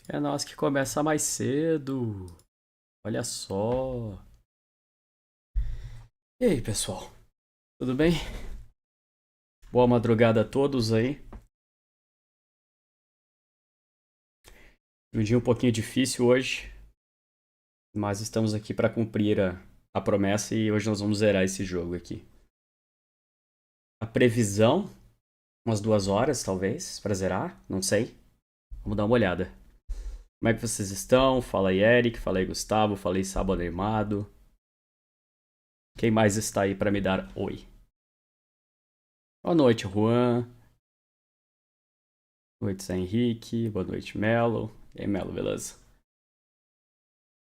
É nós que começa mais cedo. Olha só. E aí, pessoal? Tudo bem? Boa madrugada a todos aí. Um dia um pouquinho difícil hoje, mas estamos aqui para cumprir a promessa e hoje nós vamos zerar esse jogo aqui. A previsão, umas 2 horas talvez, para zerar, não sei. Vamos dar uma olhada. Como é que vocês estão? Fala aí, Eric. Fala aí, Gustavo. Fala aí, Sábado Animado. Quem mais está aí para me dar oi? Boa noite, Juan. Boa noite, Zé Henrique. Boa noite, Melo. E aí, Melo, beleza?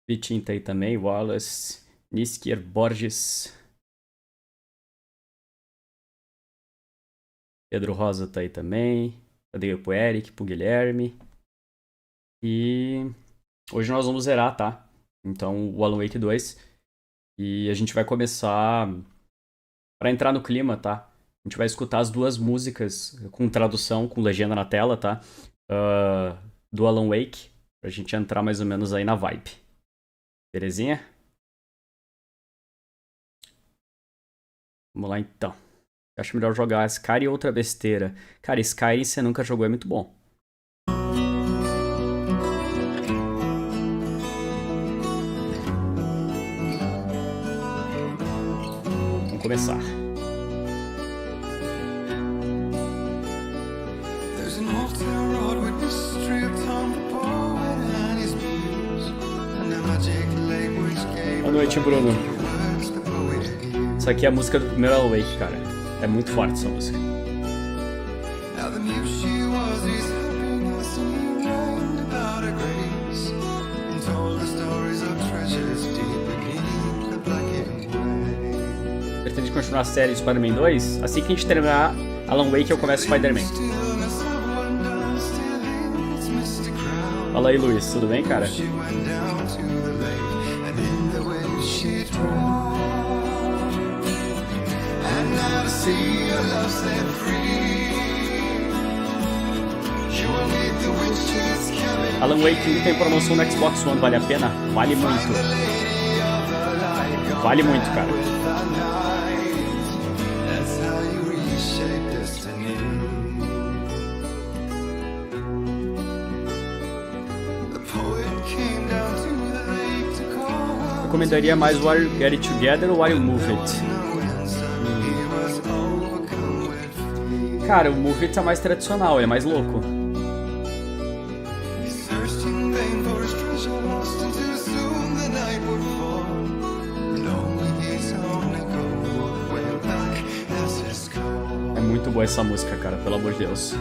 Vitinho tá aí também. Wallace. Niskier Borges. Pedro Rosa tá aí também. Cadê pro Eric, pro Guilherme. E hoje nós vamos zerar, tá? Então, o Alan Wake 2. E a gente vai começar pra entrar no clima, tá? A gente vai escutar as 2 músicas com tradução, com legenda na tela, tá? Do Alan Wake, pra gente entrar mais ou menos aí na vibe. Belezinha? Vamos lá então. Eu acho melhor jogar Skyrim e outra besteira. Cara, Skyrim você nunca jogou, é muito bom. Vamos começar. Boa noite, Bruno. Isso aqui é a música do primeiro Alan Wake, cara. É muito forte essa música. Pretende continuar a série Spider-Man 2? Assim que a gente terminar Alan Wake, eu começo Spider-Man. Fala aí, Luiz. Tudo bem, cara? Alan Wake tem promoção no Xbox One, vale a pena? Vale muito. Vale muito, cara. Eu recomendaria mais o Are You Get It Together ou Are You Move It? Cara, o Move It é mais tradicional, é mais louco. É muito boa essa música, cara, pelo amor de Deus.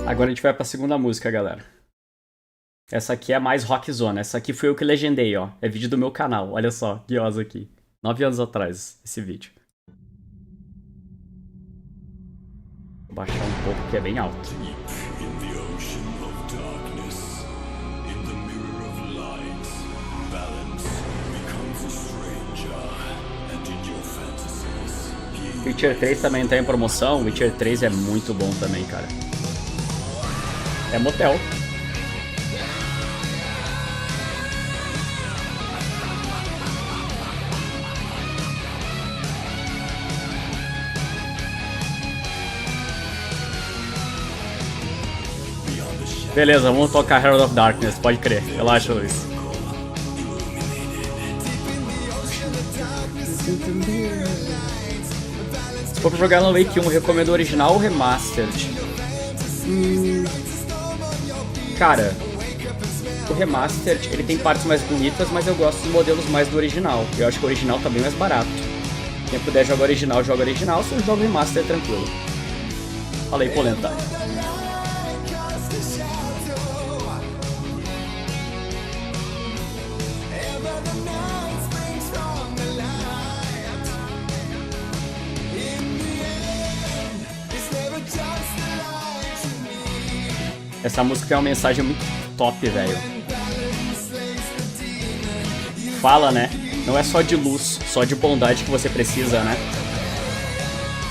Agora a gente vai pra segunda música, galera. Essa aqui é mais rockzona. Essa aqui foi eu que legendei, ó. É vídeo do meu canal. Olha só, guiosa aqui. 9 anos atrás, esse vídeo. Vou baixar um pouco, que é bem alto. Witcher 3 também tá em promoção. Witcher 3 é muito bom também, cara. É motel. Beleza, vamos tocar Herald of Darkness, pode crer. Relaxa, Luiz. Se for pra jogar no Wake 1, recomendo o original ou Remastered? Cara, o Remastered, ele tem partes mais bonitas, mas eu gosto dos modelos mais do original. Eu acho que o original tá bem mais barato. Quem puder jogar original, joga original. Se eu jogo Remaster, é tranquilo. Fala aí, Polenta. Essa música tem uma mensagem muito top, velho. Fala, né? Não é só de luz, só de bondade que você precisa, né?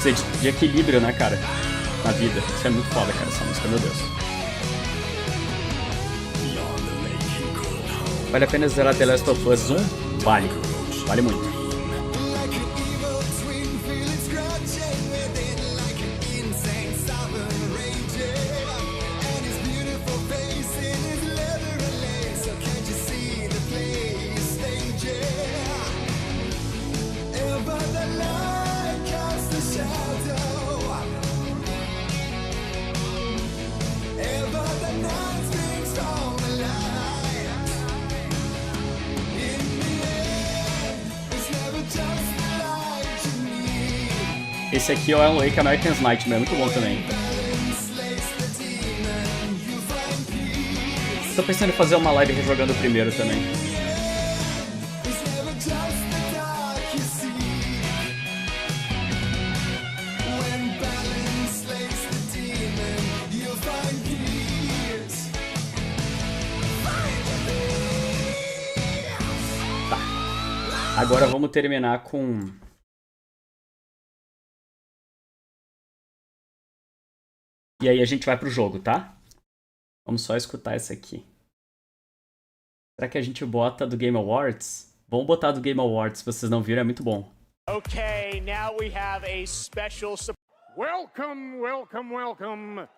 Precisa de equilíbrio, né, cara? Na vida. Isso é muito foda, cara, essa música, meu Deus. Vale a pena zerar The Last of Us 1? Vale. Vale muito. Esse aqui é o Alan Wake American's Nightmare, muito bom também. Tô pensando em fazer uma live rejogando o primeiro também. Tá. Agora vamos terminar com... E aí a gente vai pro jogo, tá? Vamos só escutar essa aqui. Será que a gente bota do Game Awards? Vamos botar do Game Awards, se vocês não viram, é muito bom. Okay, now we have a special... Welcome, welcome, welcome.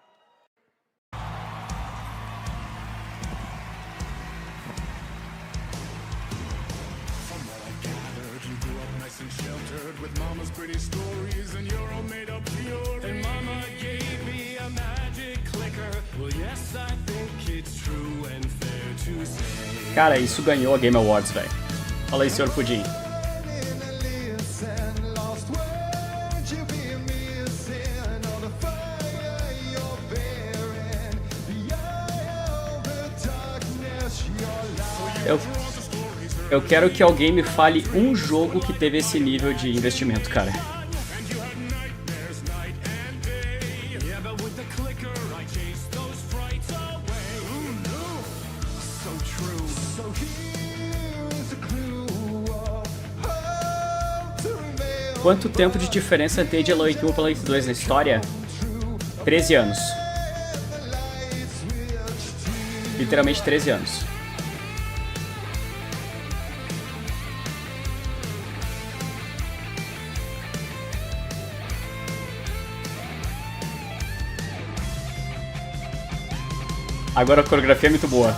And sheltered with mama's pretty stories and you're all made up pure. And mama gave me a magic clicker. Well, yes, I think it's true and fair to say. Cara, isso ganhou a Game Awards, velho. Fala aí, senhor Pudim. Eu quero que alguém me fale um jogo que teve esse nível de investimento, cara. Quanto tempo de diferença tem de Halo 1 para Halo 2 na história? 13 anos. Literalmente 13 anos. Agora a coreografia é muito boa.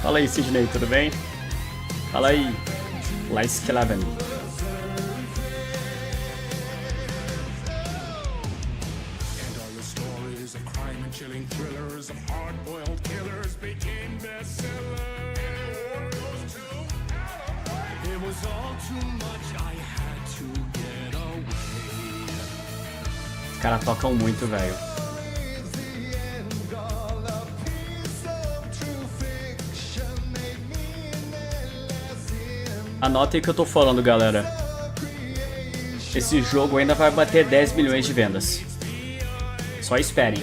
Fala aí, Sidney, tudo bem? Fala aí, Laiskelaven. Os caras tocam muito, velho. Anotem o que eu tô falando, galera. Esse jogo ainda vai bater 10 milhões de vendas. Só esperem.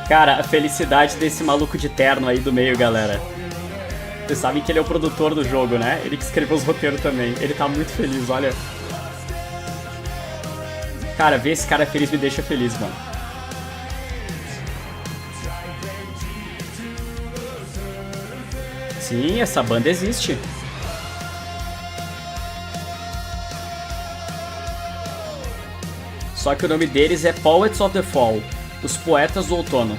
Cara, a felicidade desse maluco de terno aí do meio, galera. Vocês sabem que ele é o produtor do jogo, né? Ele que escreveu os roteiros também. Ele tá muito feliz, olha. Cara, ver esse cara feliz me deixa feliz, mano. Sim, essa banda existe. Só que o nome deles é Poets of the Fall, os Poetas do Outono.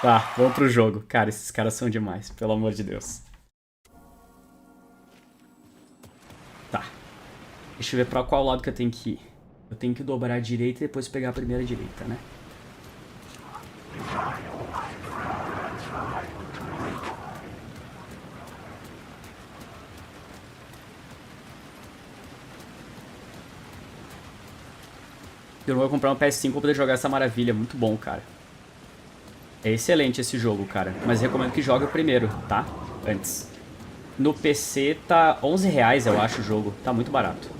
Tá, vamos pro jogo. Cara, esses caras são demais, pelo amor de Deus. Tá. Deixa eu ver pra qual lado que eu tenho que ir. Eu tenho que dobrar a direita e depois pegar a primeira direita, né? Eu vou comprar um PS5 pra poder jogar essa maravilha. Muito bom, cara. É excelente esse jogo, cara. Mas recomendo que jogue o primeiro, tá? Antes. No PC tá R$11, eu acho, o jogo. Tá muito barato.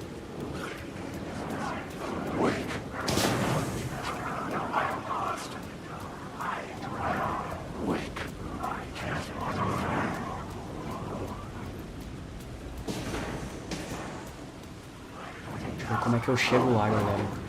Deixa eu ver como é que eu chego lá, galera.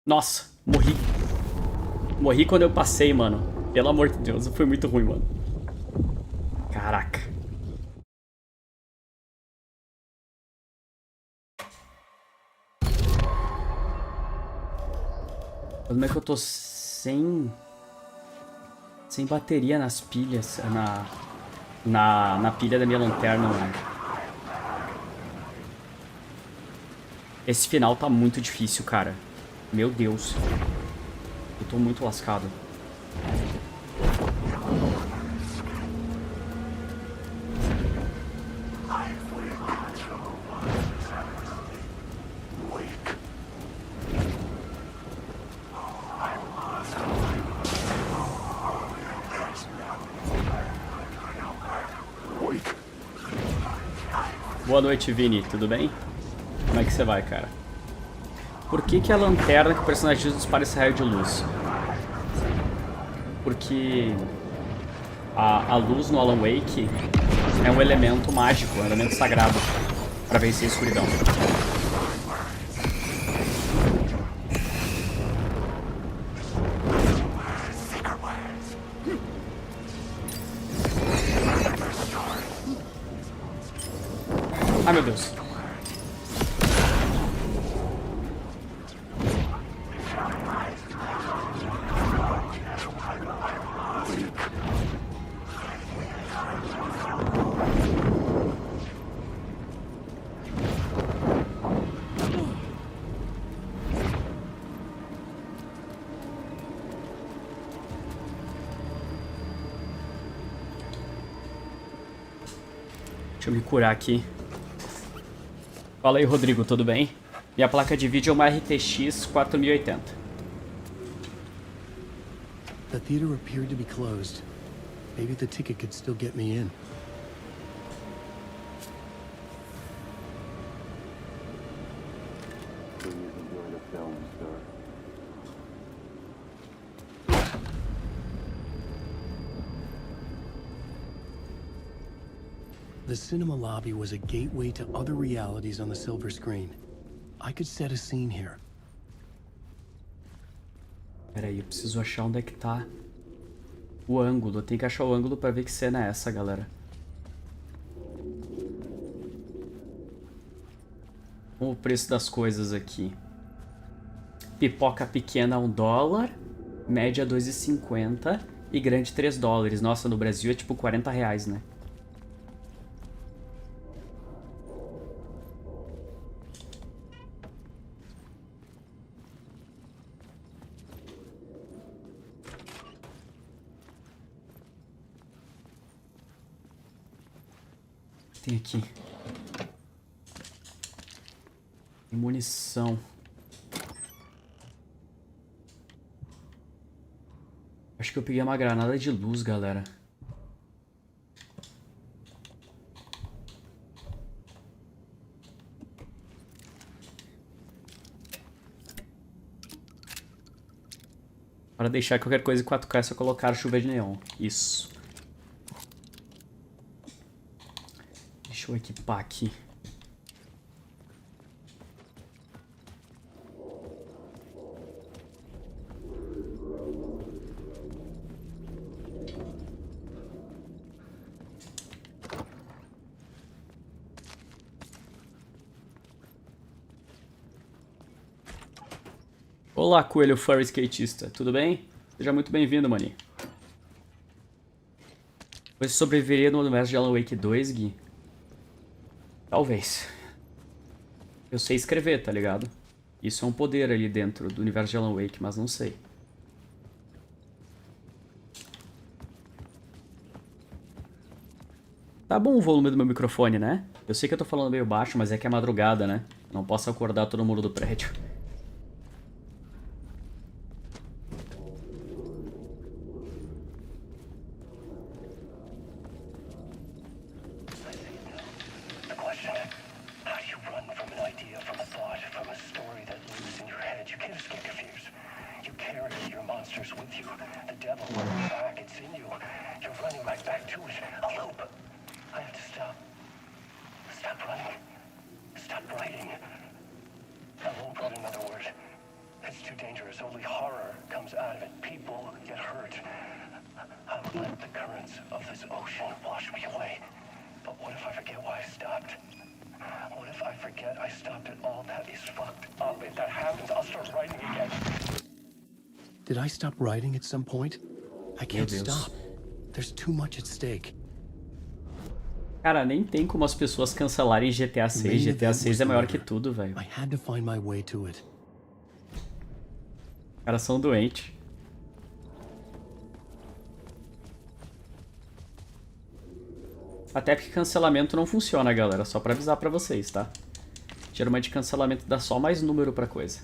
Nossa, morri. Morri quando eu passei, mano. Pelo amor de Deus, foi muito ruim, mano. Caraca. Como é que eu tô sem bateria nas pilhas, na pilha da minha lanterna, mano. Esse final tá muito difícil, cara. Meu Deus. Eu tô muito lascado. Boa noite, Vini. Tudo bem? Como é que você vai, cara? Por que a lanterna que o personagem usa dispara esse raio de luz? Porque a luz no Alan Wake é um elemento mágico, um elemento sagrado para vencer a escuridão. Ai, meu Deus. Deixa eu me curar aqui. Fala aí, Rodrigo, tudo bem? Minha placa de vídeo é uma RTX 4080. The theater appeared to be closed. Maybe the ticket could still get me in. The cinema lobby was a gateway to other realities on the silver screen. I could set a scene here. Pera aí, eu preciso achar onde é que tá o ângulo. Eu tenho que achar o ângulo pra ver que cena é essa, galera. O preço das coisas aqui. Pipoca pequena $1, média $2,50 e grande $3. Nossa, no Brasil é tipo R$40, né? tem aqui? Tem munição. Acho que eu peguei uma granada de luz, galera. Para deixar qualquer coisa em 4K é só colocar chuva de neon. Isso. Deixa eu equipar aqui. Olá, coelho furry skatista. Tudo bem? Seja muito bem-vindo, maninho. Você sobreviveria no universo de Alan Wake 2, Gui? Talvez. Eu sei escrever, tá ligado? Isso é um poder ali dentro do universo de Alan Wake, mas não sei. Tá bom o volume do meu microfone, né? Eu sei que eu tô falando meio baixo, mas é que é madrugada, né? Não posso acordar todo mundo do prédio. Did I stop writing at some point? I can't Meu Deus. stop. There's too much at stake. Cara, nem tem como as pessoas cancelarem GTA 6. GTA 6 é maior que tudo, velho. I had to find my way to it. Os caras são doentes. Até porque cancelamento não funciona, galera. Só pra avisar pra vocês, tá? Geralmente cancelamento dá só mais número pra coisa.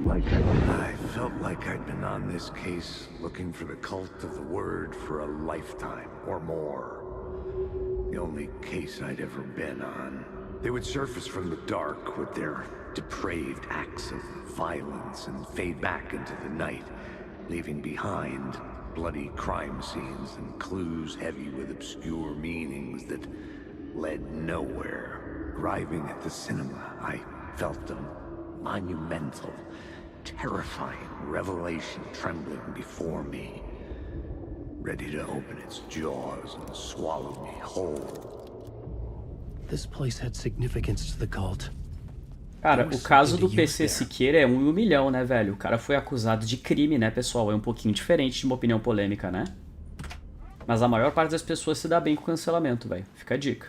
I felt like I'd been on this case looking for the cult of the word for a lifetime or more. The only case I'd ever been on. They would surface from the dark with their depraved acts of violence and fade back into the night, leaving behind bloody crime scenes and clues heavy with obscure meanings that led nowhere. Arriving at the cinema, I felt a monumental, terrifying revelation trembling before me, ready to open its jaws and swallow me whole. This place had significance to the cult. Cara, o caso do PC Siqueira é 1 em 1 milhão, né, velho? O cara foi acusado de crime, né, pessoal? É um pouquinho diferente de uma opinião polêmica, né? Mas a maior parte das pessoas se dá bem com o cancelamento, velho. Fica a dica.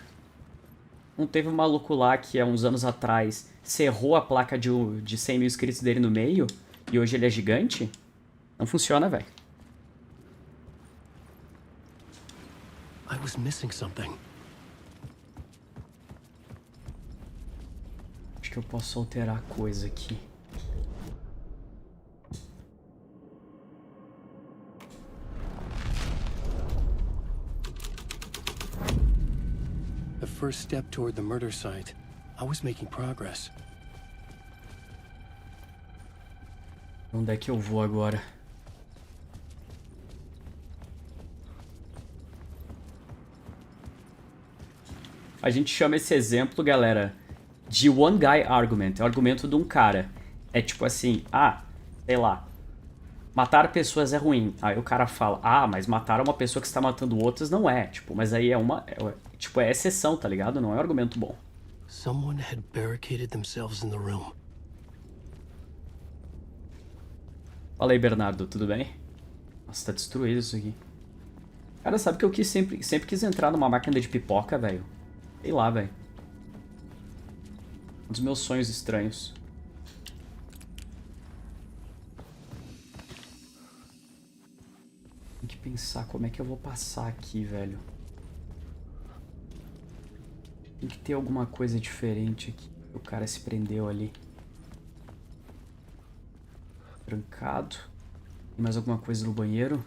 Não teve um maluco lá que há uns anos atrás cerrou a placa de 100 mil inscritos dele no meio e hoje ele é gigante? Não funciona, velho. I was missing something. Acho que eu posso alterar a coisa aqui. The first step toward the murder site. I was making progress. Onde é que eu vou agora? A gente chama esse exemplo, galera, de one guy argument. É o argumento de um cara. É tipo assim, sei lá, matar pessoas é ruim. Aí o cara fala, mas matar uma pessoa que está matando outras não é. Tipo, mas aí é exceção, tá ligado? Não é um argumento bom. Someone had barricaded themselves in the room. Fala aí, Bernardo, tudo bem? Nossa, tá destruído isso aqui. Cara, sabe que eu sempre quis entrar numa máquina de pipoca, velho? Sei lá, velho. Um dos meus sonhos estranhos. Tem que pensar como é que eu vou passar aqui, velho. Tem que ter alguma coisa diferente aqui. O cara se prendeu ali. Trancado. Tem mais alguma coisa no banheiro?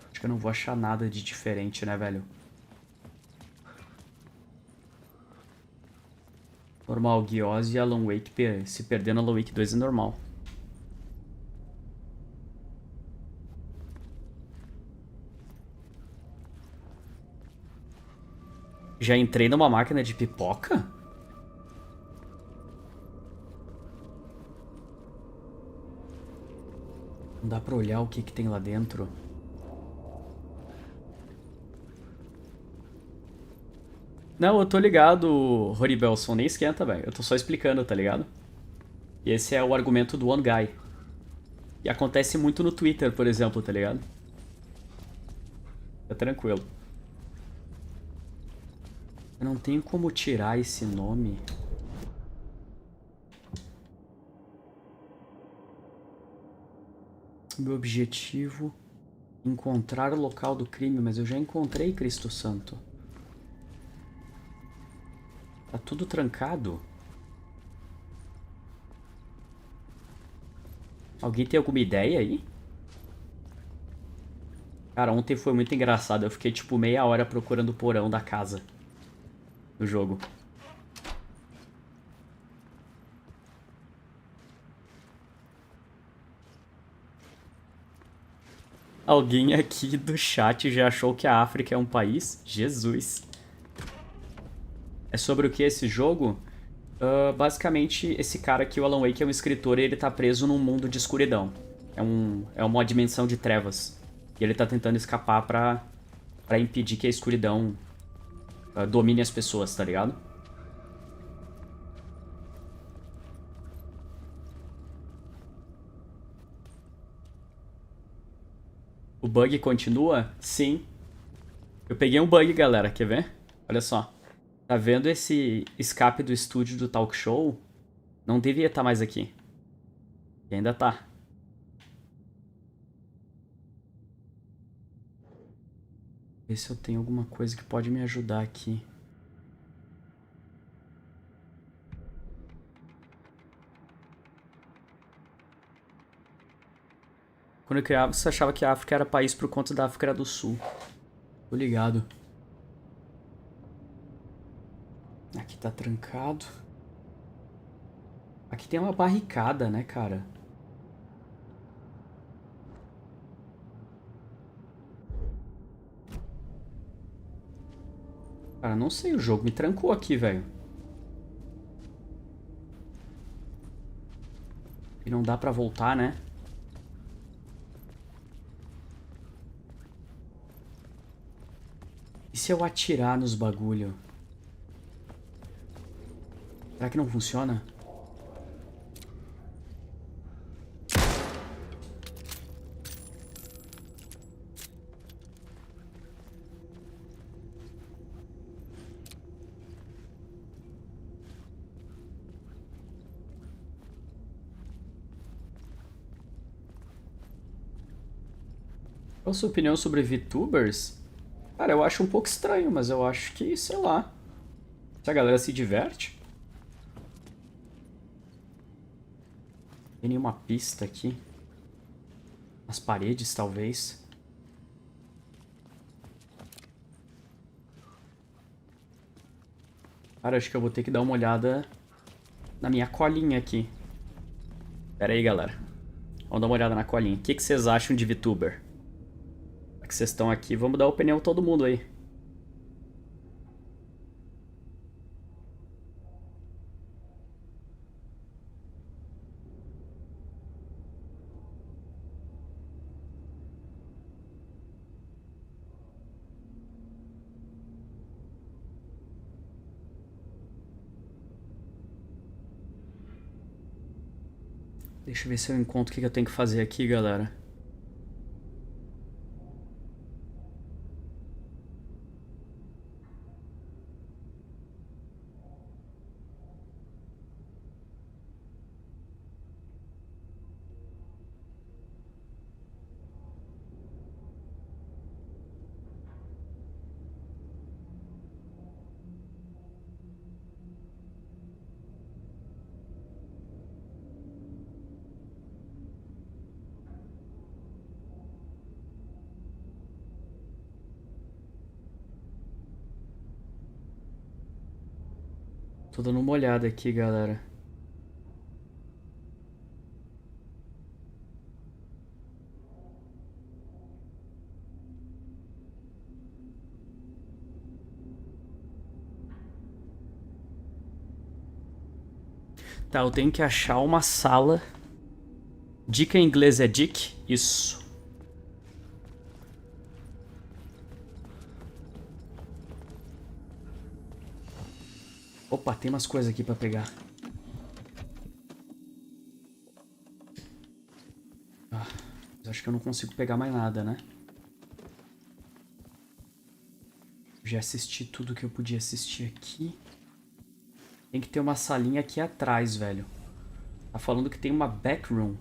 Acho que eu não vou achar nada de diferente, né, velho? Normal, Guiose e Alan Wake se perder no Alan Wake 2 é normal. Já entrei numa máquina de pipoca? Não dá pra olhar o que que tem lá dentro. Não, eu tô ligado, Horibelson, nem esquenta, velho. Eu tô só explicando, tá ligado? E esse é o argumento do One Guy. E acontece muito no Twitter, por exemplo, tá ligado? Tá tranquilo. Eu não tenho como tirar esse nome. Meu objetivo... encontrar o local do crime, mas eu já encontrei, Cristo Santo. Tá tudo trancado. Alguém tem alguma ideia aí? Cara, ontem foi muito engraçado. Eu fiquei tipo meia hora procurando o porão da casa do jogo. Alguém aqui do chat já achou que a África é um país? Jesus. É sobre o que esse jogo? Basicamente, esse cara aqui, o Alan Wake, é um escritor e ele tá preso num mundo de escuridão. É uma dimensão de trevas. E ele tá tentando escapar pra impedir que a escuridão domine as pessoas, tá ligado? O bug continua? Sim. Eu peguei um bug, galera. Quer ver? Olha só. Tá vendo esse escape do estúdio do talk show? Não devia estar mais aqui. E ainda tá. Ver se eu tenho alguma coisa que pode me ajudar aqui. Quando eu criava, você achava que a África era país por conta da África do Sul. Tô ligado. Aqui tá trancado. Aqui tem uma barricada, né, cara? Cara, não sei, o jogo me trancou aqui, velho. E não dá pra voltar, né? E se eu atirar nos bagulho? Será que não funciona? Qual a sua opinião sobre VTubers? Cara, eu acho um pouco estranho, mas eu acho que, sei lá. Se a galera se diverte. Tem nenhuma pista aqui. Nas paredes, talvez. Cara, acho que eu vou ter que dar uma olhada na minha colinha aqui. Pera aí, galera. Vamos dar uma olhada na colinha. O que que vocês acham de VTuber? Já que vocês estão aqui, vamos dar a opinião todo mundo aí. Deixa eu ver se eu encontro o que eu tenho que fazer aqui, galera. Tô dando uma olhada aqui, galera. Tá, eu tenho que achar uma sala. Dica em inglês é Dick? Isso. Opa, tem umas coisas aqui pra pegar. Ah, mas acho que eu não consigo pegar mais nada, né? Já assisti tudo que eu podia assistir aqui. Tem que ter uma salinha aqui atrás, velho. Tá falando que tem uma backroom.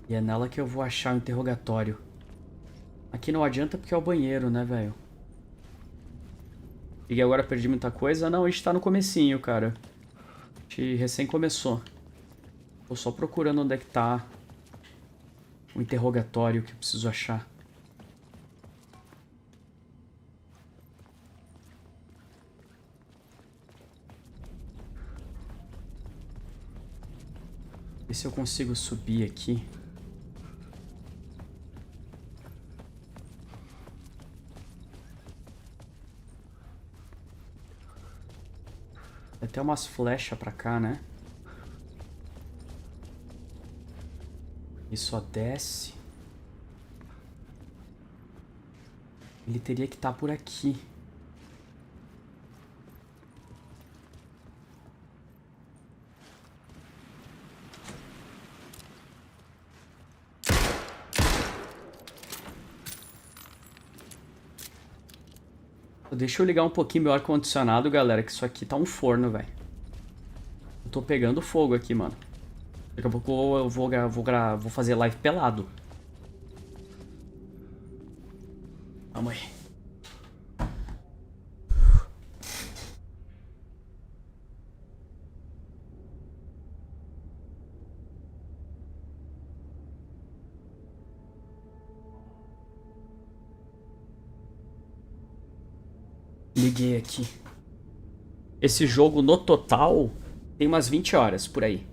E é nela que eu vou achar o interrogatório. Aqui não adianta porque é o banheiro, né, velho? E agora perdi muita coisa? Não, a gente tá no comecinho, cara. A gente recém começou. Tô só procurando onde é que tá o interrogatório que eu preciso achar. Ver se eu consigo subir aqui. Tem até umas flechas pra cá, né? E só desce. Ele teria que estar por aqui. Deixa eu ligar um pouquinho meu ar-condicionado, galera, que isso aqui tá um forno, velho. Eu tô pegando fogo aqui, mano. Daqui a pouco eu vou fazer live pelado. Vamos aí. Liguei aqui. Esse jogo no total tem umas 20 horas por aí.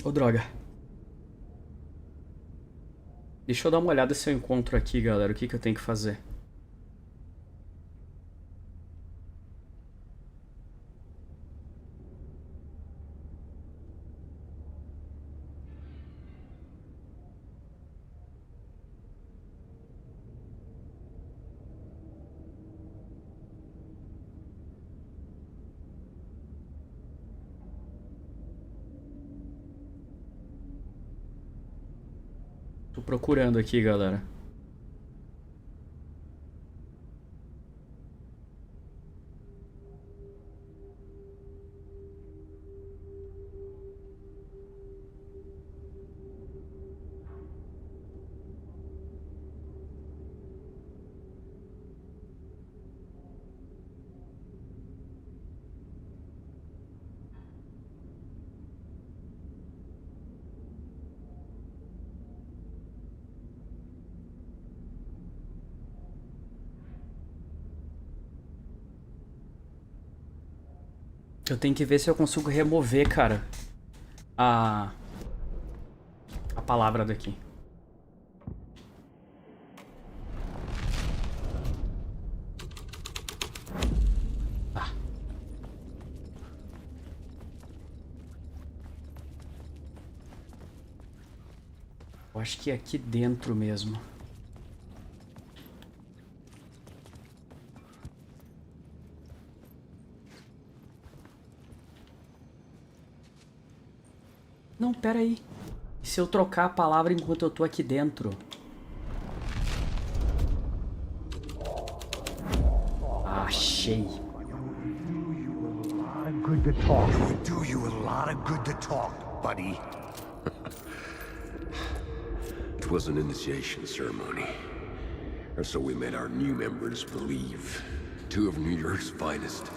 Ô, droga. Deixa eu dar uma olhada se eu encontro aqui, galera. O que eu tenho que fazer? Tô procurando aqui, galera. Eu tenho que ver se eu consigo remover, cara, a palavra daqui. Ah. Eu acho que é aqui dentro mesmo. Não, pera aí. E se eu trocar a palavra enquanto eu tô aqui dentro? Achei. Do you a lot of good to talk, buddy. It was an initiation ceremony. Or so we made our new members believe. Two of New York's finest.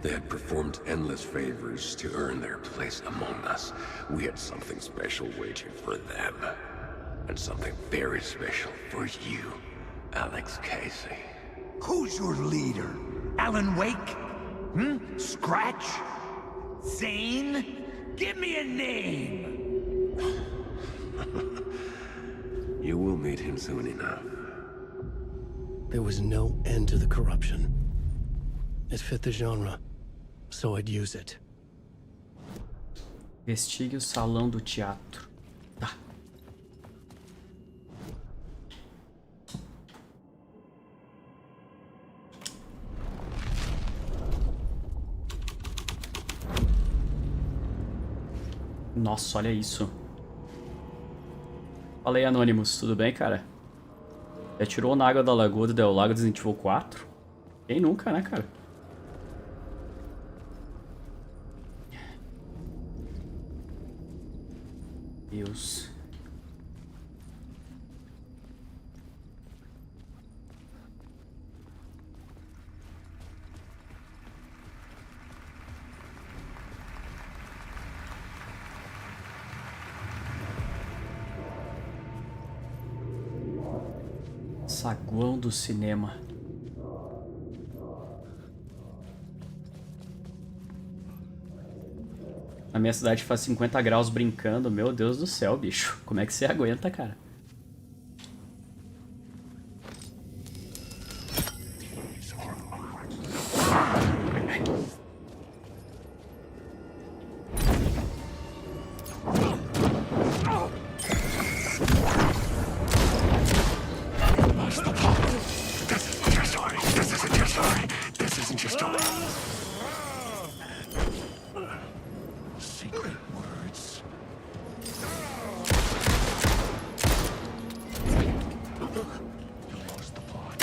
They had performed endless favors to earn their place among us. We had something special waiting for them. And something very special for you, Alex Casey. Who's your leader? Alan Wake? Scratch? Zane? Give me a name! You will meet him soon enough. There was no end to the corruption. It fit the genre, so I'd use it. Investigue o salão do teatro. Tá. Nossa, olha isso. Fala aí, Anonymous, tudo bem, cara? Já tirou na água da lagoa do Del Lago Resident Evil 4? Quem nunca, né, cara? Deus. Saguão do cinema. Na minha cidade faz 50 graus brincando. Meu Deus do céu, bicho. Como é que você aguenta, cara? Secret words. You lost the plot.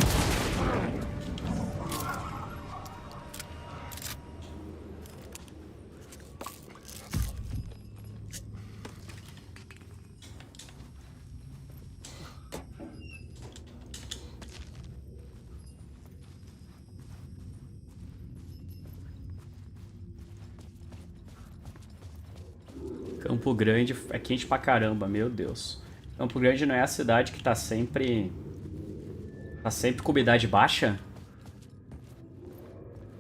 Campo Grande é quente pra caramba, meu Deus. Campo Grande não é a cidade que tá sempre... Tá sempre com umidade baixa?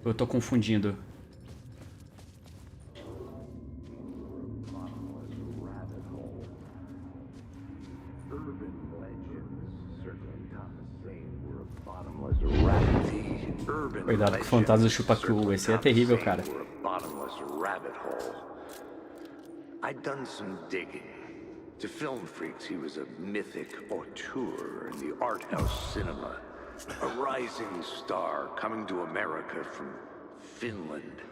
Eu tô confundindo. Cuidado com o fantasma do chupa-cu, esse é terrível, cara. I'd done some digging. To film freaks, he was a mythic auteur in the art house cinema. A rising star coming to America from Finland.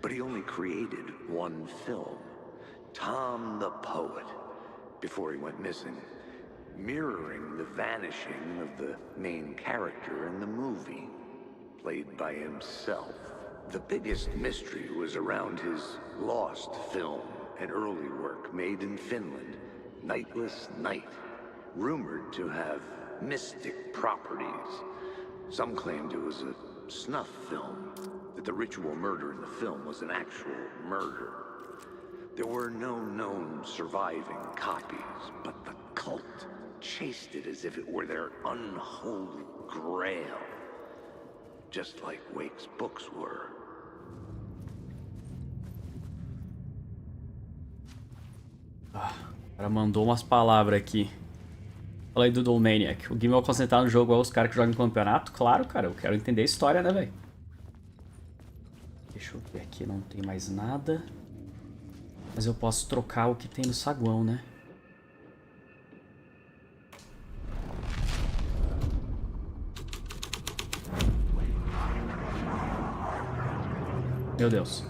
But he only created one film, Tom the Poet, before he went missing, mirroring the vanishing of the main character in the movie, played by himself. The biggest mystery was around his lost film, an early work made in Finland, Nightless Night, rumored to have mystic properties. Some claimed it was a snuff film, that the ritual murder in the film was an actual murder. There were no known surviving copies, but the cult chased it as if it were their unholy grail, just like Wake's books were. O cara mandou umas palavras aqui. Fala aí do Domaniac. O game vai concentrar no jogo os caras que jogam no campeonato? Claro, cara. Eu quero entender a história, né, velho? Deixa eu ver aqui. Não tem mais nada. Mas eu posso trocar o que tem no saguão, né? Meu Deus.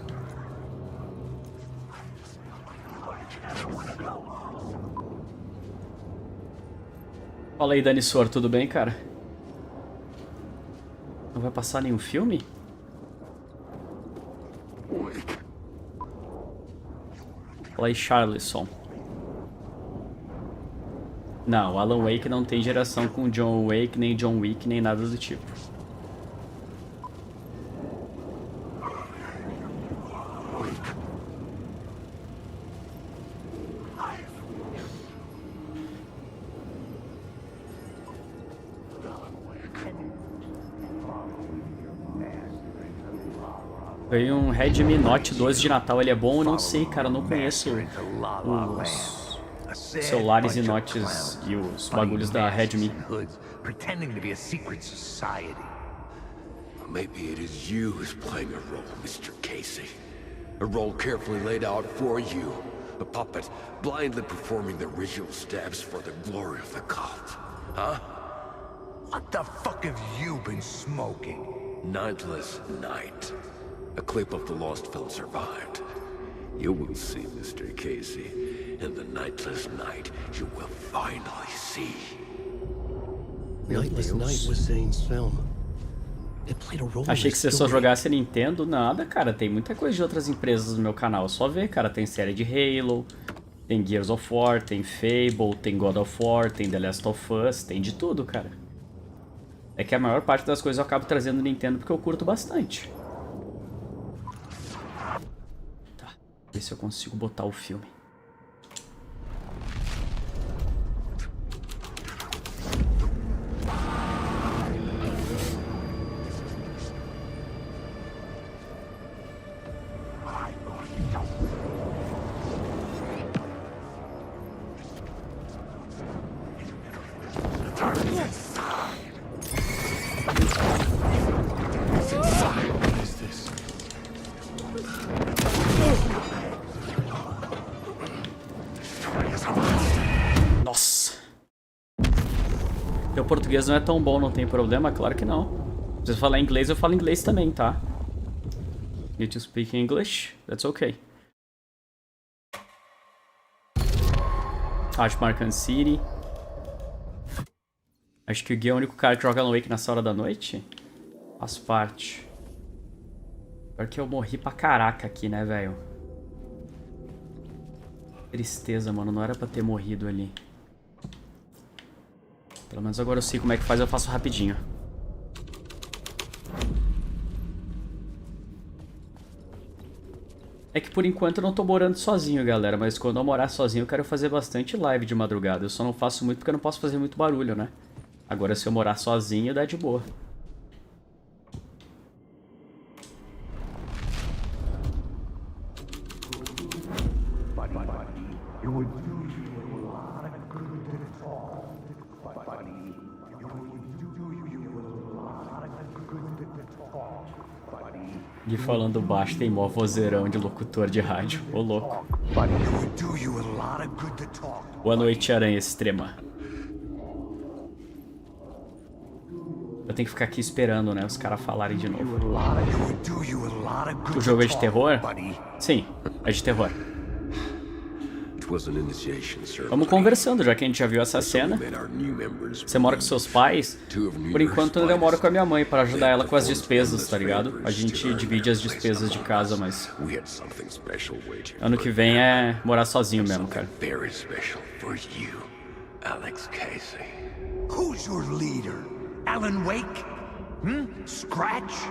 Fala aí, Dani Sor, tudo bem, cara? Não vai passar nenhum filme? Fala aí, Charlison. Não, Alan Wake não tem geração com John Wake, nem John Wick, nem nada do tipo. Ganhei um Redmi Note 12 de Natal. Ele é bom? Eu não sei, cara. Eu não conheço os celulares e notes e os bagulhos da Redmi. Pretending to be a secret society. Maybe it is you who's playing a role, Mr. Casey. A role carefully laid out for you. A puppet blindly performing the ritual steps for the glory of the cult. Huh? What the fuck have you been smoking? Nightless Night. A clip of the lost film survived. You will see, Mr. Casey. In the Nightless Night, you will finally see. Nightless Night was Zane's film. It played a role. Achei que você só jogasse Nintendo. Nada, cara. Tem muita coisa de outras empresas no meu canal. Só ver, cara. Tem série de Halo, tem Gears of War, tem Fable, tem God of War, tem The Last of Us, tem de tudo, cara. É que a maior parte das coisas eu acabo trazendo no Nintendo porque eu curto bastante. Tá. Ver se eu consigo botar o filme. Nossa. Meu português não é tão bom, não tem problema? Claro que não. Se você falar inglês, eu falo inglês também, tá? Need to speak English? That's okay. Acho Arkham City. Acho que o Gui é o único cara que joga Alan Wake nessa hora da noite. Faz parte. Pior que eu morri pra caraca aqui, né, velho? Tristeza, mano. Não era pra ter morrido ali. Pelo menos agora eu sei como é que faz, eu faço rapidinho. É que por enquanto eu não tô morando sozinho, galera. Mas quando eu morar sozinho eu quero fazer bastante live de madrugada. Eu só não faço muito porque eu não posso fazer muito barulho, né? Agora se eu morar sozinho dá de boa. E falando baixo tem mó vozeirão de locutor de rádio. Ô louco. Boa noite, aranha extrema. Eu tenho que ficar aqui esperando, né? Os caras falarem de novo. O jogo é de terror? Sim, é de terror. Vamos conversando, já que a gente já viu essa cena. Você mora com seus pais? Por enquanto eu moro com a minha mãe para ajudar ela com as despesas, tá ligado? A gente divide as despesas de casa, mas ano que vem é morar sozinho mesmo, cara. Who's your leader? Alan Wake? Scratch?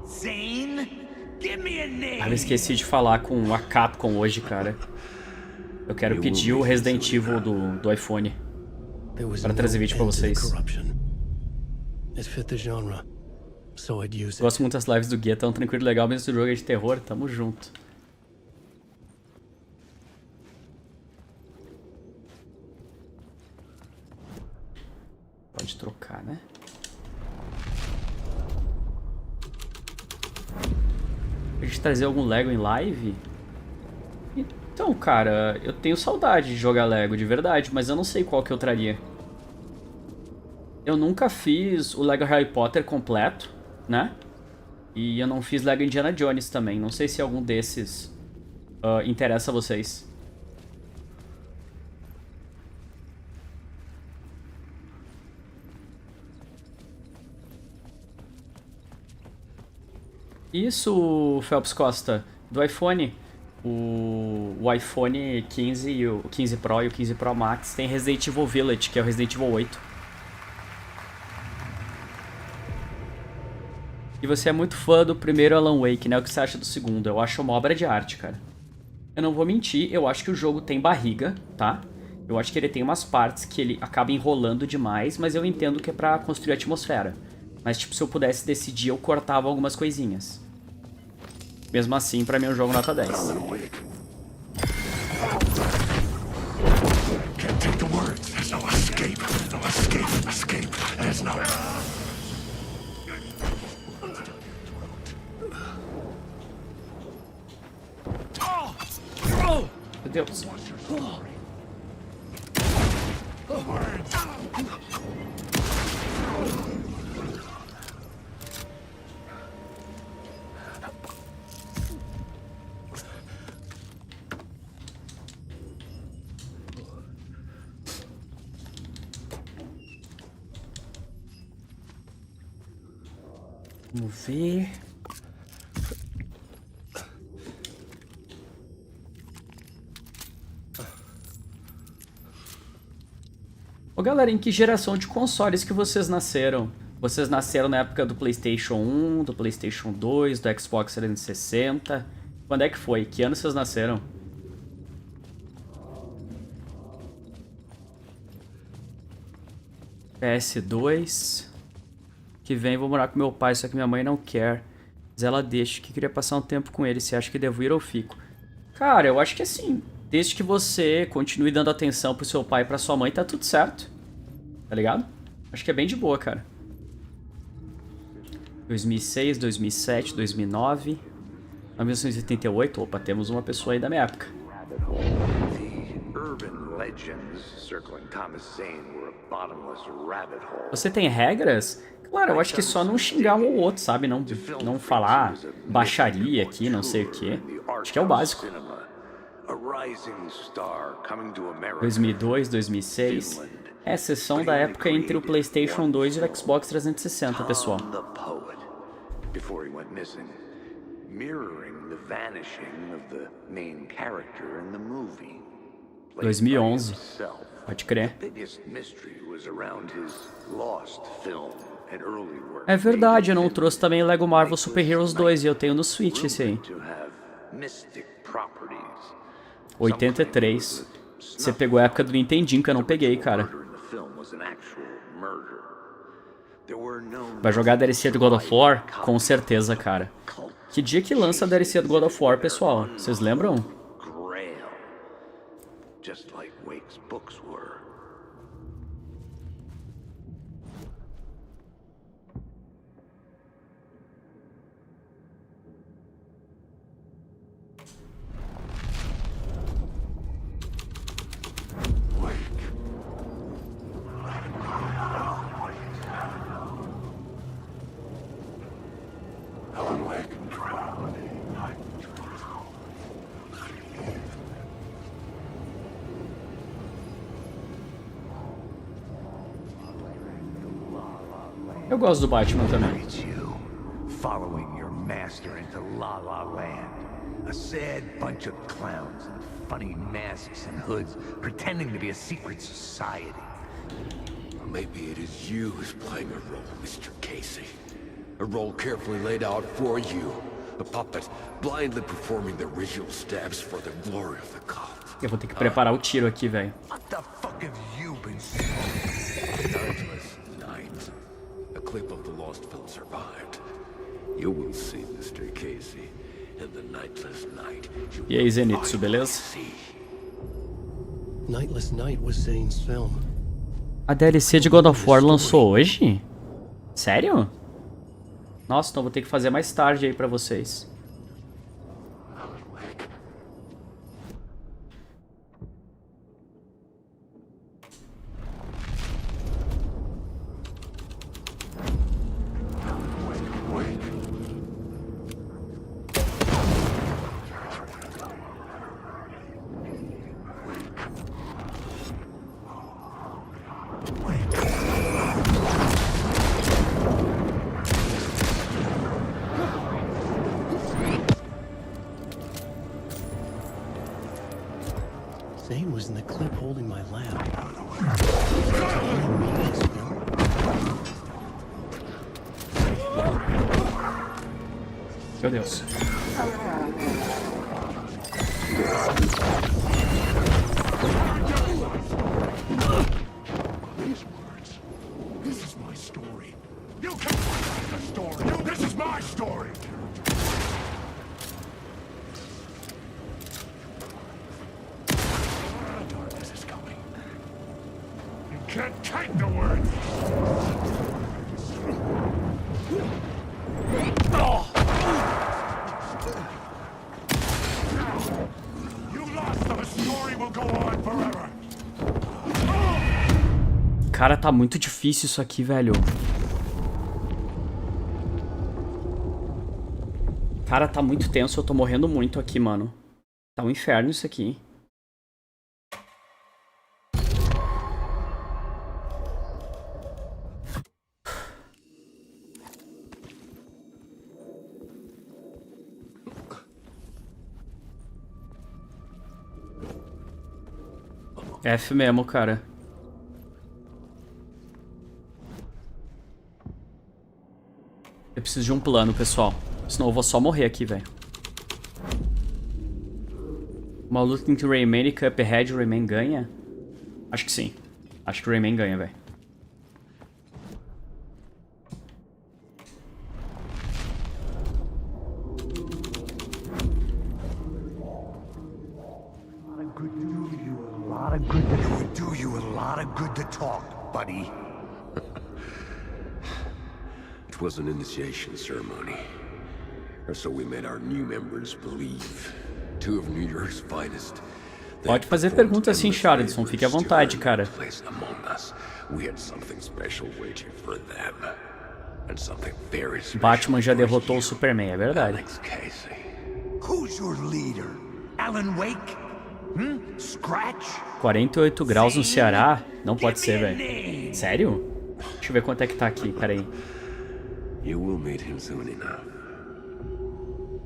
Zane? Give me a name. Eu esqueci de falar com a Capcom hoje, cara. Eu quero pedir o Resident Evil do iPhone para trazer vídeo pra vocês. Gosto muito das lives do Guia, tão tranquilo e legal, mesmo se o jogo é de terror, tamo junto. Pode trocar, né? A gente trazer algum Lego em live? Então, cara, eu tenho saudade de jogar Lego, de verdade, mas eu não sei qual que eu traria. Eu nunca fiz o Lego Harry Potter completo, né? E eu não fiz Lego Indiana Jones também. Não sei se algum desses interessa a vocês. Isso, Phelps Costa, do iPhone. O iPhone 15 e o 15 Pro e o 15 Pro Max tem Resident Evil Village, que é o Resident Evil 8. E você é muito fã do primeiro Alan Wake, né? O que você acha do segundo? Eu acho uma obra de arte, cara. Eu não vou mentir, eu acho que o jogo tem barriga, tá? Eu acho que ele tem umas partes que ele acaba enrolando demais, mas eu entendo que é pra construir a atmosfera. Mas, tipo, se eu pudesse decidir, eu cortava algumas coisinhas. Mesmo assim, pra mim é um jogo nota 10. Can't take the words. There's no escape. No escape. Escape. There's no... Meu Deus. Vamos ver. Ô galera, em que geração de consoles que vocês nasceram? Vocês nasceram na época do PlayStation 1, do PlayStation 2, do Xbox 360? Quando é que foi? Que ano vocês nasceram? PS2. Que vem, vou morar com meu pai, só que minha mãe não quer. Mas ela deixa, que queria passar um tempo com ele. Você acha que devo ir ou fico? Cara, eu acho que assim, desde que você continue dando atenção pro seu pai e pra sua mãe, tá tudo certo. Tá ligado? Acho que é bem de boa, cara. 2006, 2007, 2009... 1988, opa, temos uma pessoa aí da minha época. Você tem regras? Claro, eu acho que só não xingar um ou outro, sabe? Não falar baixaria aqui, não sei o que. Acho que é o básico. 2002, 2006. É, sessão da época entre o PlayStation 2 e o Xbox 360, pessoal. Mirroring the vanishing of the main character in the movie. 2011. Pode crer. É verdade, eu não trouxe também Lego Marvel Super Heroes 2 e eu tenho no Switch esse aí. 83. Você pegou a época do Nintendinho que eu não peguei, cara. Vai jogar a DLC do God of War? Com certeza, cara. Que dia que lança a DLC do God of War, pessoal? Vocês lembram? Eu gosto do Batman também. Following your master into La La Land. A sad bunch of clowns in funny masks and hoods pretending to be a secret society. Maybe it is you who's playing a role, Mr. Casey. A role carefully laid out for you. A puppet blindly performing the ritual steps for the glory of the cult. Eu vou ter que preparar o tiro aqui, velho. What the fuck have you been Nightless night. A clip of the lost film survived. You will see, Mr. Casey, in the nightless night. E aí, Zenitsu, beleza? Nightless Night was Zane's film. A DLC de God of War lançou hoje? Sério? Nossa, então vou ter que fazer mais tarde aí pra vocês. Zane was in the clip holding my lab. Meu Deus. These words. This is my story. You can't write the story. This is my story. can't take the word. You lost them. The story will go on forever. Cara, tá muito difícil isso aqui, velho. Cara, tá muito tenso. Eu tô morrendo muito aqui, mano. Tá um inferno isso aqui. F mesmo, cara. Eu preciso de um plano, pessoal. Senão eu vou só morrer aqui, velho. Uma luta entre Rayman e Cuphead, o Rayman ganha? Acho que sim. Acho que o Rayman ganha, velho. It would do you a lot of good to talk, buddy. It was an initiation ceremony. Or so we made our new members believe. Two of New York's finest. Pode fazer pergunta assim, Charleston. Fique à vontade, cara. Batman já derrotou o Superman, é verdade. Who's your leader? Alan Wake? Scratch? 48 graus no Ceará? Não pode ser, velho. Sério? Deixa eu ver quanto é que tá aqui, peraí. You will meet him soon enough.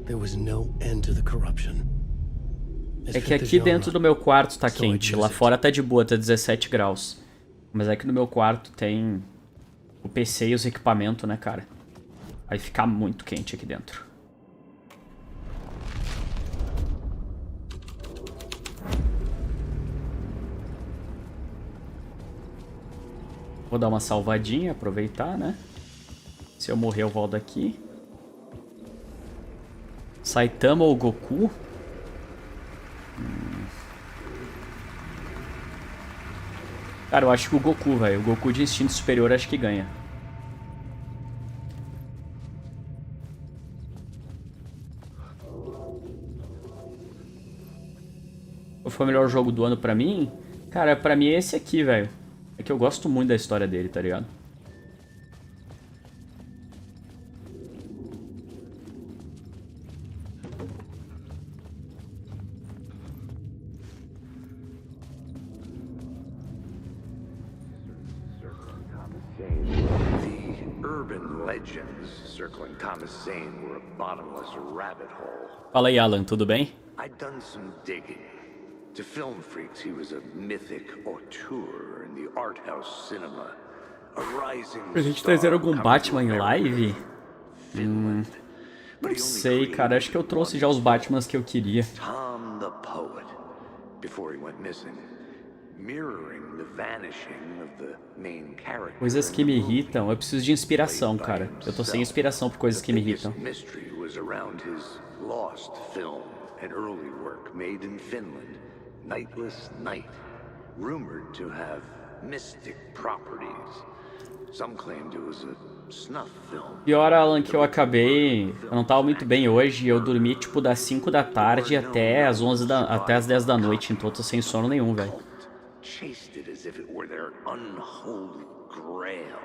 There was no end to the corruption. É que aqui dentro do meu quarto tá quente. Lá fora tá de boa, tá 17 graus. Mas é que no meu quarto tem o PC e os equipamentos, né, cara? Aí fica muito quente aqui dentro. Vou dar uma salvadinha, aproveitar, né? Se eu morrer eu volto aqui. Saitama ou Goku? Cara, eu acho que o Goku, velho. O Goku de instinto superior acho que ganha. Qual foi o melhor jogo do ano pra mim? Cara, pra mim é esse aqui, velho. É que eu gosto muito da história dele, tá ligado? Circling Thomas Zane were a bottomless rabbit hole. Fala aí, Alan, tudo bem? I'd done some digging. To film freaks, he was a mythic auteur in the art house cinema. A rising A gente trazer algum Batman em live? Não sei, cara. Acho que eu trouxe já os Batmans que eu queria. Tom the Poet, before he went missing, mirroring the vanishing of the main character. Coisas que me irritam. Eu preciso de inspiração, cara. Eu tô sem inspiração por coisas que me irritam. Mystery was around his lost film, an early work made in Finland, Nightless Night, rumored to have mystic properties. Some claimed it was a snuff film. Pior, Alan, que eu acabei... Eu não tava muito bem hoje. Eu dormi, tipo, das 5 da tarde até as 10 da noite. Então eu tô sem sono nenhum, velho. Chased it as if it were their unholy grail.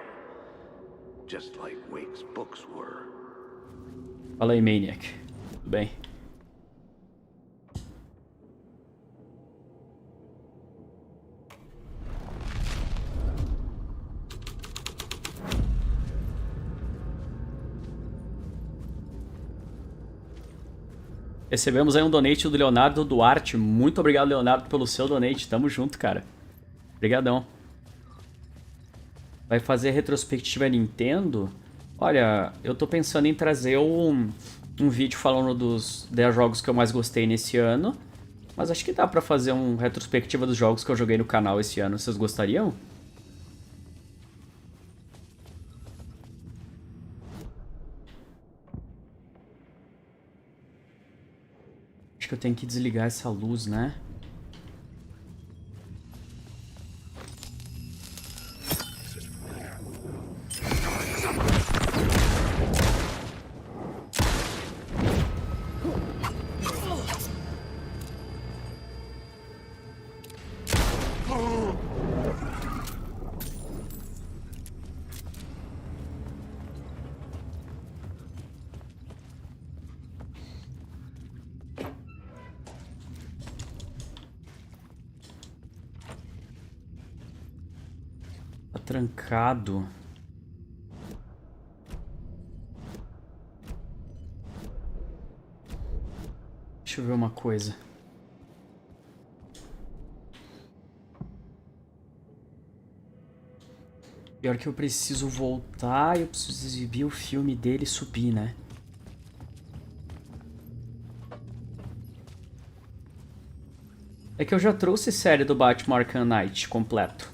Just like Wake's books were. Fala aí, Maniac. Tudo bem? Recebemos aí um donate do Leonardo Duarte. Muito obrigado, Leonardo, pelo seu donate. Tamo junto, cara. Obrigadão. Vai fazer retrospectiva Nintendo? Olha, eu tô pensando em trazer um vídeo falando dos 10 jogos que eu mais gostei nesse ano. Mas acho que dá pra fazer uma retrospectiva dos jogos que eu joguei no canal esse ano. Vocês gostariam? Acho que eu tenho que desligar essa luz, né? trancado. Deixa eu ver uma coisa. Pior que eu preciso voltar e eu preciso exibir o filme dele e subir, né? É que eu já trouxe série do Batman Arkham Knight completo.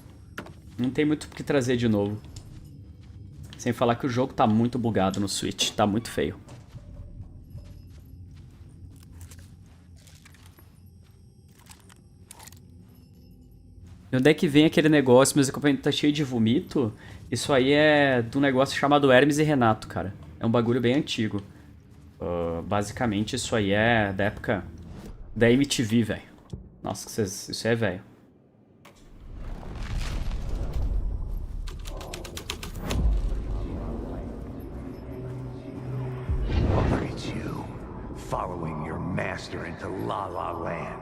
Não tem muito o que trazer de novo. Sem falar que o jogo tá muito bugado no Switch. Tá muito feio. E onde é que vem aquele negócio? Meu equipamento tá cheio de vomito. Isso aí é de um negócio chamado Hermes e Renato, cara. É um bagulho bem antigo. Basicamente, isso aí é da época da MTV, velho. Nossa, isso é velho. Look at you, following your master into La La Land.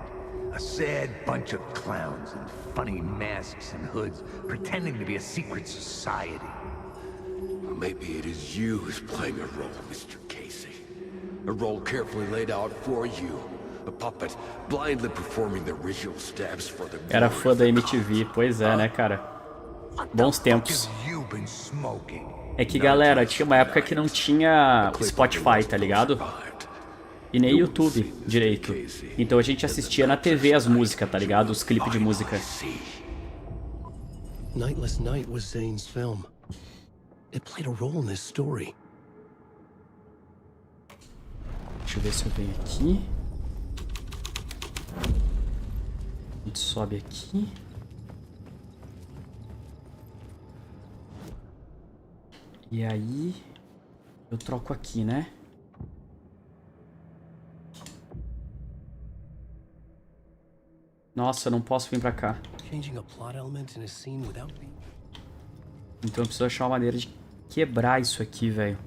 A sad bunch of clowns in funny masks and hoods, pretending to be a secret society. Maybe it is you who's playing a role, Mr. Casey. A role carefully laid out for you. A puppet blindly performing the ritual steps for the Era fã da MTV, pois é, né, cara? Bons tempos. É que, galera, tinha uma época que não tinha Spotify, tá ligado? E nem YouTube direito. Então a gente assistia na TV as músicas, tá ligado? Os clipes de música. Nightless Night was Zane's film. It played a role in this story. Deixa eu ver se eu venho aqui. A gente sobe aqui. E aí eu troco aqui, né? Nossa, eu não posso vir pra cá. Então eu preciso achar uma maneira de quebrar isso aqui, velho.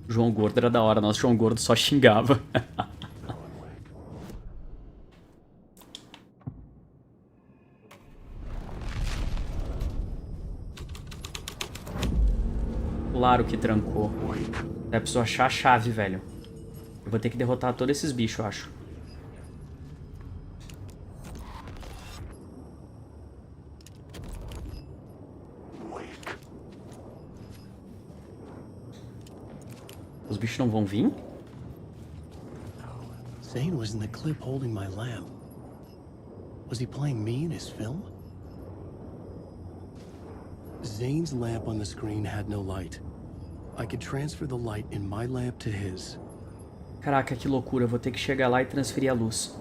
João Gordo era da hora. Nossa, João Gordo só xingava. Claro que trancou. É preciso achar a chave, velho. Eu vou ter que derrotar todos esses bichos, eu acho. Os bichos não vão vir? Zane was in the clip holding my lamp. Was he playing me in his film? Zane's lamp on the screen had no light. I could transfer the light in my lamp to his. Caraca, que loucura. Eu vou ter que chegar lá e transferir a luz.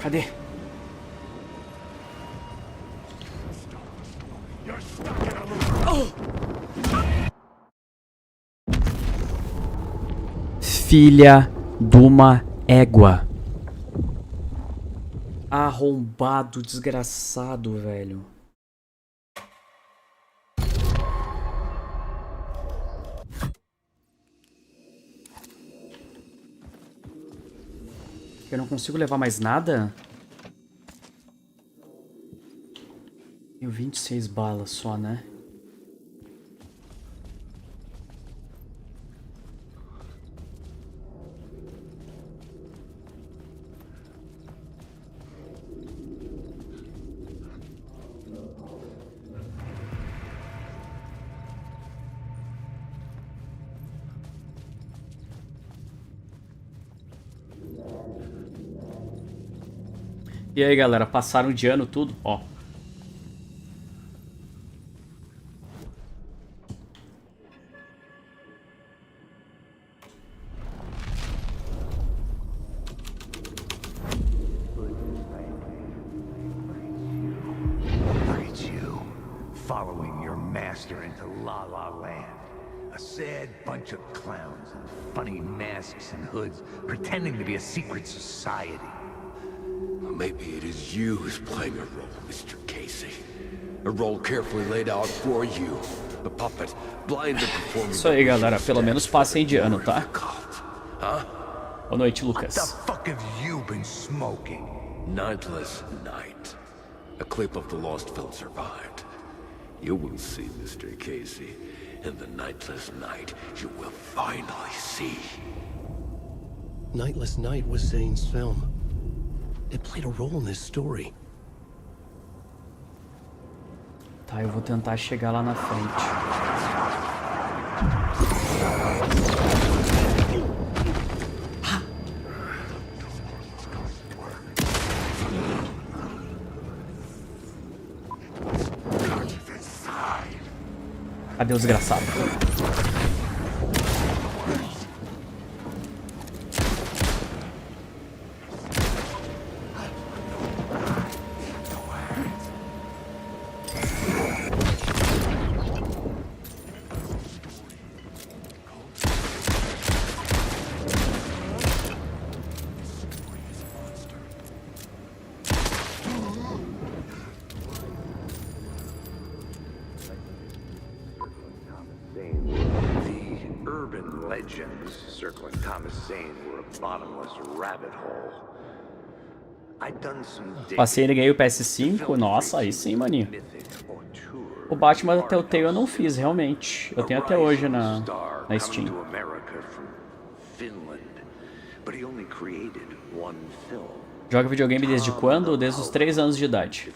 Cadê? Filha de uma égua. Arrombado, desgraçado, velho. Eu não consigo levar mais nada? Tenho 26 balas só, né? E aí, galera, passaram de ano tudo? Ó. following your master into La La Land. A sad bunch of clowns in funny masks and hoods, pretending to be a secret society. Maybe it is you who's playing a role, Mr. Casey. A role carefully laid out for you. A puppet, blindly performing. Isso aí, galera. Pelo menos passem de ano, tá? Huh? Boa noite, Lucas. What the fuck have you been smoking? Nightless night. A clip of the lost film survived. You will see, Mr. Casey. In the nightless night, you will finally see. Nightless Night was Zane's film. It played a role in this story. Tá, eu vou tentar chegar lá na frente. Cadê o desgraçado? Legends circling Thomas Zane were a bottomless rabbit hole. I'd done some Passei e ganhei o PS5. Nossa, aí sim, maninho. O Batman da Telltale eu não fiz, realmente. Eu tenho até hoje na Steam. Joga videogame desde quando? Desde os 3 anos de idade.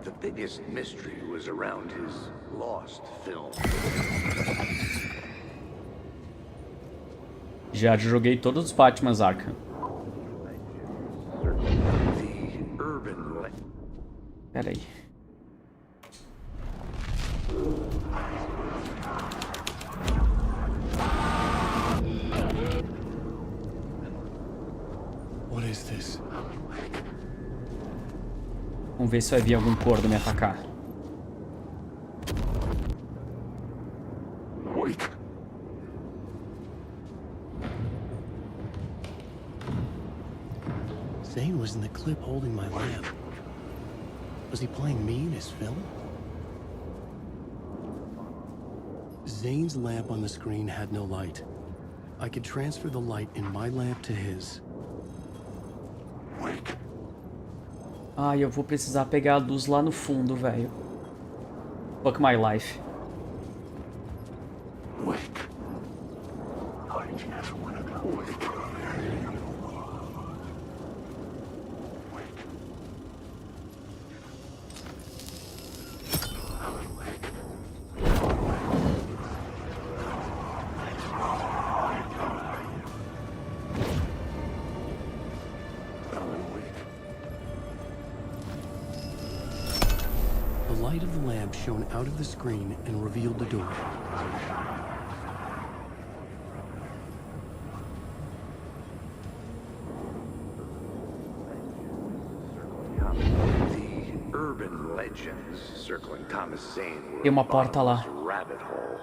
The biggest mystery was around his lost film. Já joguei todos os Batmans Arkham. Pera aí. What is this? Vamos ver se vai vir algum corno me atacar. Zane was in the clip holding my lamp. Was he playing me in his film? Zane's lamp on the screen had no light. I could transfer the light in my lamp to his. Ah, eu vou precisar pegar a luz lá no fundo, velho. Fuck my life. The light of the lamp shone out of the screen and revealed the door. The urban legends circling Thomas Zane were Tem uma porta lá. a rabbit hole.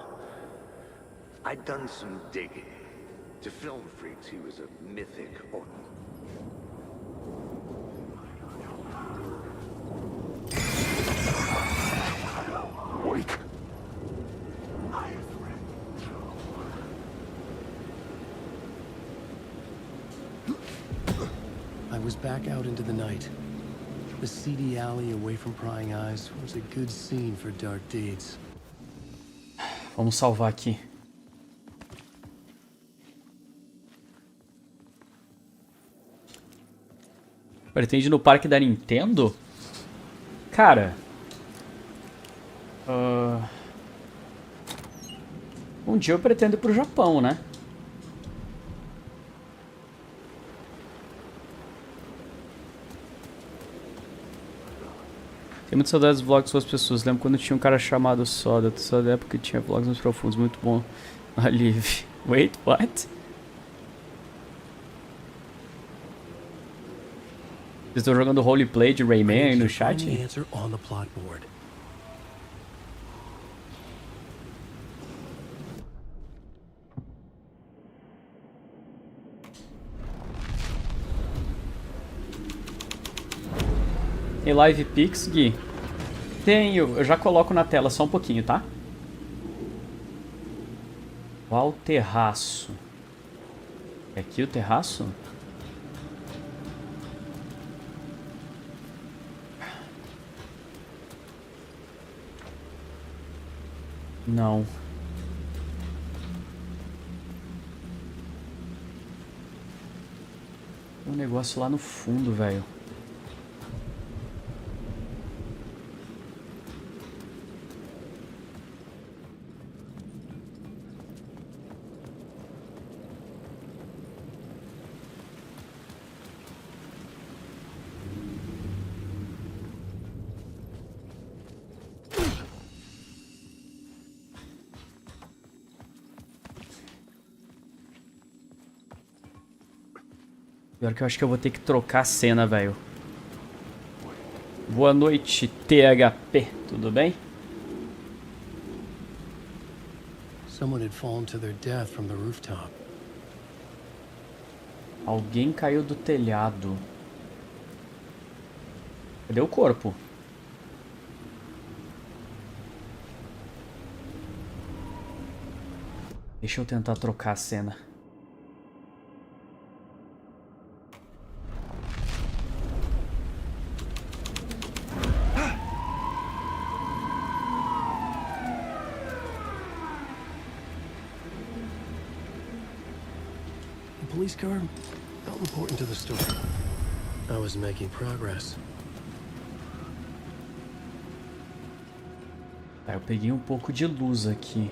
I'd done some digging. To film freaks, he was a mythic. I was back out into the night. The seedy alley away from prying eyes was a good scene for dark deeds. Vamos salvar aqui. Pretende ir no parque da Nintendo? Cara... Um dia eu pretendo ir pro Japão, né? Tem muitas saudades dos vlogs com as pessoas. Lembro quando tinha um cara chamado Soda. Só da época que tinha vlogs mais profundos. Muito bom. Alívio. Wait, what? Vocês estão jogando roleplay de Rayman aí no Find chat? the answer on the plot board. Tem Live Pix, Gui? Tenho, eu já coloco na tela só um pouquinho, tá? Qual terraço? É aqui o terraço? Não. Tem um negócio lá no fundo, velho. Pior que eu acho que eu vou ter que trocar a cena, velho. Boa noite, THP. Tudo bem? Someone had fallen to their death from the rooftop. Alguém caiu do telhado. Cadê o corpo? Deixa eu tentar trocar a cena. The police car felt important to the story. I was making progress. Tá, eu peguei um pouco de luz aqui.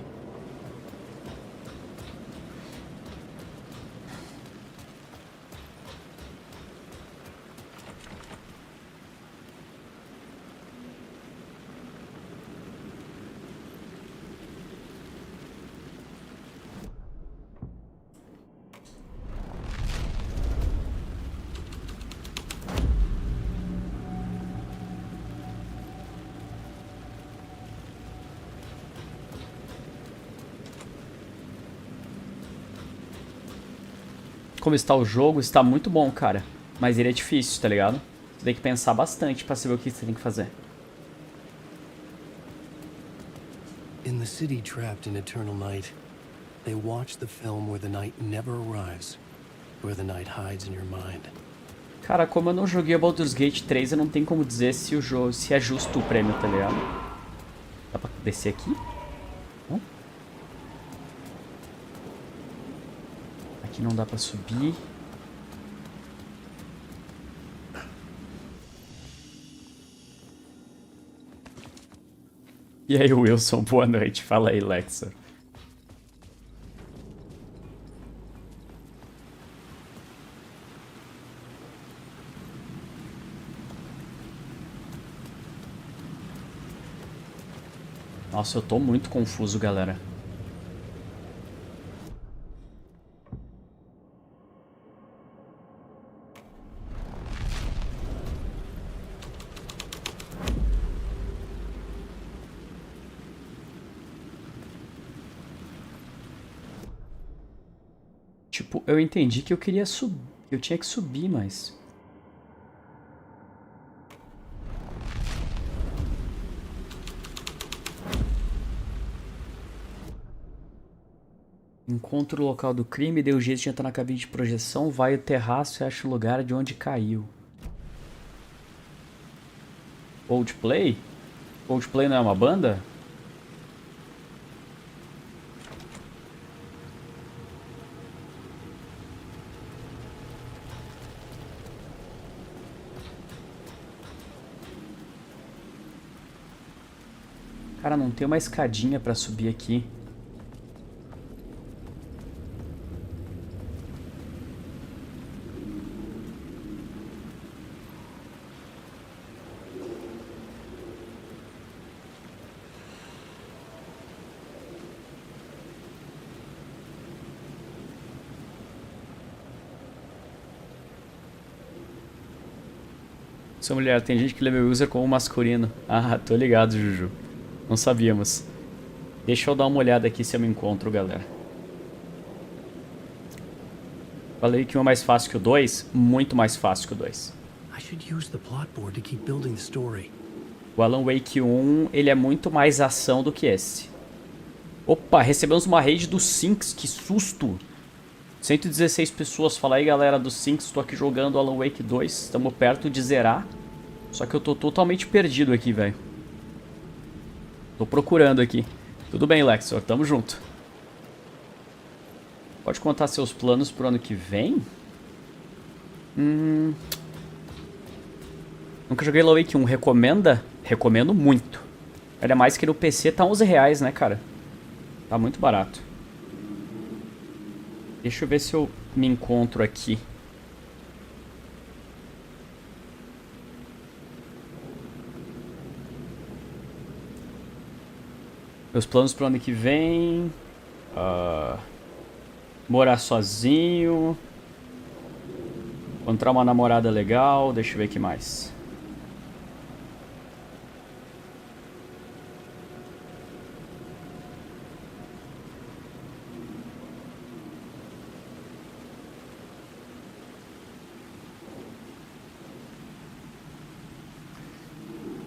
Como está o jogo, está muito bom, cara. Mas ele é difícil, tá ligado? Você tem que pensar bastante pra saber o que você tem que fazer. In the city trapped in eternal night, they watch the film where the night never arrives, where the night hides in your mind. Cara, como eu não joguei o Baldur's Gate 3, eu não tenho como dizer se o jogo, se é justo o prêmio, tá ligado? Dá pra descer aqui? Não? Aqui não dá pra subir. E aí, Wilson, boa noite. Fala aí, Lexa. Nossa, eu tô muito confuso, galera. Tipo, eu entendi que eu queria subir. Eu tinha que subir, mas... Encontra o local do crime, deu jeito de entrar na cabine de projeção, vai ao terraço e acha o lugar de onde caiu. Coldplay? Coldplay não é uma banda? Cara, não tem uma escadinha pra subir aqui. Sua mulher, tem gente que lê meu user como masculino. Ah, tô ligado, Juju. Não sabíamos. Deixa eu dar uma olhada aqui se eu me encontro, galera. Falei que um é mais fácil que o 2. Muito mais fácil que o 2. I should use the plot board to keep building the story. O Alan Wake 1, ele é muito mais ação do que esse. Opa, recebemos uma raid do Sinks, que susto! 116 pessoas, fala aí galera do Sinks, tô aqui jogando Alan Wake 2, estamos perto de zerar. Só que eu tô totalmente perdido aqui, velho. Tô procurando aqui. Tudo bem, Lexor, tamo junto. Pode contar seus planos pro ano que vem? Nunca joguei Alan Wake 1, recomenda? Recomendo muito. Ainda mais que no PC tá R$11, né, cara? Tá muito barato. Deixa eu ver se eu me encontro aqui. Meus planos pro ano que vem... morar sozinho. Encontrar uma namorada legal. Deixa eu ver o que mais.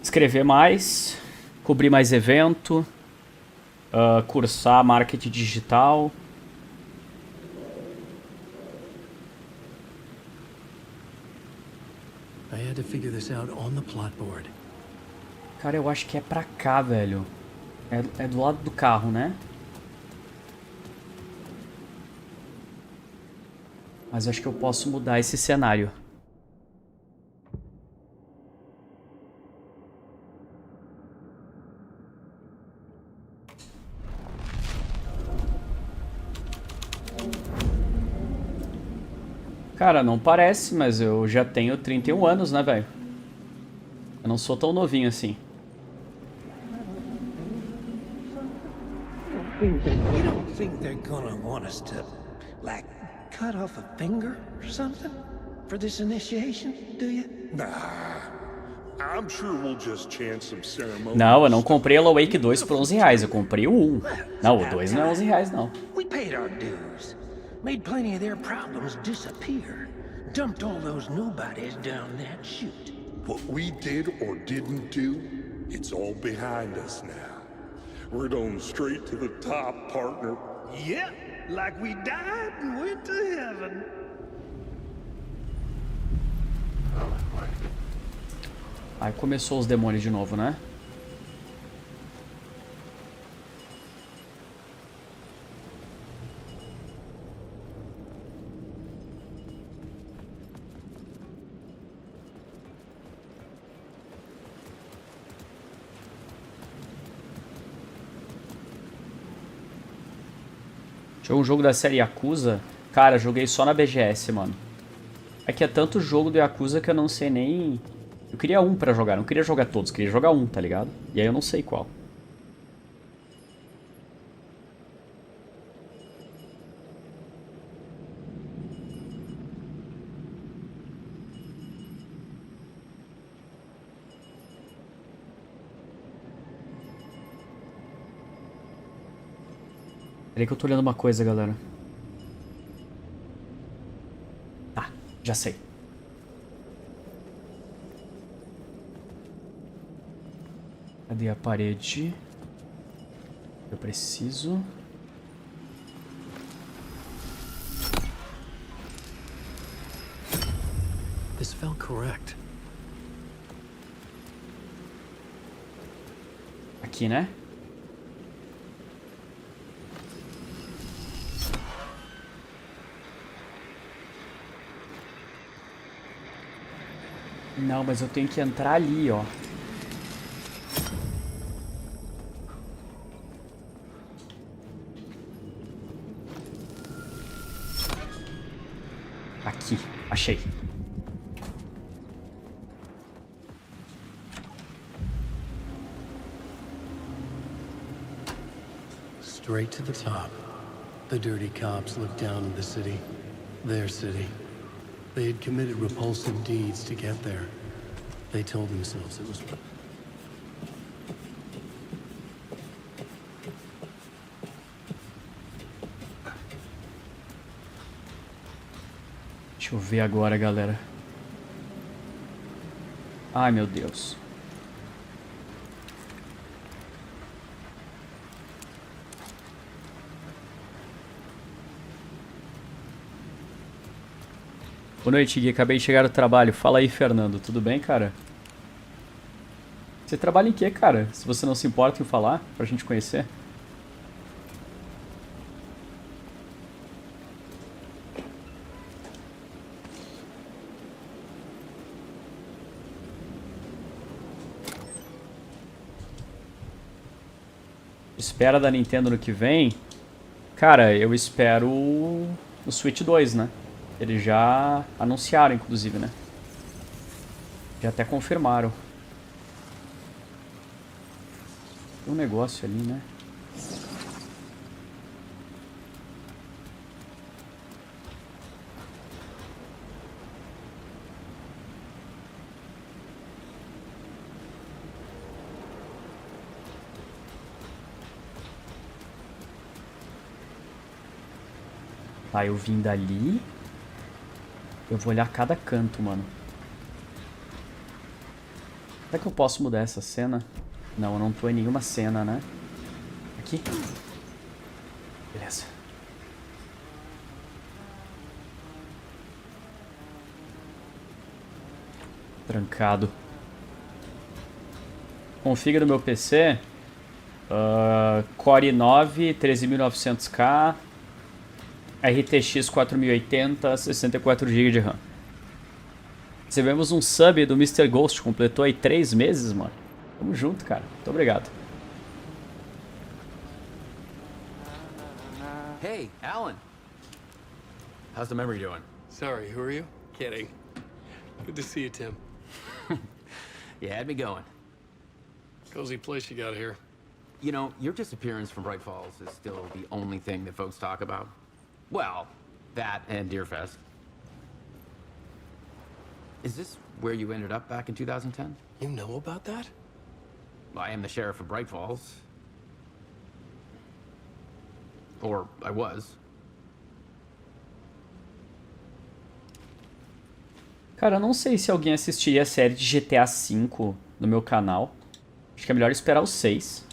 Escrever mais, cobrir mais evento, cursar marketing digital. I had to figure this out on the plot board. Cara, eu acho que é pra cá, velho. É do lado do carro, né? Mas eu acho que eu posso mudar esse cenário. Cara, não parece, mas eu já tenho 31 anos, né, velho? Eu não sou tão novinho assim. You don't think they're gonna want us to, like, cut off a finger or something for this initiation, do you? Nah. I'm sure we'll just chant some ceremony. Não, eu não comprei Alan Wake 2 por R$11, eu comprei o 1. Não, o 2 não é R$11, não. We paid our dues, made plenty of their problems disappear, dumped all those nobodies down that chute. What we did or didn't do, it's all behind us now. We're going straight to the top, partner. Yeah, like we died and went to heaven. Aí começou os demônios de novo, né? Jogo um jogo da série Yakuza? Cara, joguei só na BGS, mano. É que é tanto jogo do Yakuza que eu não sei nem... Eu queria um pra jogar, não queria jogar todos, queria jogar um, tá ligado? E aí eu não sei qual. Peraí que eu tô olhando uma coisa, galera. Tá, já sei. Cadê a parede? Eu preciso... This felt correct. Aqui, né? Não, mas eu tenho que entrar ali, ó. Aqui, achei. Straight to the top. The dirty cops looked down on the city. Their city. They had committed repulsive deeds to get there. They told themselves it was... Deixa eu ver agora, galera. Ai, meu Deus. Boa noite, Gui. Acabei de chegar do trabalho. Fala aí, Fernando. Tudo bem, cara? Você trabalha em quê, cara? Se você não se importa em falar, pra gente conhecer. Espera da Nintendo no que vem? Cara, eu espero o Switch 2, né? Eles já anunciaram, inclusive, né? Já até confirmaram. Tem um negócio ali, né? Tá, eu vim dali. Eu vou olhar cada canto, mano. Será que eu posso mudar essa cena? Não, eu não tô em nenhuma cena, né? Aqui? Beleza. Trancado. Config do meu PC. Core i9, 13900K. RTX 4080, 64 GB de RAM. Recebemos um sub do Mr. Ghost, completou aí 3 meses, mano. Tamo junto, cara. Muito obrigado. Hey, Alan. How's the memory doing? Sorry, who are you? Kidding. Good to see you, Tim. You had me going. Cozy place you got here. You know, your disappearance from Bright Falls is still the only thing that folks talk about. Well, that and Deerfest. Is this where you ended up back in 2010? You know about that? I am the sheriff of Bright Falls. Or I was. Cara, eu não sei se alguém assistiria a série de GTA V no meu canal. Acho que é melhor esperar o 6.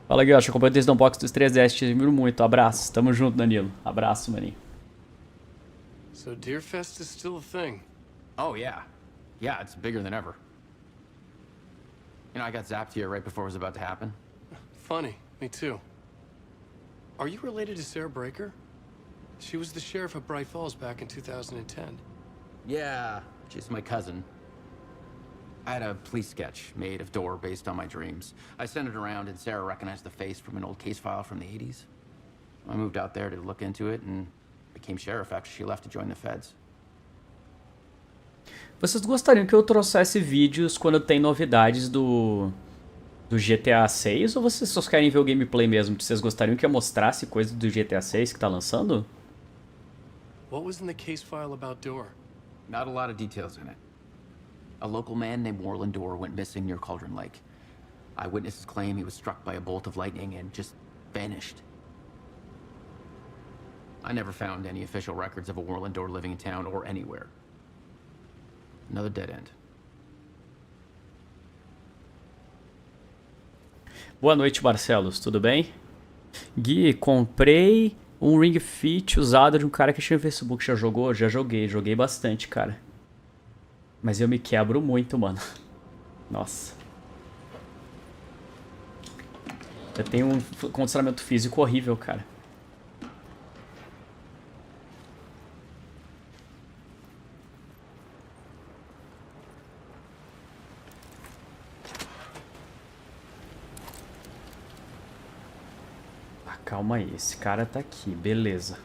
Fala, Guilherme. Acompanho desde o unboxing dos 3DS. Te admiro muito. Abraço. Tamo junto, Danilo. Abraço, maninho. So Deerfest is still a thing. Oh, yeah. Yeah, it's bigger than ever. You know, I got zapped here right before it was about to happen. Funny, me too. Are you related to Sarah Breaker? She was the sheriff of Bright Falls back in 2010. Yeah, she's my cousin. I had a police sketch made of Door based on my dreams. I sent it around and Sarah recognized the face from an old case file from the 80s. I moved out there to look into it and became sheriff after she left to join the feds. Vocês gostariam que eu trouxesse vídeos quando tem novidades do GTA 6 ou vocês só querem ver o gameplay mesmo? Vocês gostariam que eu mostrasse coisa do GTA 6 que tá lançando? What was in the case file about Door? Not a lot of details in it. A local man named Warland Door went missing near Cauldron Lake. Eyewitnesses claim he was struck by a bolt of lightning and just vanished. I never found any official records of a Warland Door living in town or anywhere. Another dead end. Boa noite, Barcelos. Tudo bem? Gui, comprei um Ring Fit usado de um cara que tinha no Facebook. Já jogou? Já joguei. Joguei bastante, cara. Mas eu me quebro muito, mano. Nossa. Eu tenho um condicionamento físico horrível, cara. Calma aí, esse cara tá aqui, beleza.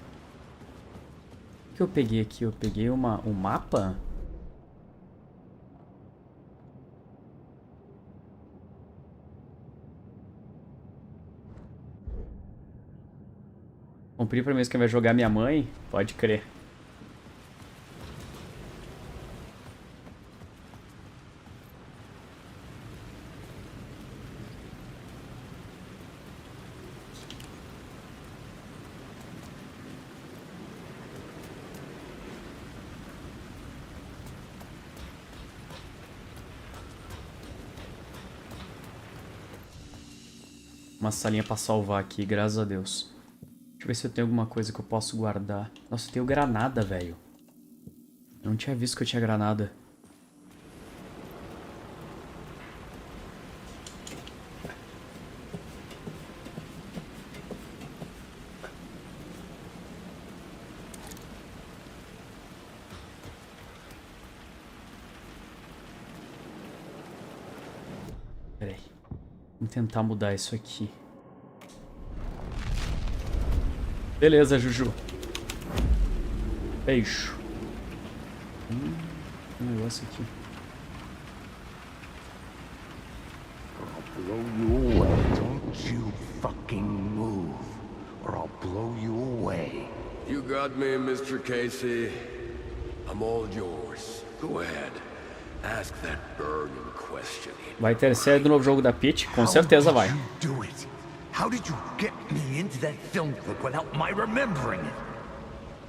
O que eu peguei aqui? Eu peguei um mapa? Comprei pra mim que vai jogar minha mãe? Pode crer. Uma salinha pra salvar aqui, graças a Deus. Deixa eu ver se eu tenho alguma coisa que eu posso guardar. Nossa, eu tenho granada, velho. Eu não tinha visto que eu tinha granada. Pera aí. Vamos tentar mudar isso aqui. Beleza, Juju. Beijo. Tem um negócio aqui. I'll blow you away. Don't you fucking move, or I'll blow you away. You got me, Mr. Casey. I'm all yours. Go ahead. Ask that burning question. Vai ter série do novo jogo da Peach? Com certeza vai. Do it. How did you get me into that film clip without my remembering it?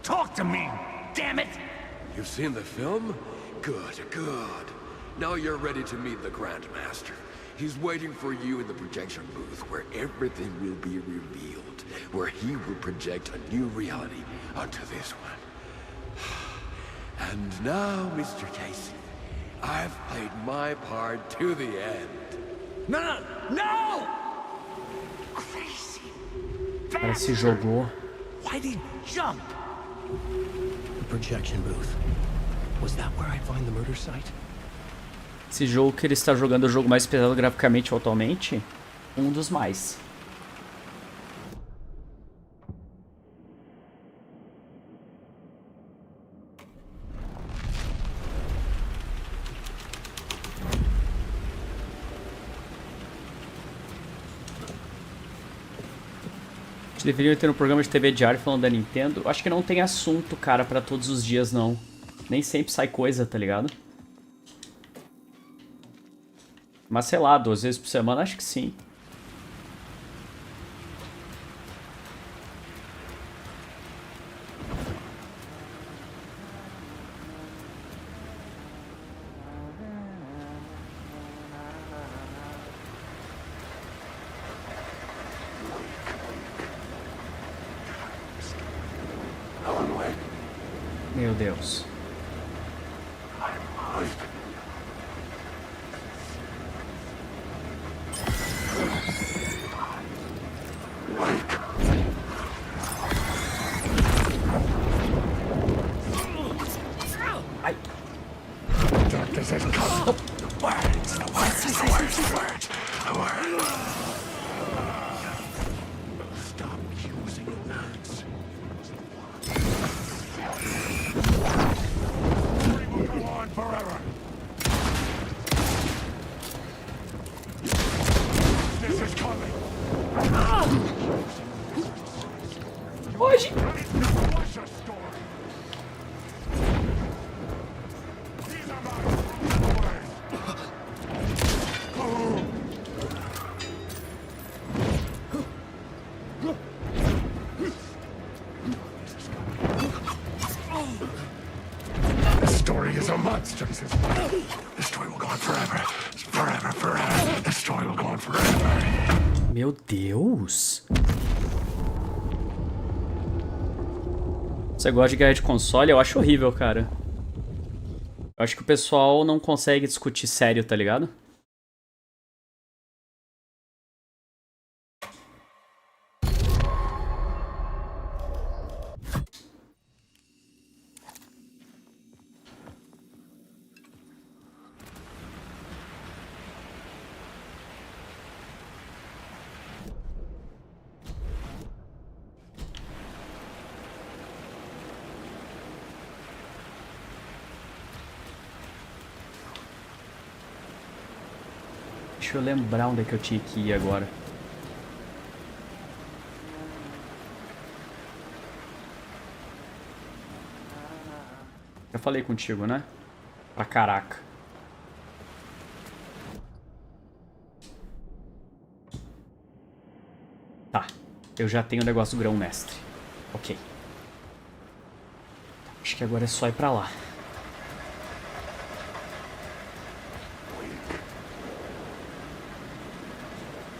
Talk to me, damn it! You've seen the film? Good, good. Now you're ready to meet the Grandmaster. He's waiting for you in the projection booth where everything will be revealed, where he will project a new reality onto this one. And now, Mr. Casey, I've played my part to the end. No! Crazy. O cara se jogou. Why did he jump? The projection booth. Was that where I find the murder site? Esse jogo que ele está jogando é o jogo mais pesado graficamente atualmente. Um dos mais. Deveriam ter um programa de TV diário falando da Nintendo. Acho que não tem assunto, cara, pra todos os dias, não. Nem sempre sai coisa, tá ligado? Mas sei lá, 2 vezes por semana, acho que sim. Meu Deus. Ai. Darkness has come. Words, the words. Stop using words. Go on forever. This is coming. Hoje. What's your story? These are my words. This story is a monster. This story will go on forever. Forever. This story will go on forever. Meu Deus. Você gosta de guerra de console? Eu acho horrível, cara. Eu acho que o pessoal não consegue discutir sério, tá ligado? Deixa eu lembrar onde é que eu tinha que ir agora. Já falei contigo, né? Pra caraca. Tá. Eu já tenho o negócio do grão-mestre. Ok. Acho que agora é só ir pra lá.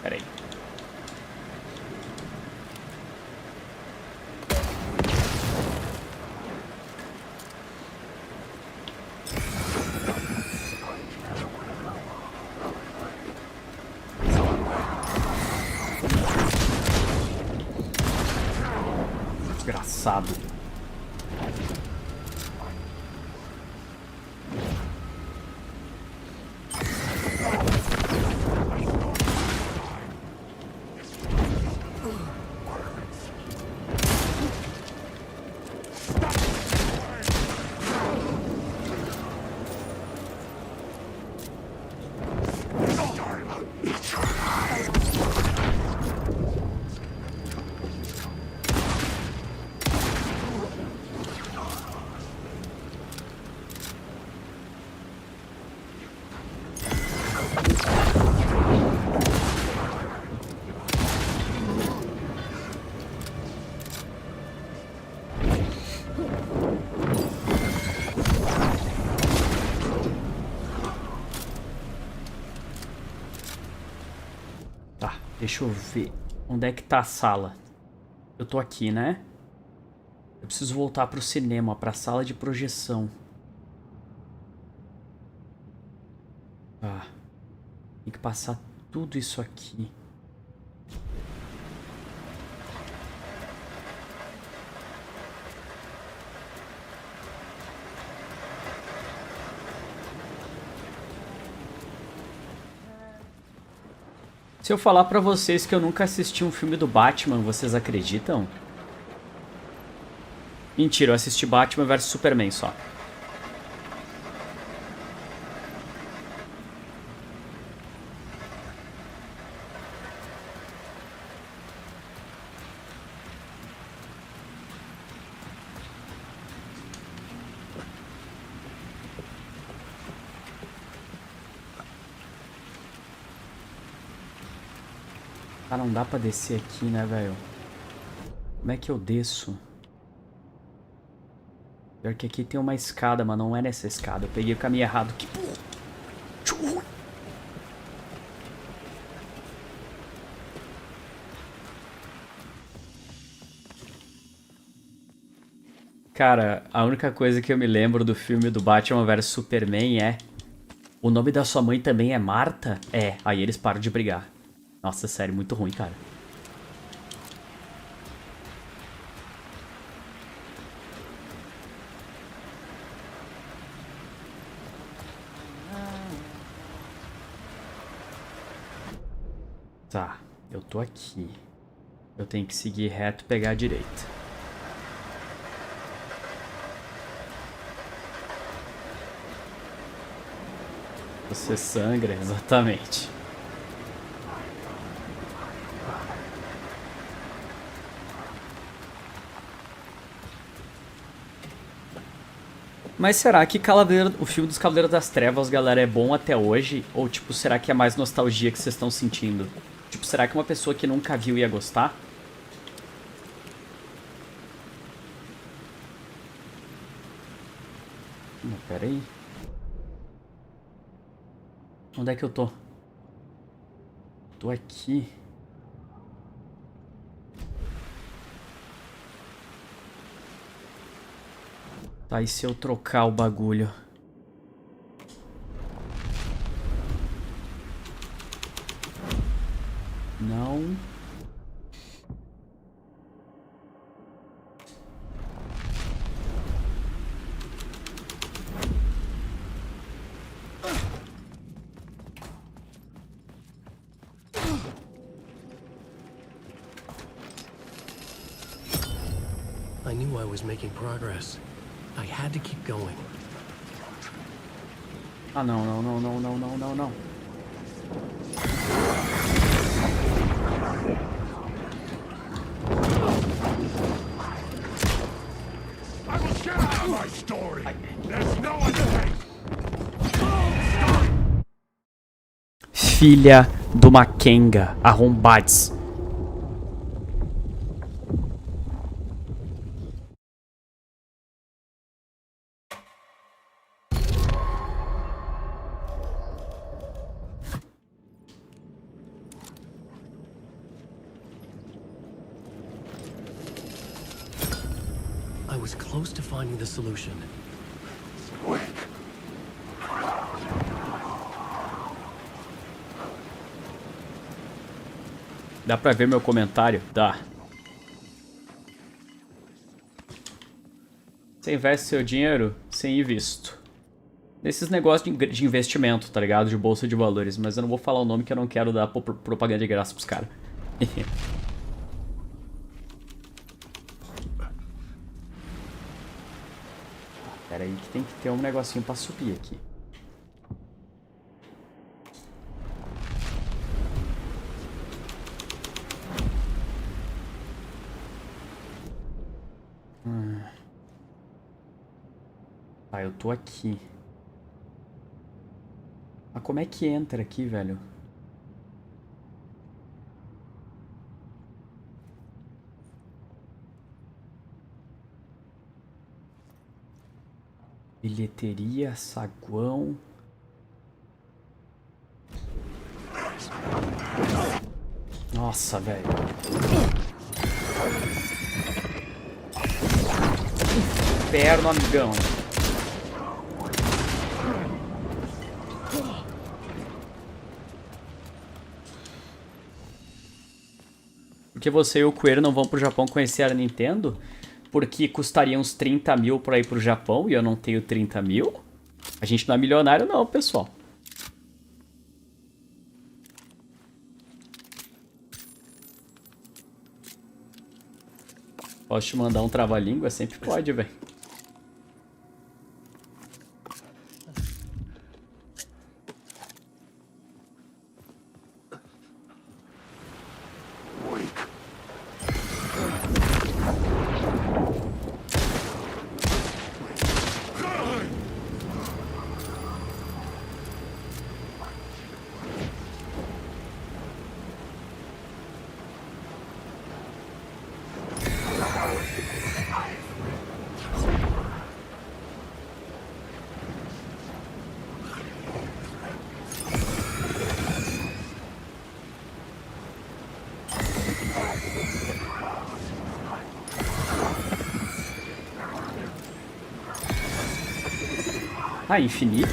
Pera aí. Desgraçado. Tá, deixa eu ver. Onde é que tá a sala? Eu tô aqui, né? Eu preciso voltar pro cinema, pra sala de projeção. Tá. Tem que passar tudo isso aqui. Se eu falar pra vocês que eu nunca assisti um filme do Batman, vocês acreditam? Mentira, eu assisti Batman vs Superman só. Ah, não dá pra descer aqui, né, velho? Como é que eu desço? Pior que aqui tem uma escada, mas não é nessa escada. Eu peguei o caminho errado. Que porra! Cara, a única coisa que eu me lembro do filme do Batman vs Superman é... O nome da sua mãe também é Marta? É, aí eles param de brigar. Nossa, sério, muito ruim, cara. Tá, eu tô aqui. Eu tenho que seguir reto e pegar a direita. Você sangra, exatamente. Mas será que o filme dos Cavaleiros das Trevas, galera, é bom até hoje? Ou, tipo, será que é mais nostalgia que vocês estão sentindo? Tipo, será que uma pessoa que nunca viu ia gostar? Pera aí. Onde é que eu tô? Tô aqui. Tá, e se eu trocar o bagulho? Não. I knew I was making progress. I had to keep going. Ah, não, não, não, não, não, não, não, não. I will share out my story. There's no other way. Filha do Makenga, arrombades. I was close to finding the solution. Dá pra ver meu comentário? Dá. Você investe seu dinheiro sem ir visto. Nesses negócios de investimento, tá ligado? De bolsa de valores. Mas eu não vou falar o nome que eu não quero dar propaganda de graça pros caras. Pera aí que tem que ter um negocinho pra subir aqui. Ah, eu tô aqui. Mas como é que entra aqui, velho? Bilheteria, saguão. Nossa, velho. Inferno, amigão. Porque você e o Coelho não vão pro Japão conhecer a Nintendo? Porque custaria uns 30 mil pra ir pro Japão e eu não tenho 30 mil? A gente não é milionário não, pessoal. Posso te mandar um trava-língua? Sempre pode, velho. Ah, infinito?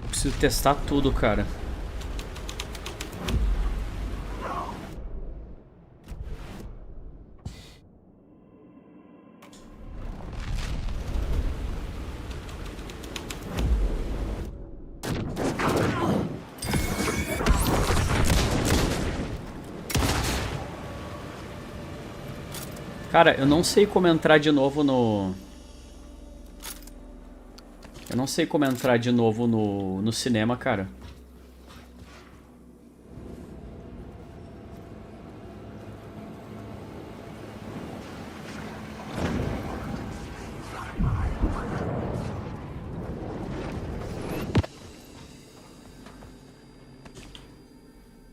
Preciso testar tudo, cara. Cara, eu não sei como entrar de novo no... Eu não sei como entrar de novo no cinema, cara.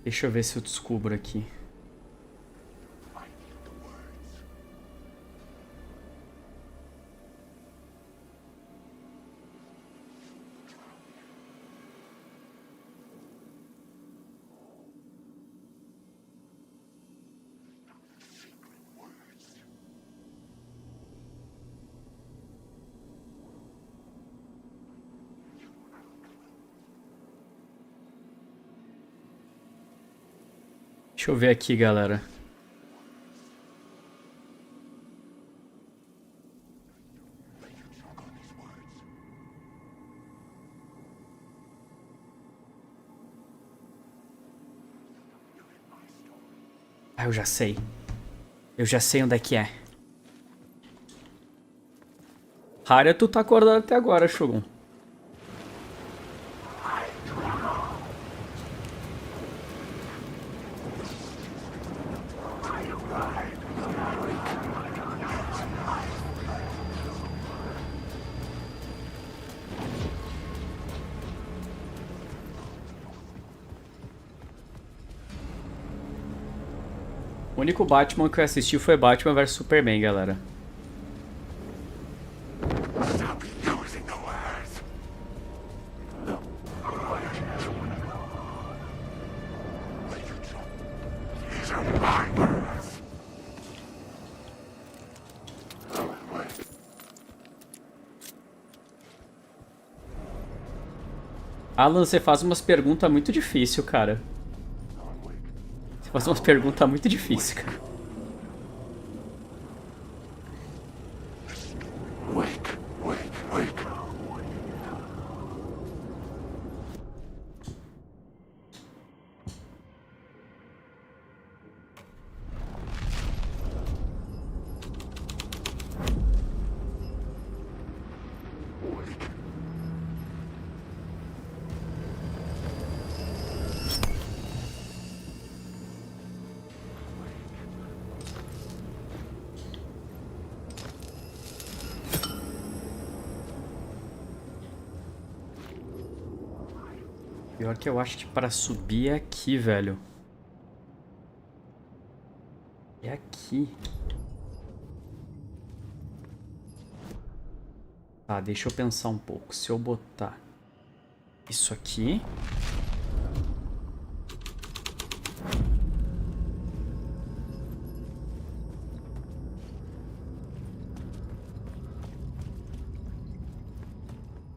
Deixa eu ver se eu descubro aqui. Deixa eu ver aqui, galera. Ah, eu já sei. Eu já sei onde é que é. Harya, tu tá acordado até agora, Shogun. O único Batman que eu assisti foi Batman vs Superman, galera. Alan, você faz umas perguntas muito difíceis, cara. Você faz umas perguntas muito difíceis, cara. Wake, wake, wake. Pior que eu acho que para subir é aqui, velho. É aqui. Tá, deixa eu pensar um pouco. Se eu botar isso aqui...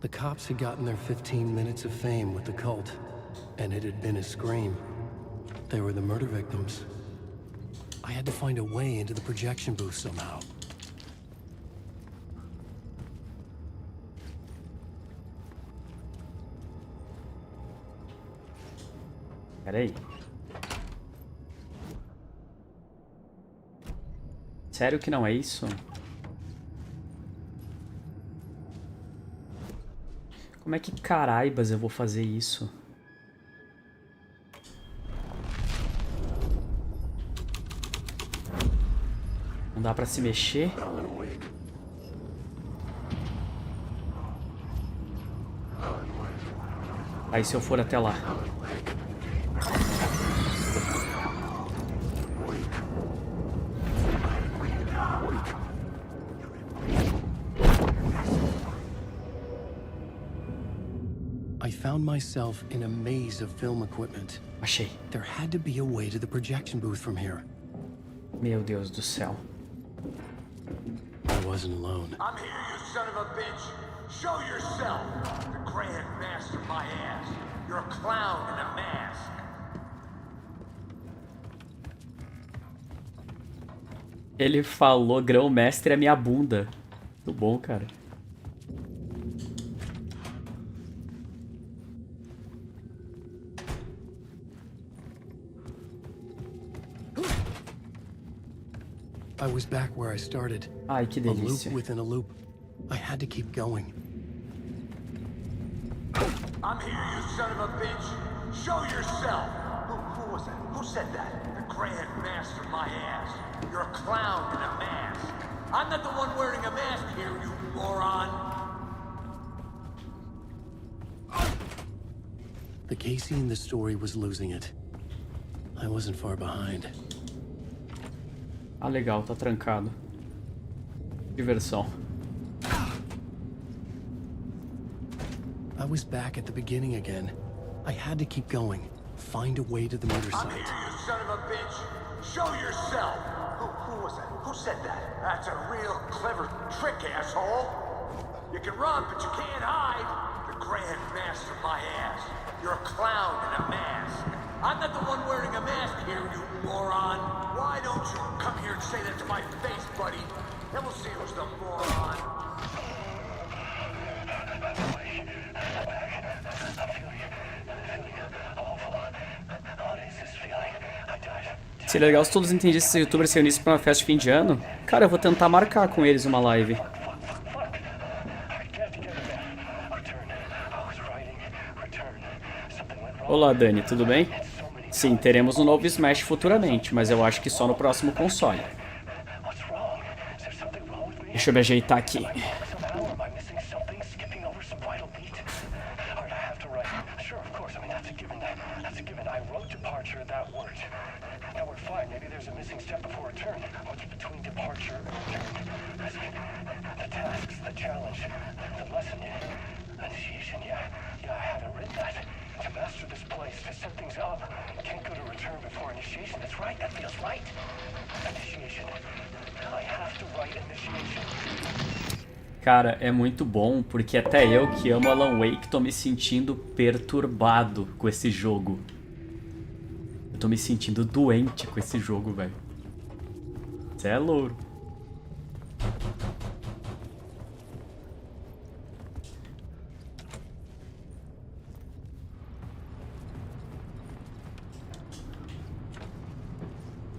The cops had gotten their 15 minutes of fame with the cult, and it had been a scream. They were the murder victims. I had to find a way into the projection booth somehow. Peraí. Sério que não é isso? Como é que caraibas eu vou fazer isso? Não dá pra se mexer? Aí se eu for até lá? I found myself in a maze of film equipment. Achei. There had to be a way to the projection booth from here. Meu Deus do céu. I wasn't alone. I'm here, you son of a bitch. Show yourself. The Grand Master, my ass. You're a clown in a mask. Ele falou grão-mestre é minha bunda. Muito bom, cara. I was back where I started. Ai, que A loop delícia. within a loop. I had to keep going. I'm here, you son of a bitch. Show yourself. Who was that? Who said that? The Grand Master, my ass. You're a clown in a mask. I'm not the one wearing a mask here, you moron. The Casey in the story was losing it. I wasn't far behind. Ah, legal, tá trancado. Diversão. I was back at the beginning again. I had to keep going. Find a way to the murder I'm here, site. you son of a bitch. Show yourself. Who was that? Who said that? That's a real clever trick, asshole. You can run, but you can't hide. The Grand Master, my ass. You're a clown in a mask. I'm not the one wearing a mask here, you moron. Why don't you come here and say that to my face, buddy? Then we'll see who's the moron. Seria legal se todos entendessem se os youtubers se reunissem pra uma festa de fim de ano. Cara, eu vou tentar marcar com eles uma live. Olá, Dani, tudo bem? Sim, teremos um novo Smash futuramente, mas eu acho que só no próximo console. Deixa eu me ajeitar aqui. Cara, é muito bom, porque até eu que amo Alan Wake tô me sentindo perturbado com esse jogo. Eu tô me sentindo doente com esse jogo, velho. Cê é louro.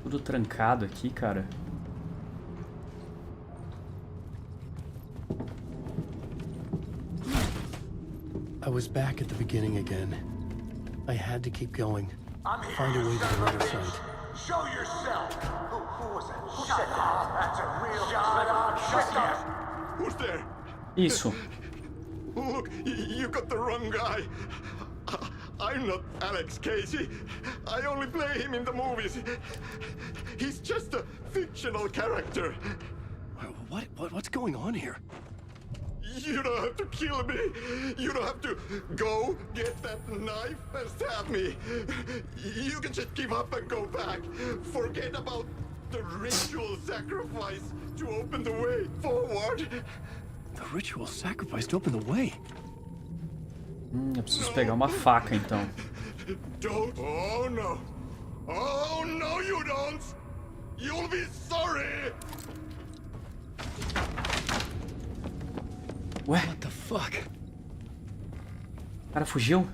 Tudo trancado aqui, cara. I was back at the beginning again. I had to keep going. Find a way to the other side. Show yourself! Who was that? Who said that? That's a real... Shut up! Who's there? Isso. Look, you got the wrong guy. I'm not Alex Casey. I only play him in the movies. He's just a fictional character. What's going on here? You don't have to kill me. You don't have to go get that knife and stab me. You can just give up and go back. Forget about the ritual sacrifice to open the way forward. The ritual sacrifice to open the way. Eu preciso pegar uma faca, então. Don't. Oh, no. Oh, no, you don't. You'll be sorry. Ué? What the fuck? O cara fugiu?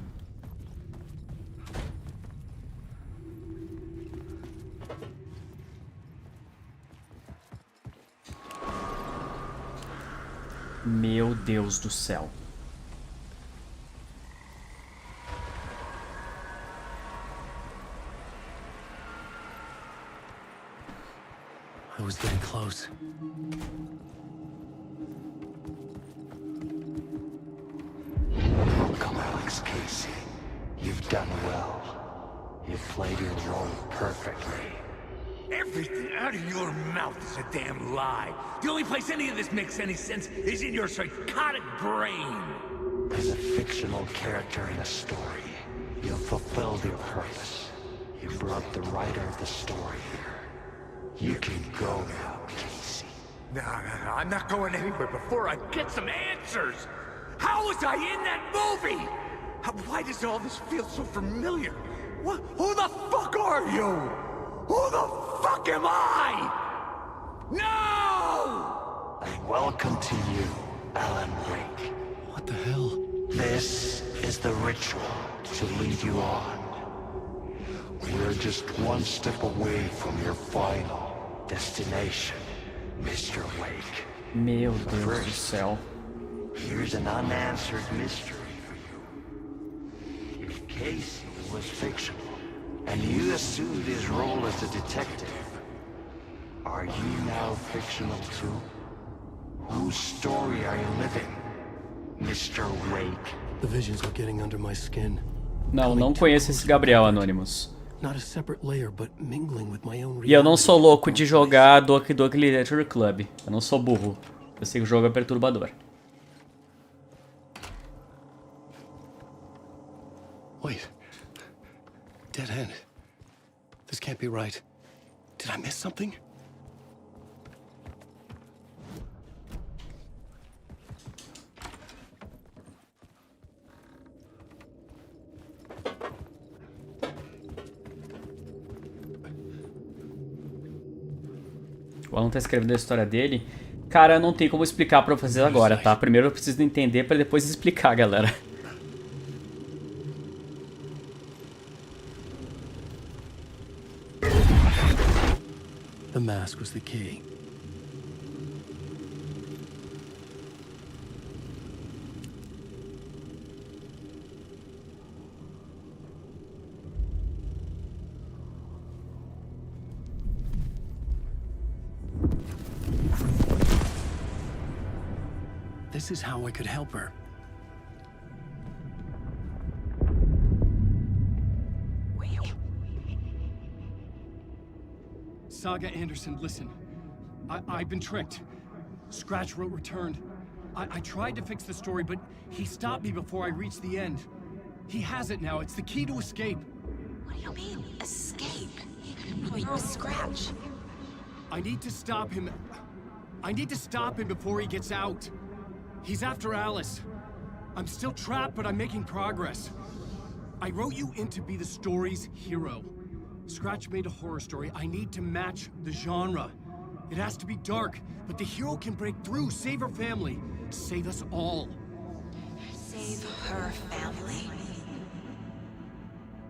Meu Deus do céu. I was getting close. Welcome, Alex Casey. You've done well. You've played your role perfectly. Everything out of your mouth is a damn lie. The only place any of this makes any sense is in your psychotic brain. As a fictional character in a story, you've fulfilled your purpose. You brought the writer of the story here. You can go now, Casey. No, I'm not going anywhere before I get some answers. How was I in that movie? Why does all this feel so familiar? Who the fuck are you? Who the fuck am I? No! And welcome to you, Alan Wake. What the hell? This is the ritual to lead you on. We're just one step away from your final destination, Mr. Wake. Meu Deus do céu. Here's an unanswered mystery for you. If Casey was fictional, and you assumed his role as a detective, are you now fictional too? Whose story are you living, Mr. Wake? The visions are getting under my skin. Não conheço esse Gabriel Anonymous. Not a separate layer, but mingling with my own reality. E eu não sou louco de jogar Doki Doki Literature Club. Eu não sou burro. Eu sei que o jogo é perturbador. Wait. Dead end. This can't be right. Did I miss something? O Alan tá escrevendo a história dele. Cara, não tem como explicar pra vocês agora, tá? Primeiro eu preciso entender pra depois explicar, galera. The mask was the key. This is how I could help her. Saga Anderson, listen. I've been tricked. Scratch wrote returned. I tried to fix the story, but he stopped me before I reached the end. He has it now. It's the key to escape. What do you mean, escape? Wait, Scratch. I need to stop him. I need to stop him before he gets out. He's after Alice. I'm still trapped, but I'm making progress. I wrote you in to be the story's hero. Scratch made a horror story. I need to match the genre. It has to be dark, but the hero can break through, save her family, save us all. Save her family?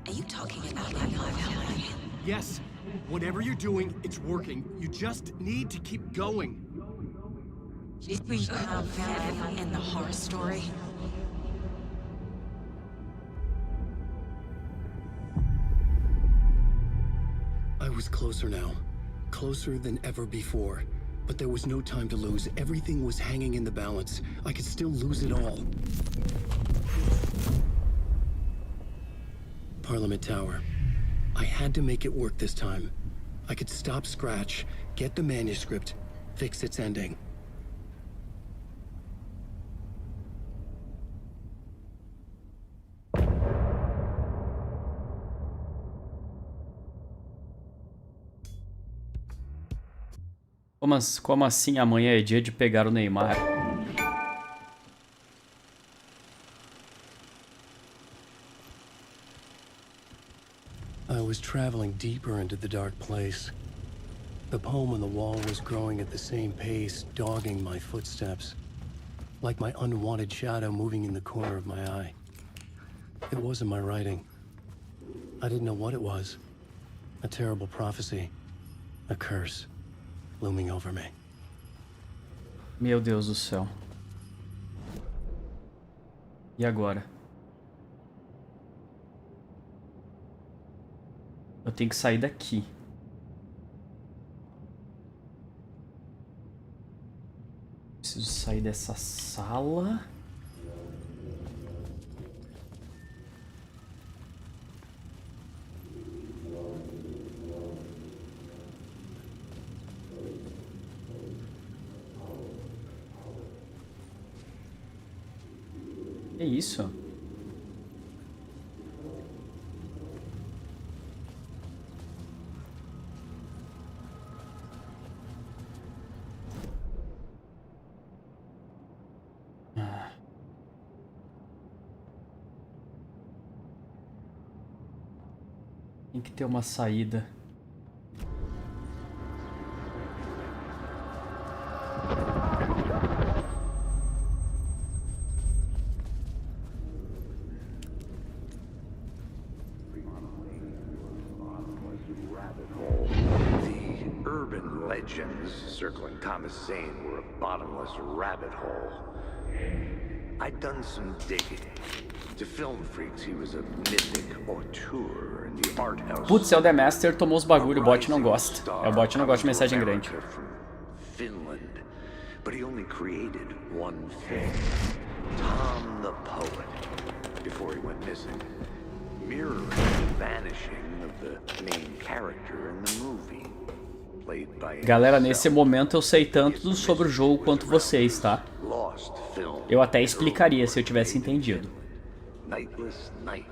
Are you talking about my family? Yes. Whatever you're doing, it's working. You just need to keep going. Did we have family in the horror story? I was closer now. Closer than ever before. But there was no time to lose. Everything was hanging in the balance. I could still lose it all. Parliament Tower. I had to make it work this time. I could stop Scratch, get the manuscript, fix its ending. Como assim amanhã é dia de pegar o Neymar? I was traveling deeper into the dark place. The poem on the wall was growing at the same pace, dogging my footsteps. Like my unwanted shadow moving in the corner of my eye. It wasn't my writing. I didn't know what it was. A terrible prophecy. A curse. Looming over me. Meu Deus do céu. E agora? Eu tenho que sair daqui. Preciso sair dessa sala. Que isso? Tem que ter uma saída. Circling Thomas Zane were a bottomless rabbit hole. I'd done some digging. To film freaks, he was a mythic auteur in the art house. Putz, é o The Master, tomou os bagulho, o bot não gosta. É, o bot não gosta de mensagem grande. Finland, but he only created one thing. Tom the poet, before he went missing, mirroring the vanishing of the main character in the movie. Galera, nesse momento eu sei tanto sobre o jogo quanto vocês, tá? Eu até explicaria se eu tivesse entendido. Nightless Night,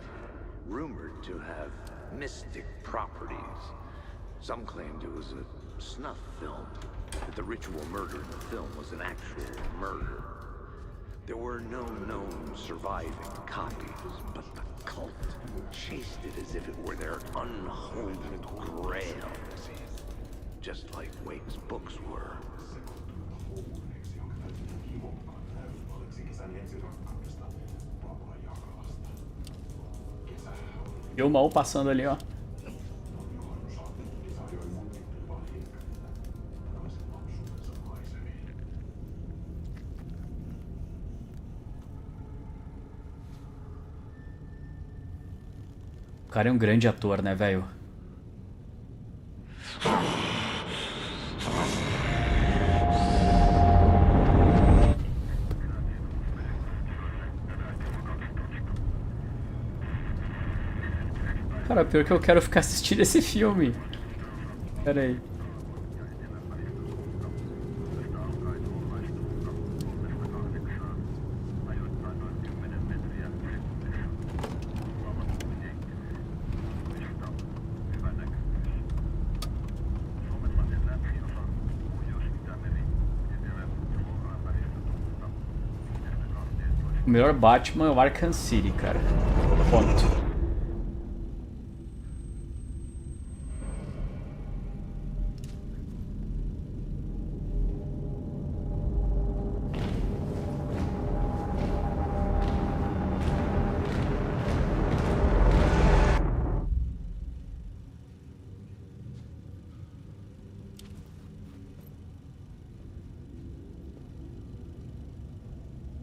rumored to have mystic properties. Some claimed it was a snuff film, that the ritual murder in the film was an actual murder. There were no known surviving copies, but the cult chased it as if it were their unholy grail. Just like Wake's books were. E o mal passando ali, ó. O cara é um grande ator, né, velho? Cara, pior que eu quero ficar assistindo esse filme. Pera aí. melhor Batman é o Arkham City, cara. Ponto.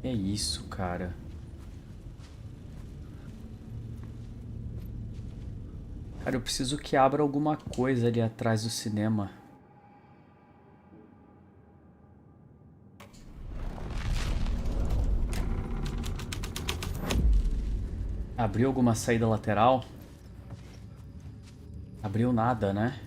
É isso, cara. Cara, eu preciso que abra alguma coisa ali atrás do cinema. Abriu alguma saída lateral? Abriu nada, né?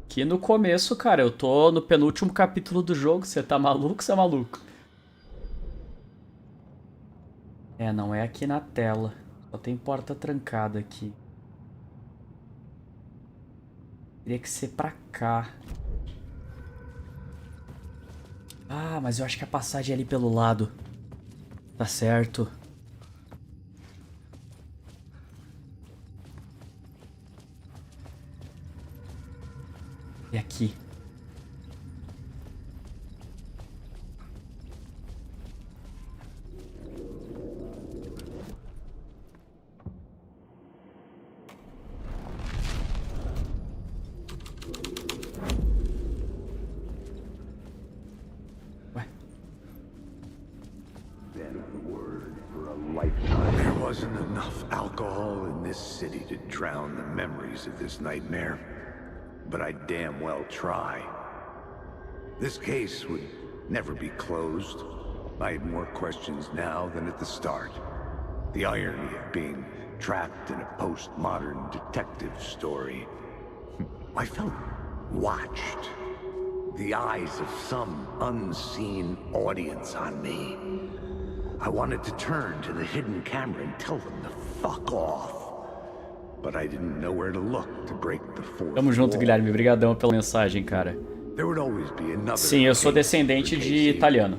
Aqui no começo, cara, eu tô no penúltimo capítulo do jogo. Você tá maluco, você é maluco? É, não é aqui na tela. Só tem porta trancada aqui. Teria que ser pra cá. Ah, mas eu acho que a passagem é ali pelo lado. Tá certo. E aqui. Ué. There wasn't enough alcohol in this city to drown the memories of this nightmare. But I'd damn well try. This case would never be closed. I had more questions now than at the start. The irony of being trapped in a postmodern detective story. I felt watched. The eyes of some unseen audience on me. I wanted to turn to the hidden camera and tell them to fuck off. But I didn't know where to look to break the fourth Tamo junto, wall. Guilherme. Obrigadão pela mensagem, cara. There would always be another Sim, eu sou case descendente for de Casey. italiano.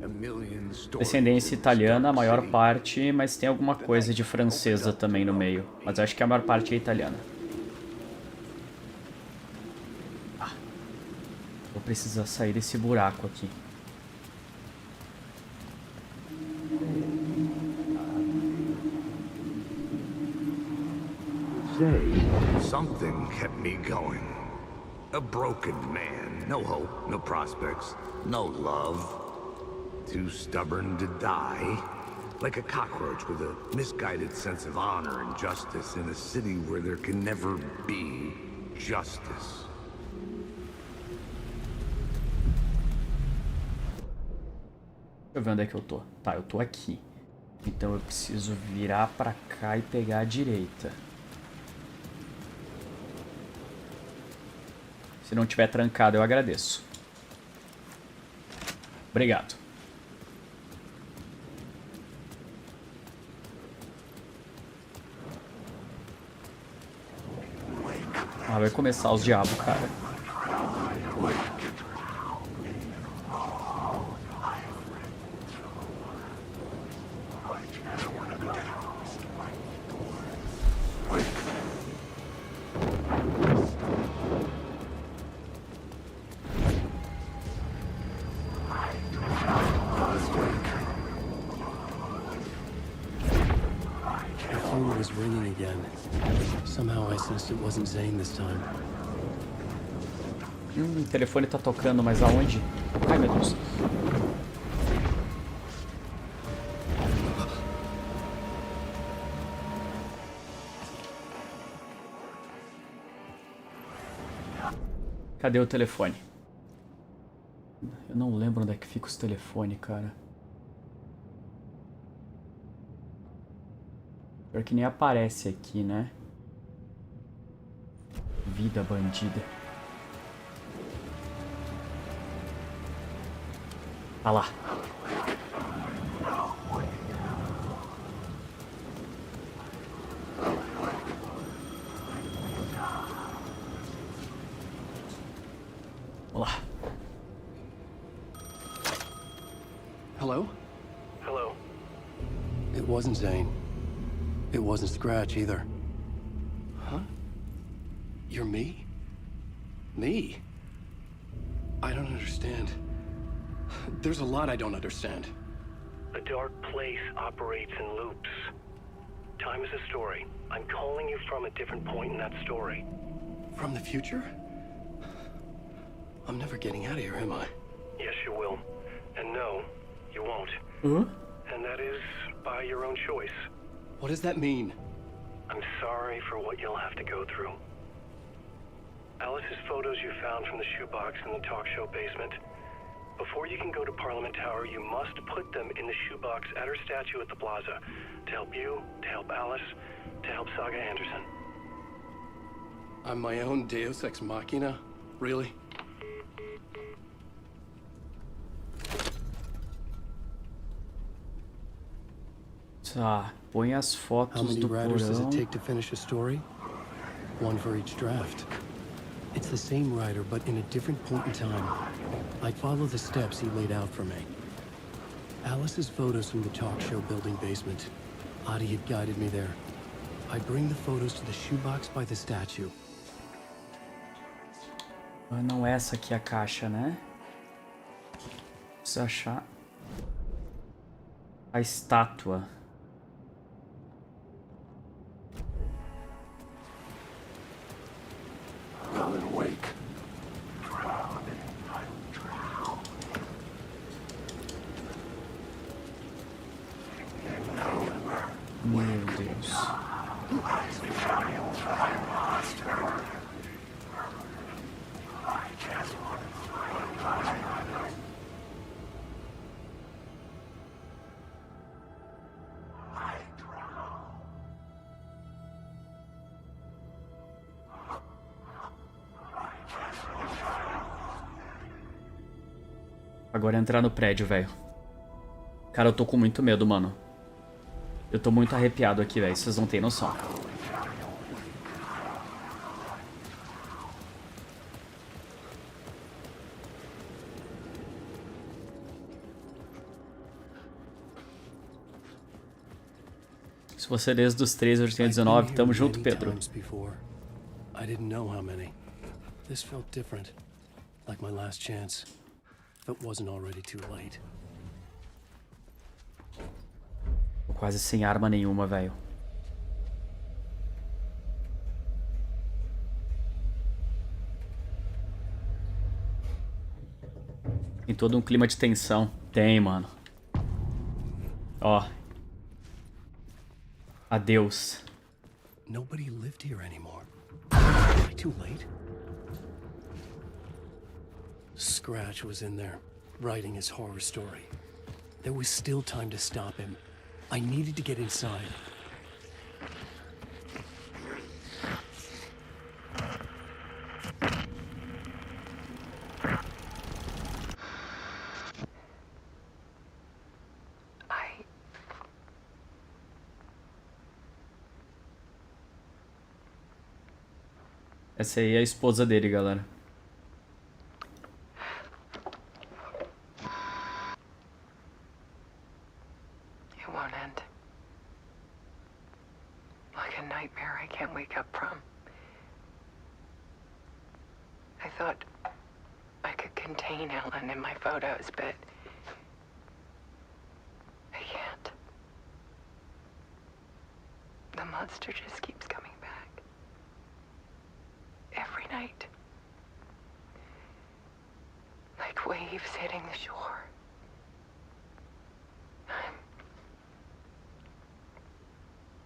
A million stories Descendência in italiana, a Stark maior City. parte, mas tem alguma coisa de francesa também no meio. Mas eu acho que a maior parte é italiana. Ah, vou precisar sair desse buraco aqui. Something kept me going. A broken man. No hope, no prospects, no love. Too stubborn to die. Like a cockroach with a misguided sense of honor and justice in a city where there can never be justice. Deixa eu ver onde é que eu tô. Tá, eu tô aqui. Então eu preciso virar pra cá e pegar a direita. Se não tiver trancado, eu agradeço. Obrigado. Ah, vai começar os diabos, cara. Was ringing again. Somehow I sensed it wasn't Zane this time. O telefone tá tocando, mas aonde? Ai, meu Deus. Cadê o telefone? Eu não lembro onde é que fica os telefones, cara. Pior que nem aparece aqui, né? Vida bandida. Ah lá. Vamos lá. Hello? Hello. It wasn't Zane. It wasn't Scratch either. Huh? You're me? Me? I don't understand. There's a lot I don't understand. The dark place operates in loops. Time is a story. I'm calling you from a different point in that story. From the future? I'm never getting out of here, am I? Yes, you will. And no, you won't. And that is by your own choice. What does that mean? I'm sorry for what you'll have to go through. Alice's photos you found from the shoebox in the talk show basement. Before you can go to Parliament Tower, you must put them in the shoebox at her statue at the plaza. To help you, to help Alice, to help Saga Anderson. I'm my own Deus Ex Machina? Really? Tá, põe as How fotos many do writers does it porão. take to finish a story? One for each draft. It's the same writer, but in a different point in time. I follow the steps he laid out for me. Alice's photos from the talk show building basement. Adi had guided me there. I bring the photos to the shoebox by the statue. Mas não é essa aqui a caixa, né? Preciso achar a estátua. Alan Wake. Meu Deus. Agora é entrar no prédio, velho. Cara, eu tô com muito medo, mano. Eu tô muito arrepiado aqui, velho. Vocês não têm noção. Se você é desde os 13, hoje tem 19. Tamo junto, Pedro. I didn't know how many. This felt different. Like my last chance. If it wasn't already too late. Tô quase sem arma nenhuma, velho. Tem todo um clima de tensão. Tem, mano. Ó. Adeus. Nobody lived here anymore. Am I too late? Scratch was in there, writing his horror story. There was still time to stop him. I needed to get inside. Essa aí é a esposa dele, galera. It won't end. Like a nightmare I can't wake up from. I thought I could contain Ellen in my photos, but I can't. The monster just keeps coming back. Every night. Like waves hitting the shore.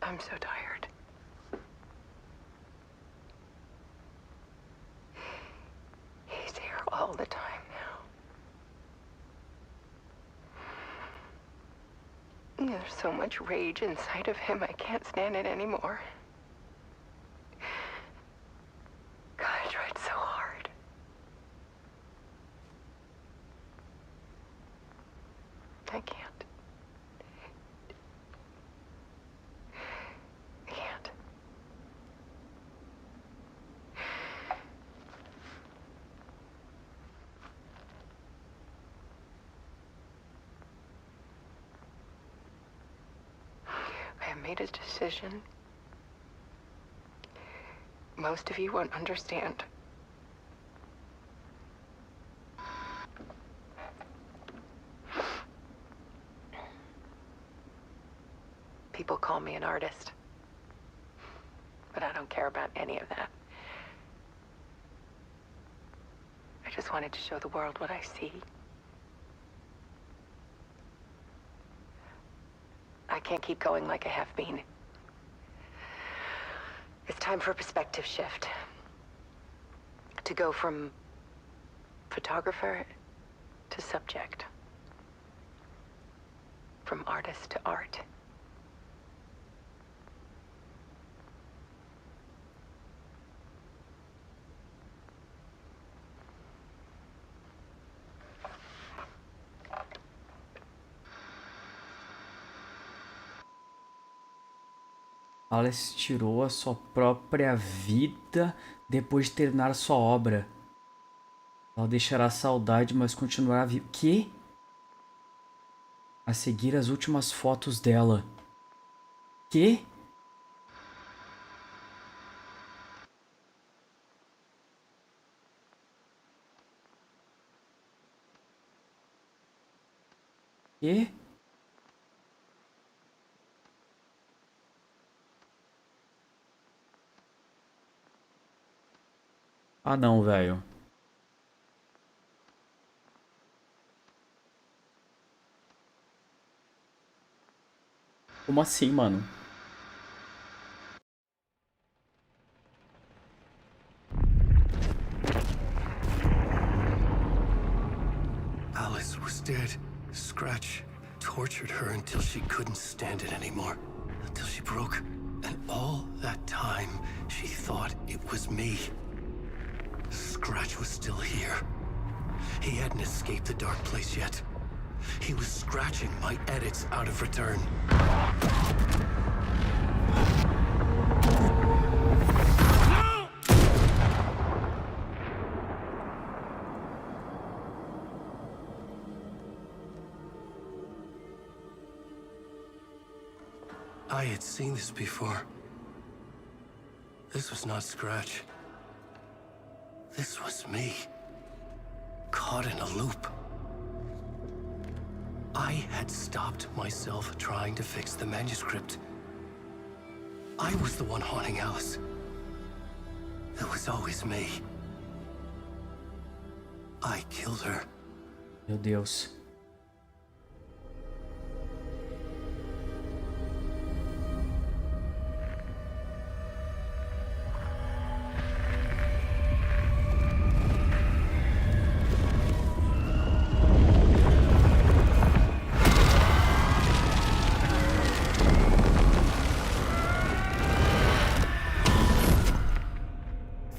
I'm so tired. He's here all the time now. There's so much rage inside of him, I can't stand it anymore. God, I tried so hard. I can't. I can't. made a decision. Most of you won't understand. People call me an artist, but I don't care about any of that. I just wanted to show the world what I see. I can't keep going like I have been. It's time for a perspective shift. To go from photographer to subject. From artist to art. Alice tirou a sua própria vida depois de terminar sua obra. Ela deixará saudade, mas continuará viva. Que? A seguir as últimas fotos dela. Que? Que? Ah não, velho. Como assim, mano? Alice was dead. Scratch tortured her until she couldn't stand it anymore. Until she broke. And all that time, she thought it was me. Scratch was still here. He hadn't escaped the dark place yet. He was scratching my edits out of return. I had seen this before. This was not Scratch. This was me. Caught in a loop. I had stopped myself trying to fix the manuscript. I was the one haunting Alice. It was always me. I killed her. Meu Deus.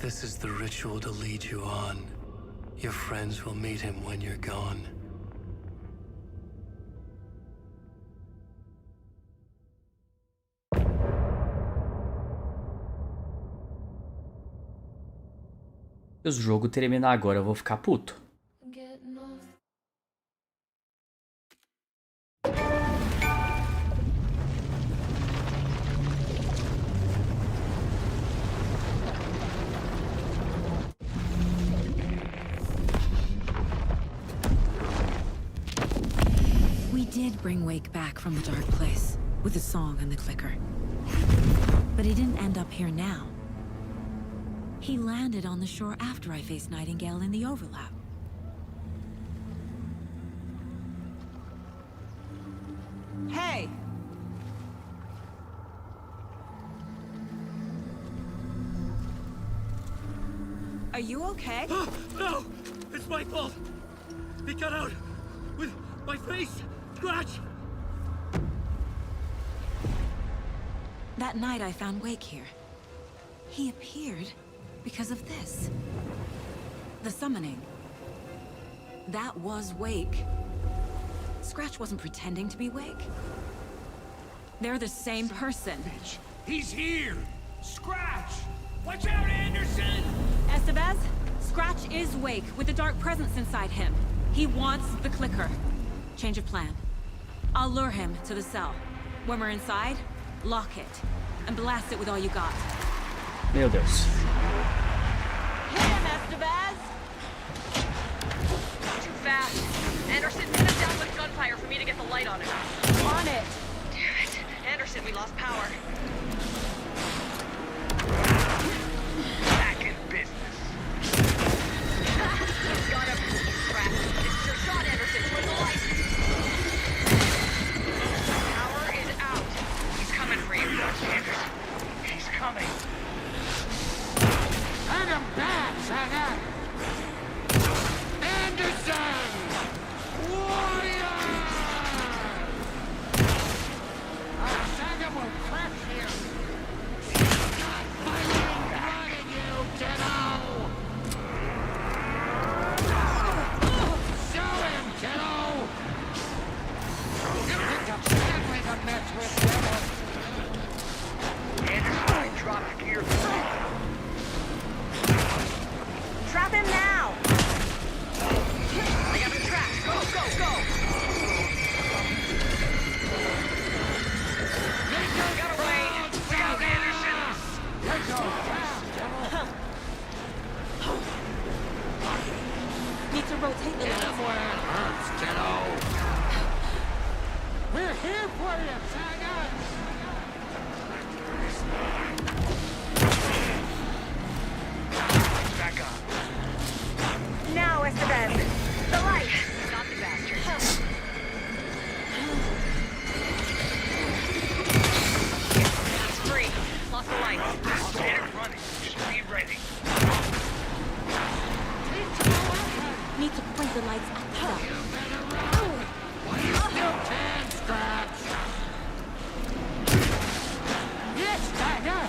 This is the ritual to lead you on. Your friends will meet him when you're gone. Se o jogo terminar agora, eu vou ficar puto. We did bring Wake back from the dark place, with the song and the clicker. But he didn't end up here now. He landed on the shore after I faced Nightingale in the overlap. Hey! Are you okay? No! It's my fault! He got out! With my face! Scratch! That night I found Wake here. He appeared because of this. The summoning. That was Wake. Scratch wasn't pretending to be Wake. They're the same person. He's here! Scratch! Watch out, Anderson! Estevez, Scratch is Wake with the dark presence inside him. He wants the clicker. Change of plan. I'll lure him to the cell. When we're inside, Lock it and blast it with all you got. Meu Deus. Hit him, Estevez! Too fast. Anderson, pin him down with gunfire for me to get the light on him. On it! Damn it. Anderson, we lost power. Back in business. He's got him. He's trapped. It's your shot, Anderson. Turn the light. Power is out. He's coming for you. Anderson, he's coming. Hang him back, Saga! Anderson! Warrior! Saga will crush you! Not fighting blood in you, kiddo! Show him, kiddo! You picked up family to mess with, devil! Anderson, I dropped gear. Trap him now! I got him trapped. Go, go, go! Got away. Look out, Anderson! Let's go fast, devil! Need to rotate the Hit lights. him where it hurts, kiddo! We're here for you, Saga! Back up. Now, Estevez! The light! Got the bastard. It's free. Lost the light. Get it running. Just be ready. Need to point the lights at the top. Still can, Scratch! Yes, Saga!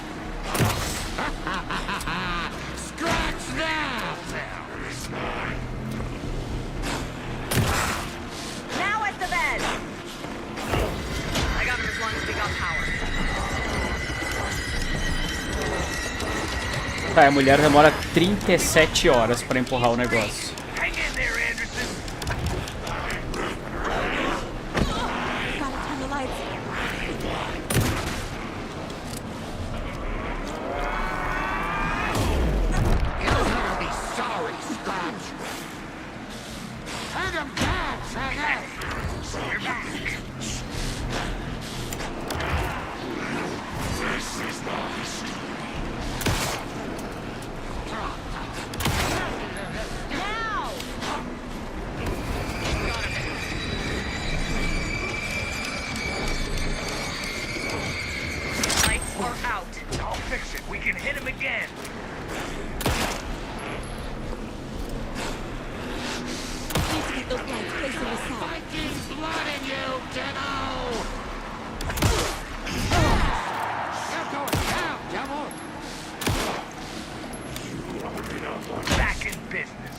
Scratch now! Now, Estevez! I got him as long as we got power. Tá, a mulher demora 37 horas pra empurrar o negócio. Hang in there, Anderson. Gotta turn the lights. You'll never be sorry, Scratch! Hang him down, Saga! You're back. This is nice. Now! Lights are out. I'll fix it. We can hit him again. Need to get those lights facing the south. Fighting blood in you, kiddo! You're going down, devil! Back in business.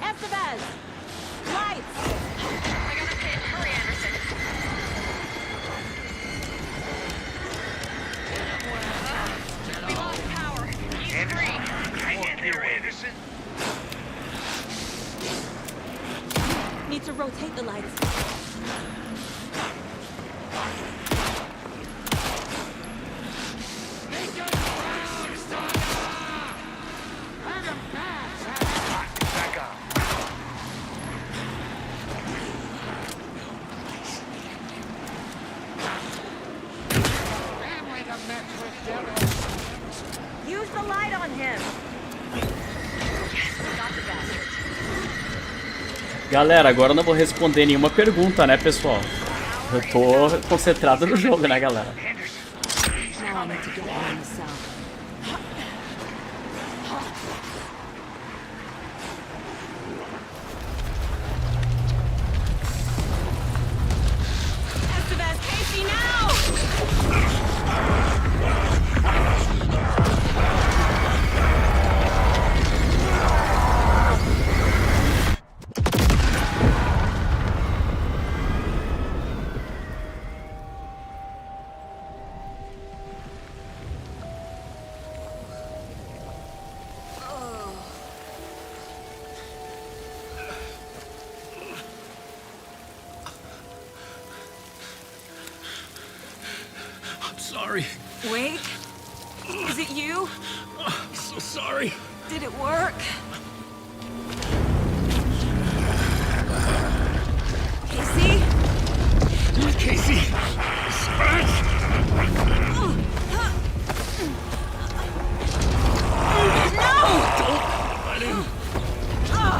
Estevez! Lights! I got him hit. Hurry, Anderson. We lost power. He's free. Hang in there, Anderson. Need to rotate the lights. Make it round, Saga! Hang him back, Saga! Back up. Family to mess with, devil! Use the light on him! Got the bastard. Galera, agora eu não vou responder nenhuma pergunta, né, pessoal? Eu tô concentrado no jogo, né, galera? Now I need to get around the south. Estevez, Casey, now! sorry. Wake? Is it you? I'm so sorry. Did it work? Casey? Casey! Scratch! No! Don't let him. No!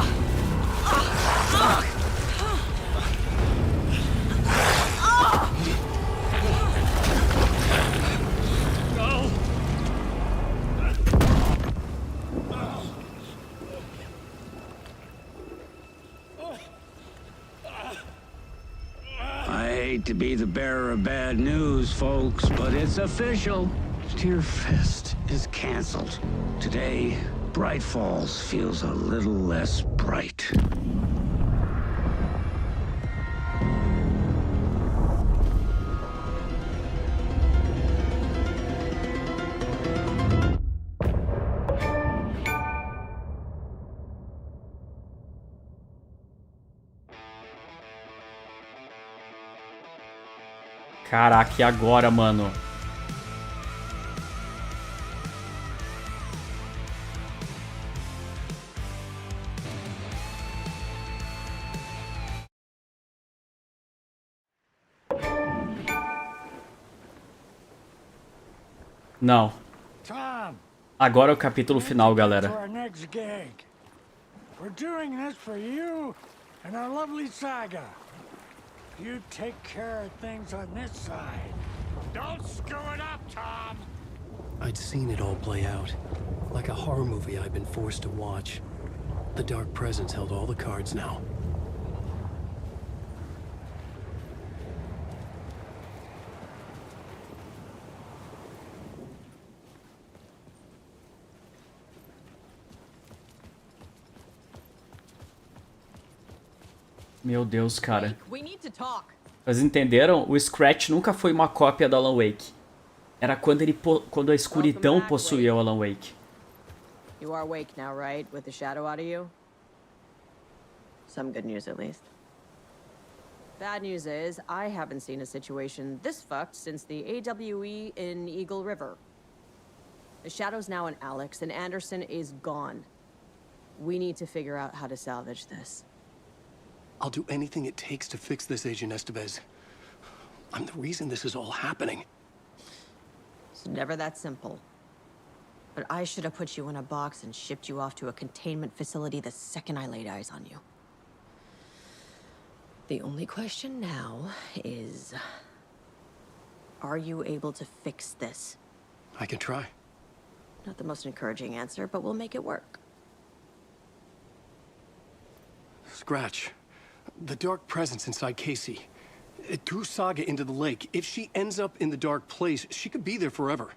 I hate to be the bearer of bad news, folks, but it's official. Tearfest is canceled. Today, Bright Falls feels a little less bright. Caraca, e agora, mano? Não. Tom, Agora é o capítulo final, to galera. our next gig. We're doing this for you and our lovely saga. You take care of things on this side. Don't screw it up, Tom! I'd seen it all play out. Like a horror movie I'd been forced to watch. The Dark Presence held all the cards now. Meu Deus, cara. We need to talk. Vocês entenderam? O Scratch nunca foi uma cópia do Alan Wake. Era quando a escuridão possuía o Alan Wake. You are awake now, right? With the shadow out of you? Some good news, at least. Bad news is, I haven't seen a situation this fucked since the AWE in Eagle River. The shadow's now in Alex, and Anderson is gone. We need to figure out how to salvage this. I'll do anything it takes to fix this, Agent Estevez. I'm the reason this is all happening. It's never that simple. But I should have put you in a box and shipped you off to a containment facility the second I laid eyes on you. The only question now is... are you able to fix this? I can try. Not the most encouraging answer, but we'll make it work. Scratch. The Dark Presence inside Casey. It threw Saga into the lake. If she ends up in the Dark Place, she could be there forever.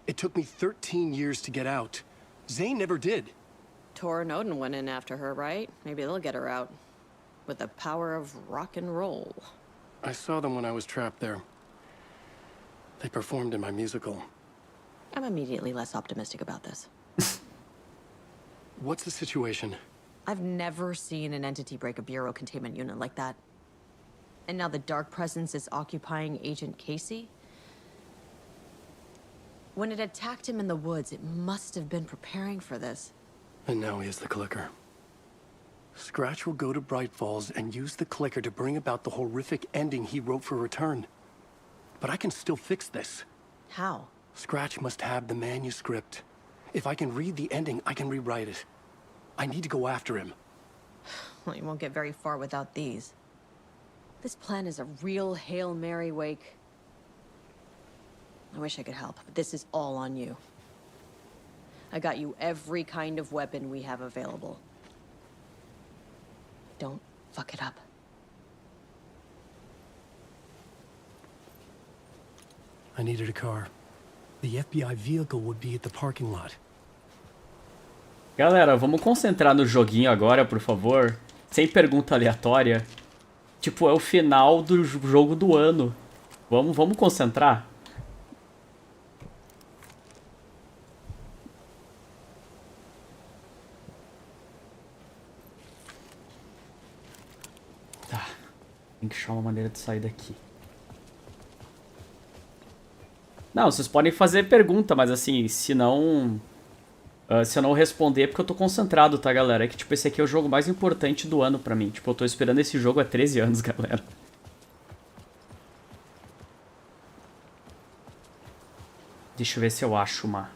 It took me 13 years to get out. Zane never did. Tor and Odin went in after her, right? Maybe they'll get her out. With the power of rock and roll. I saw them when I was trapped there. They performed in my musical. I'm immediately less optimistic about this. What's the situation? I've never seen an entity break a bureau containment unit like that. And now the Dark Presence is occupying Agent Casey? When it attacked him in the woods, it must have been preparing for this. And now he has the clicker. Scratch will go to Bright Falls and use the clicker to bring about the horrific ending he wrote for Return. But I can still fix this. How? Scratch must have the manuscript. If I can read the ending, I can rewrite it. I need to go after him. Well, you won't get very far without these. This plan is a real Hail Mary, Wake. I wish I could help, but this is all on you. I got you every kind of weapon we have available. Don't fuck it up. I needed a car. The FBI vehicle would be at the parking lot. Galera, vamos concentrar no joguinho agora, por favor. Sem pergunta aleatória. Tipo, é o final do jogo do ano. Vamos concentrar? Tá. Tem que achar uma maneira de sair daqui. Não, vocês podem fazer pergunta, mas assim, se não... se eu não responder é porque eu tô concentrado, tá, galera? É que, tipo, esse aqui é o jogo mais importante do ano pra mim. Tipo, eu tô esperando esse jogo há 13 anos, galera. Deixa eu ver se eu acho uma...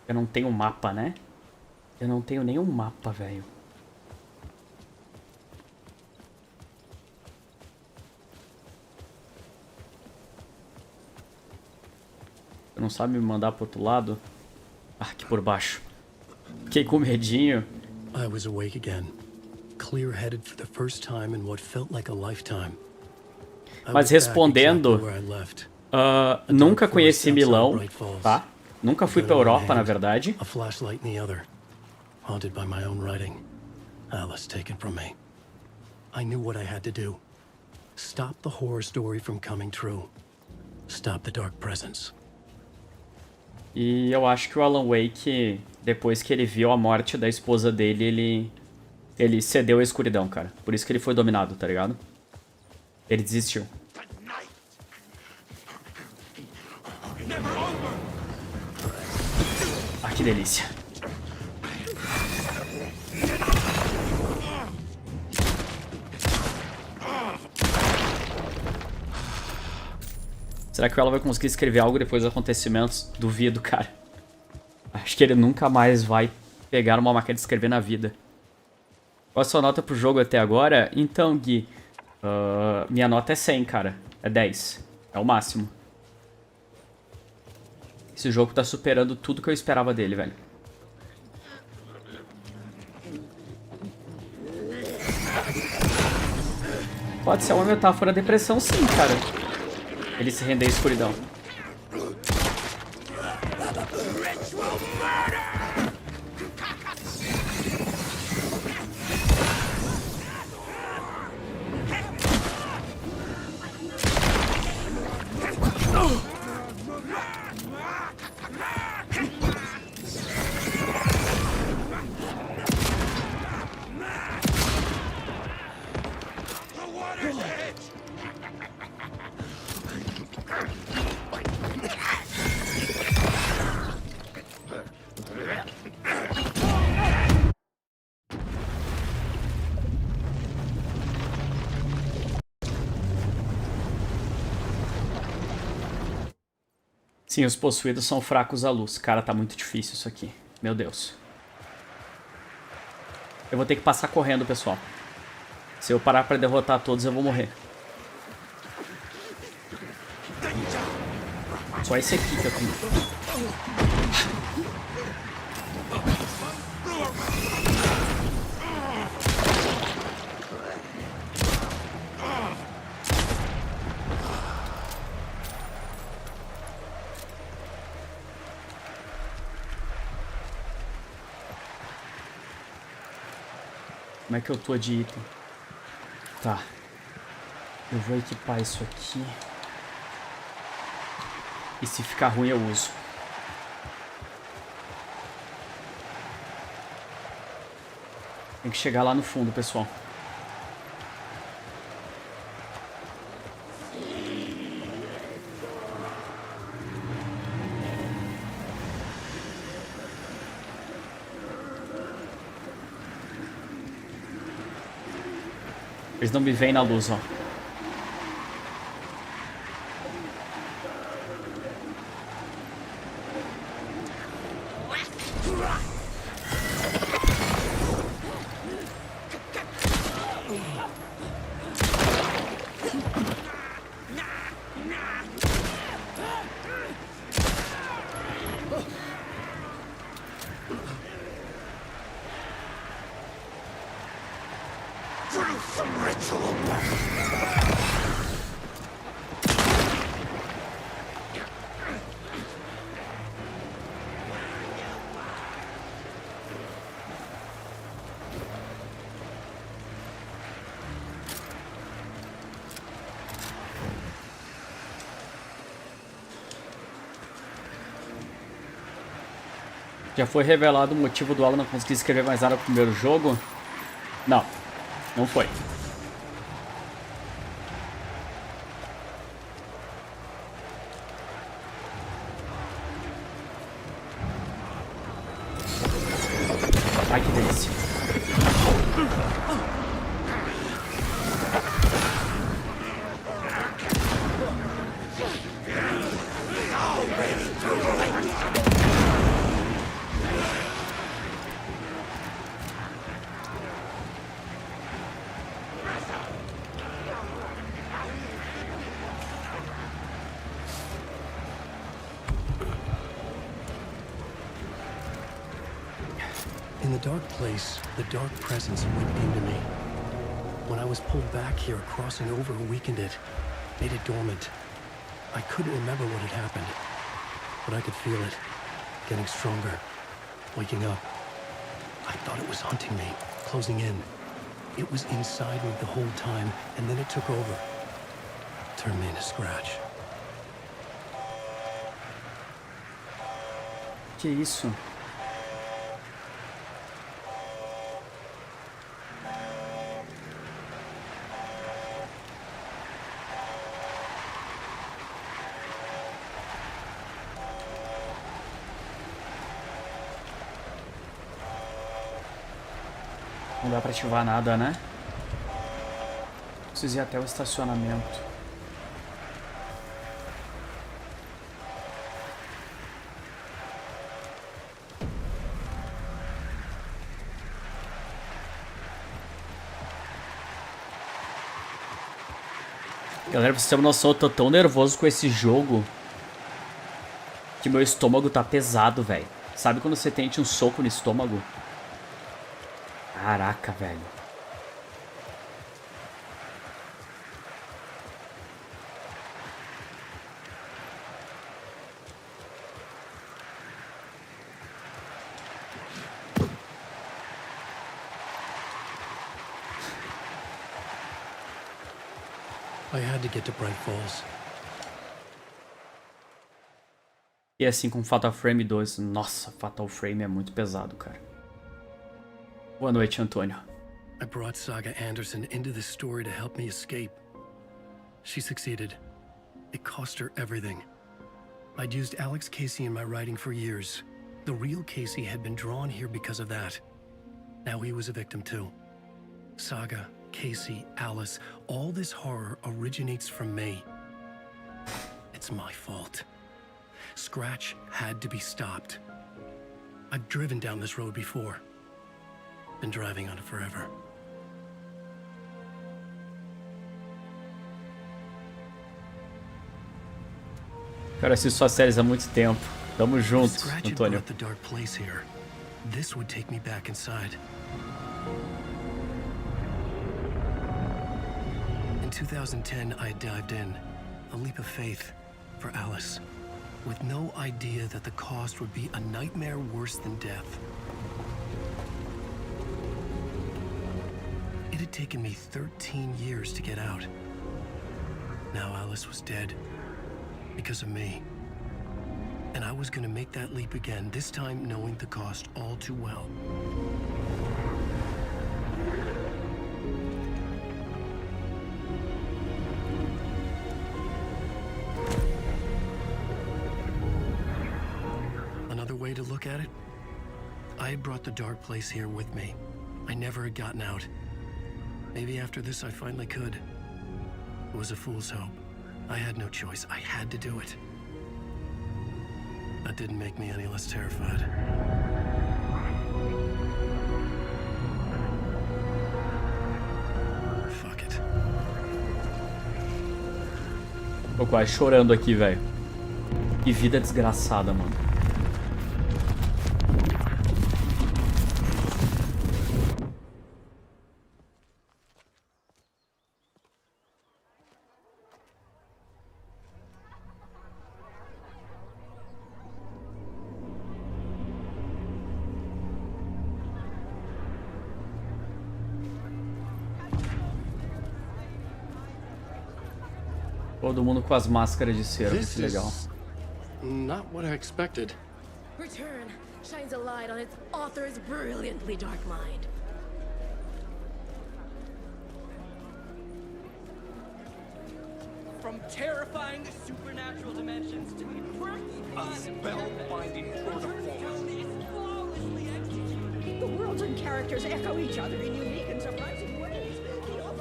Eu não tenho mapa, né? Eu não tenho nenhum mapa, velho. Você não sabe me mandar pro outro lado? Ah, aqui por baixo. Fiquei com medinho. I was awake again, clear-headed for the first time in what felt like a lifetime. Mas respondendo, nunca conheci Milão, tá? Nunca fui pra Europa, na verdade. A flashlight in the other, haunted by my own writing. Alice taken from me. I knew what I had to do. Stop the horror story from coming true. Stop the dark presence. E eu acho que o Alan Wake, depois que ele viu a morte da esposa dele, ele cedeu à escuridão, cara. Por isso que ele foi dominado, tá ligado? Ele desistiu. Ah, que delícia. Será que ela vai conseguir escrever algo depois dos acontecimentos? Duvido, cara. Acho que ele nunca mais vai pegar uma máquina de escrever na vida. Qual a sua nota pro jogo até agora? Então, Gui, minha nota é 100, cara. É 10. É o máximo. Esse jogo tá superando tudo que eu esperava dele, velho. Pode ser uma metáfora da depressão, sim, cara. Ele se render à escuridão. Sim, os possuídos são fracos à luz. Cara, tá muito difícil isso aqui. Meu Deus. Eu vou ter que passar correndo, pessoal. Se eu parar pra derrotar todos, eu vou morrer. Só esse aqui que eu tenho. Como é que eu tô de item? Tá. Eu vou equipar isso aqui. E se ficar ruim eu uso. Tem que chegar lá no fundo, pessoal. Eles não me veem na luz, ó. Já foi revelado o motivo do Alan não conseguir escrever mais nada no primeiro jogo? Não, não foi. In the dark place, the dark presence whipped into me. When I was pulled back here, crossing over weakened it, made it dormant. I couldn't remember what had happened, but I could feel it, getting stronger, waking up. I thought it was hunting me, closing in. It was inside me the whole time, and then it took over. Turned me into Scratch. Que isso? Não dá pra ativar nada, né? Preciso ir até o estacionamento. Galera, pra vocês terem uma noção, eu tô tão nervoso com esse jogo que meu estômago tá pesado, velho. Sabe quando você tente um soco no estômago? Caraca, velho. I had to get to Bright Falls. E assim com Fatal Frame 2. Nossa, Fatal Frame é muito pesado, cara. Boa noite, Antônio. I brought Saga Anderson into this story to help me escape. She succeeded. It cost her everything. I'd used Alex Casey in my writing for years. The real Casey had been drawn here because of that. Now he was a victim too. Saga, Casey, Alice, all this horror originates from me. It's my fault. Scratch had to be stopped. I've driven down this road before. Been driving on it forever. Cara, eu assisto suas séries há muito tempo. Tamo junto, Scratch had Antônio. brought the dark place here. This would take me back inside. In 2010, I had dived in, a leap of faith for Alice, with no idea that the cost would be a nightmare worse than death. It had taken me 13 years to get out. Now Alice was dead, because of me. And I was gonna make that leap again, this time knowing the cost all too well. Another way to look at it, I had brought the dark place here with me. I never had gotten out. Maybe after this I finally could. It was a fool's hope. I had no choice. I had to do it. That didn't make me any less terrified. Fuck it. Tô quase chorando aqui, velho. Que vida desgraçada, mano. Todo mundo com as máscaras de cera, muito legal. Not what I expected. Return shines a light on its author's brilliantly dark mind. From terrifying supernatural dimensions to quirky fun, spellbinding tour de force. The worlds and characters echo each other in unique and surprising ways.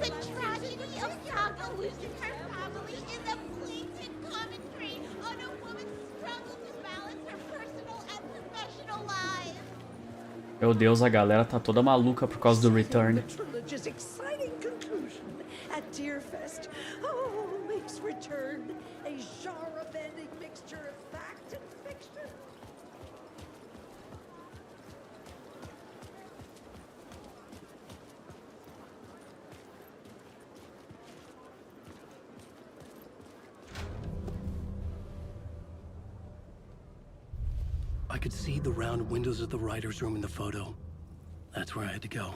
The tragedy of Saga losing her family is a blatant commentary on a woman's struggle to balance her personal and professional lives. Meu Deus, a galera tá toda maluca por causa do Return. The trilogy's exciting conclusion at Deerfest. Oh, makes Return a genre-bending mixture of fact and fiction. I could see the round windows of the writer's room in the photo. That's where I had to go.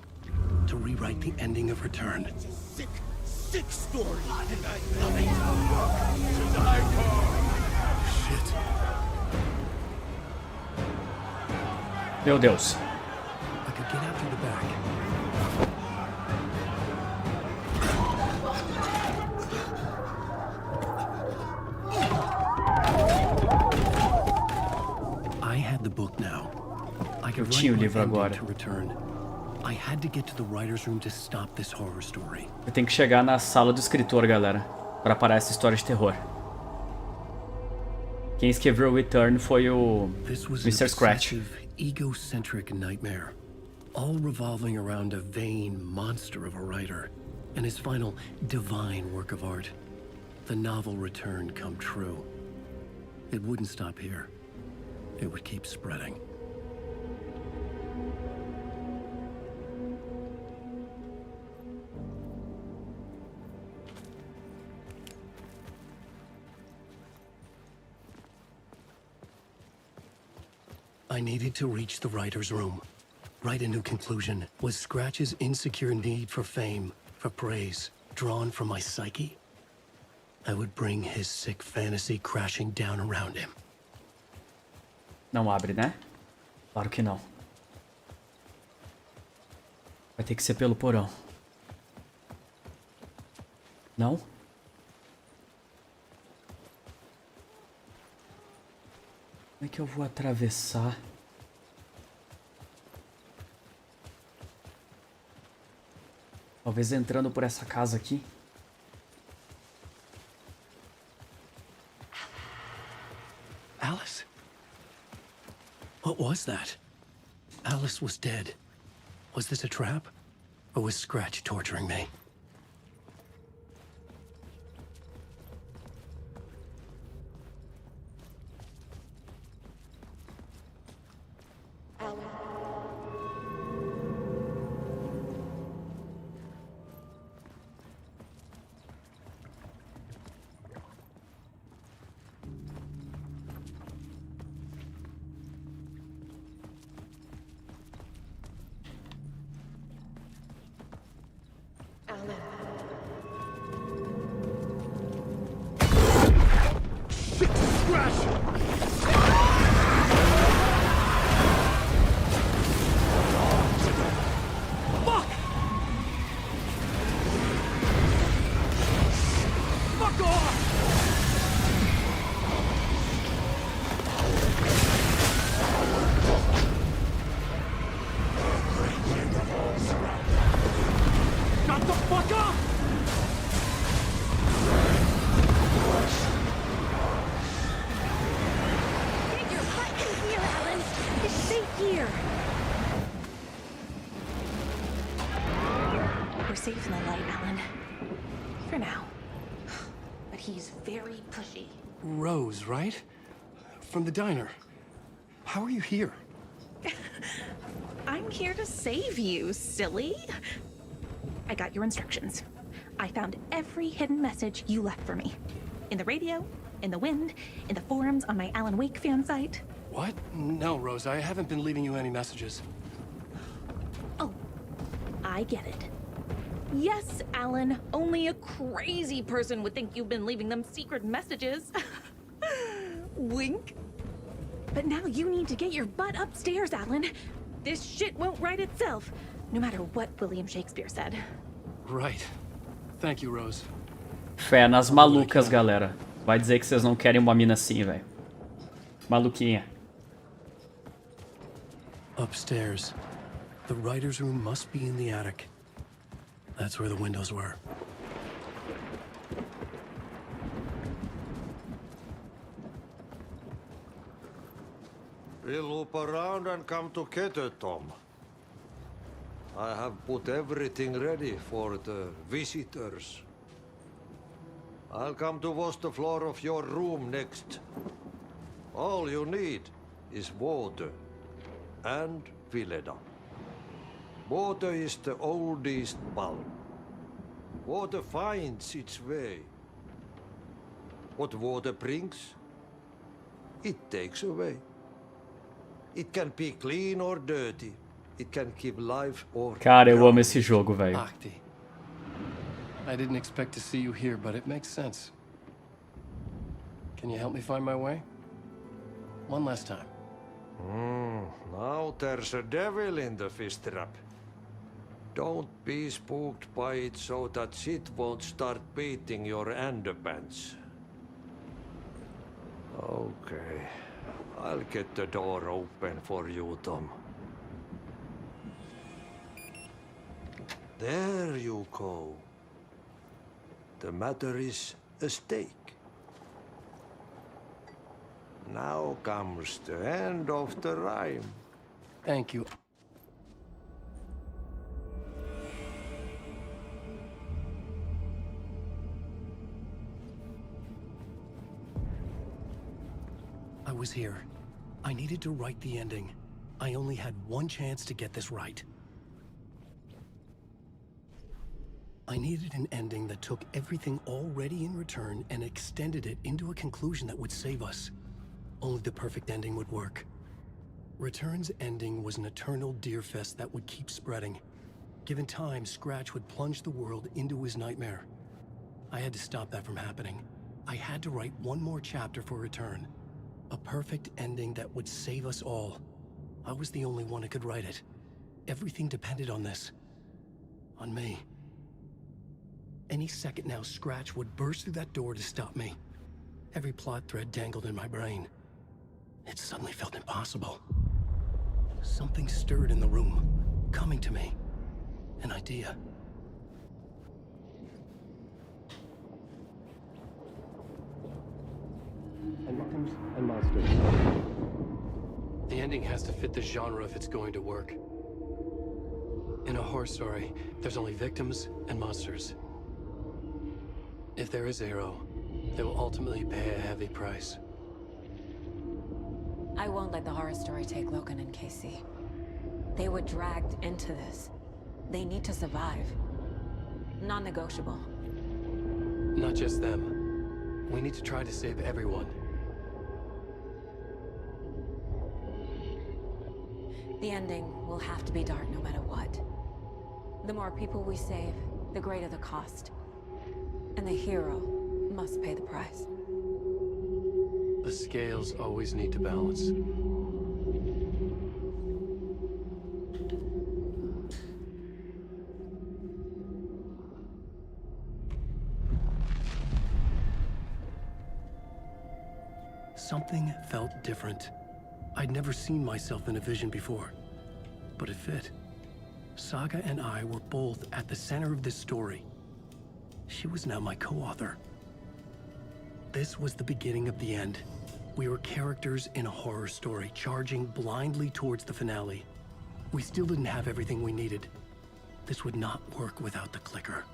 To rewrite the ending of Return. It's a sick, sick story. And I love it. To die for. Shit. Meu Deus. I could get out through the back. I had the book now. I could tinha o write livro my ending agora. to Return. I had to get to the writer's room to stop this horror story. Eu tenho que chegar na sala do escritor, galera, pra parar essa história de terror. Quem escreveu o Return foi o This was Mr. an Scratch. obsessive, egocentric nightmare, all revolving around a vain monster of a writer and his final divine work of art, the novel Return come true. It wouldn't stop here. It would keep spreading. I needed to reach the writer's room. Write a new conclusion. Was Scratch's insecure need for fame, for praise, drawn from my psyche? I would bring his sick fantasy crashing down around him. Não abre, né? Claro que não. Vai ter que ser pelo porão. Não? Como é que eu vou atravessar? Talvez entrando por essa casa aqui. Alice? What was that? Alice was dead. Was this a trap? Or was Scratch torturing me? Shut the fuck up! Get your butt in here, Alan. It's safe here. We're safe in the light, Alan. For now. But he's very pushy. Rose, right? From the diner. How are you here? I'm here to save you, silly. I got your instructions. I found every hidden message you left for me. In the radio, in the wind, in the forums on my Alan Wake fan site. What? No, Rose, I haven't been leaving you any messages. Oh, I get it. Yes, Alan, only a crazy person would think you've been leaving them secret messages. Wink. But now you need to get your butt upstairs, Alan. This shit won't right itself, no matter what William Shakespeare said. Right. Thank you, Rose. Fé nas malucas, galera. Vai dizer que vocês não querem uma mina assim, velho. Maluquinha. Upstairs. The writer's room must be in the attic. That's where the windows were. We'll loop around and come together, Tom. I have put everything ready for the visitors. I'll come to wash the floor of your room next. All you need is water and Vileda. Water is the oldest bulb. Water finds its way. What water brings, it takes away. It can be clean or dirty. It can give life or Cara, eu amo esse jogo, velho. Akti. I didn't expect to see you here, but it makes sense. Can you help me find my way? One last time. Now there's a devil in the fish trap. Don't be spooked by it so that shit won't start beating your underpants. Okay. I'll get the door open for you, Tom. There you go. The matter is a stake. Now comes the end of the rhyme. Thank you. I was here. I needed to write the ending. I only had one chance to get this right. I needed an ending that took everything already in return and extended it into a conclusion that would save us. Only the perfect ending would work. Return's ending was an eternal deerfest that would keep spreading. Given time, Scratch would plunge the world into his nightmare. I had to stop that from happening. I had to write one more chapter for Return. A perfect ending that would save us all. I was the only one who could write it. Everything depended on this. On me. Any second now, Scratch would burst through that door to stop me. Every plot thread dangled in my brain. It suddenly felt impossible. Something stirred in the room, coming to me. An idea. And victims and monsters. The ending has to fit the genre if it's going to work. In a horror story, there's only victims and monsters. If there is a hero, they will ultimately pay a heavy price. I won't let the horror story take Logan and Casey. They were dragged into this. They need to survive. Non-negotiable. Not just them. We need to try to save everyone. The ending will have to be dark no matter what. The more people we save, the greater the cost. And the hero must pay the price. The scales always need to balance. Something felt different. I'd never seen myself in a vision before, but it fit. Saga and I were both at the center of this story. She was now my co-author. This was the beginning of the end. We were characters in a horror story, charging blindly towards the finale. We still didn't have everything we needed. This would not work without the clicker.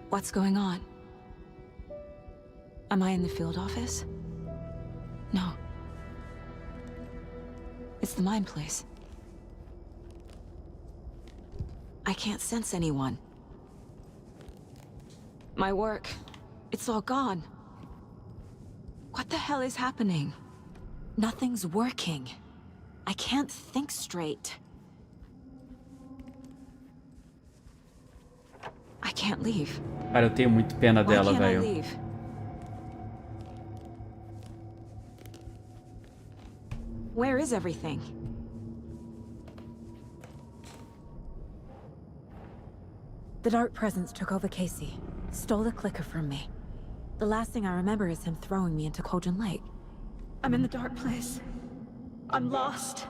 What's going on? Am I in the field office? No. It's the mine place. I can't sense anyone. My work, it's all gone. What the hell is happening? Nothing's working. I can't think straight. I can't leave. Cara, eu tenho muito pena dela, Why can't I velho. leave? Where is everything? The dark presence took over Casey, stole the clicker from me. The last thing I remember is him throwing me into Cauldron Lake. I'm in the dark place. I'm lost.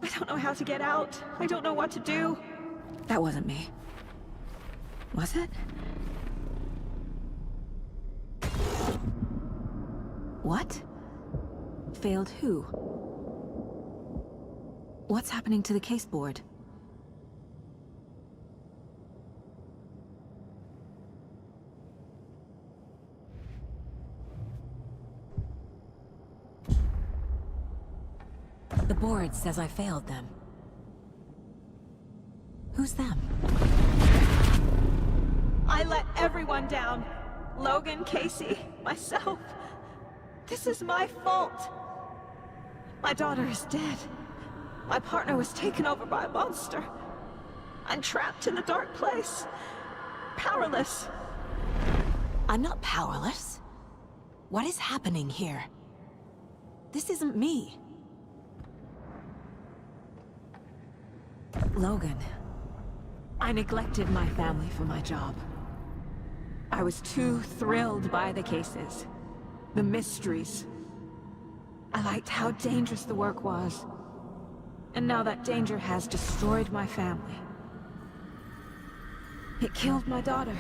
I don't know how to get out. I don't know what to do. That wasn't me. Was it? What? Failed who? What's happening to the case board? The board says I failed them. Who's them? I let everyone down. Logan, Casey, myself. This is my fault. My daughter is dead. My partner was taken over by a monster. I'm trapped in the dark place. Powerless. I'm not powerless. What is happening here? This isn't me. Logan, I neglected my family for my job. I was too thrilled by the cases, the mysteries. I liked how dangerous the work was. And now that danger has destroyed my family. It killed my daughter.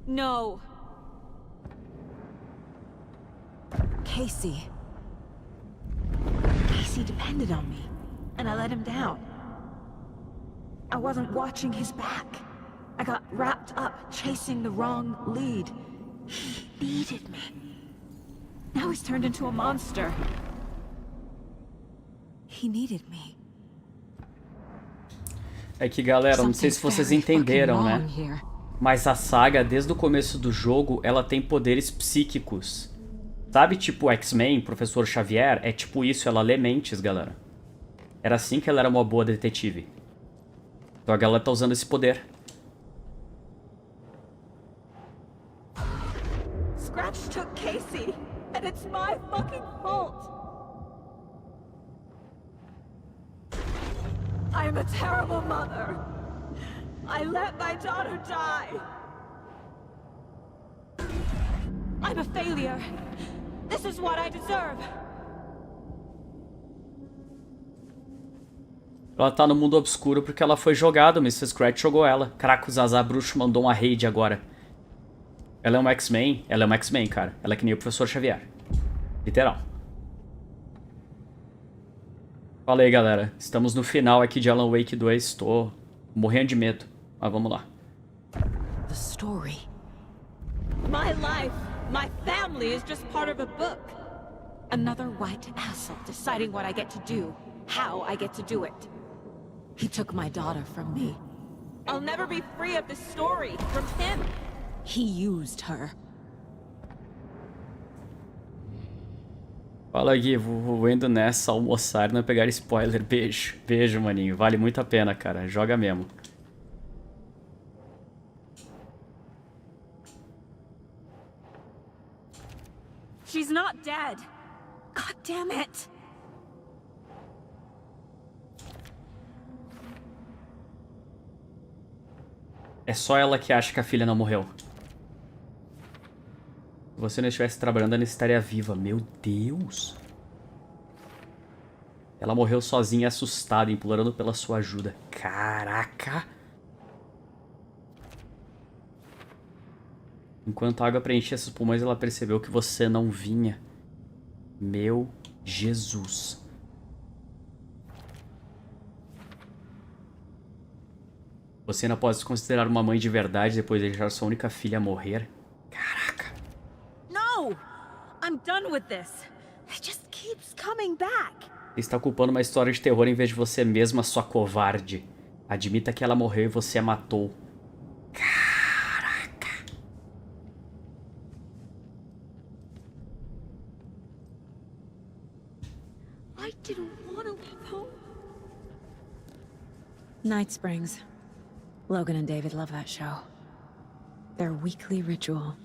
No. Casey. Casey depended on me, and I let him down. I wasn't watching his back. I got wrapped up chasing the wrong lead. He needed me. Now he's turned into a monster. He needed me. É que, galera, não sei se vocês entenderam, né? Mas a saga, desde o começo do jogo, ela tem poderes psíquicos. Sabe, tipo X-Men, Professor Xavier? É tipo isso, ela lê mentes, galera. Era assim que ela era uma boa detetive. Então a galera tá usando esse poder. Scratch took Casey, and it's my fucking fault. I am a terrible mother. I let my daughter die. I'm a failure. This is what I deserve. Ela tá no mundo obscuro porque ela foi jogada, o Mr. Scratch jogou ela. Caraca, o Zazá Bruxo mandou uma raid agora. Ela é uma X-Men? Ela é uma X-Men, cara. Ela é que nem o Professor Xavier. Literal. Fala aí, galera. Estamos no final aqui de Alan Wake 2. Tô morrendo de medo. Mas vamos lá. The story. My life, my family is just part of a book. Another white asshole deciding what I get to do, how I get to do it. He took my daughter from me. I'll never be free of this story from him. He used her. Fala, Gui. Vou indo nessa almoçar e não pegar spoiler. Beijo. Beijo, maninho. Vale muito a pena, cara. Joga mesmo. She's not dead. God damn it. É só ela que acha que a filha não morreu. Se você não estivesse trabalhando, ela estaria viva. Meu Deus. Ela morreu sozinha, assustada, implorando pela sua ajuda. Caraca. Enquanto a água preenchia seus pulmões, ela percebeu que você não vinha. Meu Jesus. Você ainda pode se considerar uma mãe de verdade depois de deixar sua única filha morrer? Caraca. No! I'm done with this. It just keeps coming back. Você está culpando uma história de terror em vez de você mesma, sua covarde. Admita que ela morreu e você a matou. Caraca. I didn't want to leave home. Night Springs. Logan and David love that show. Their weekly ritual.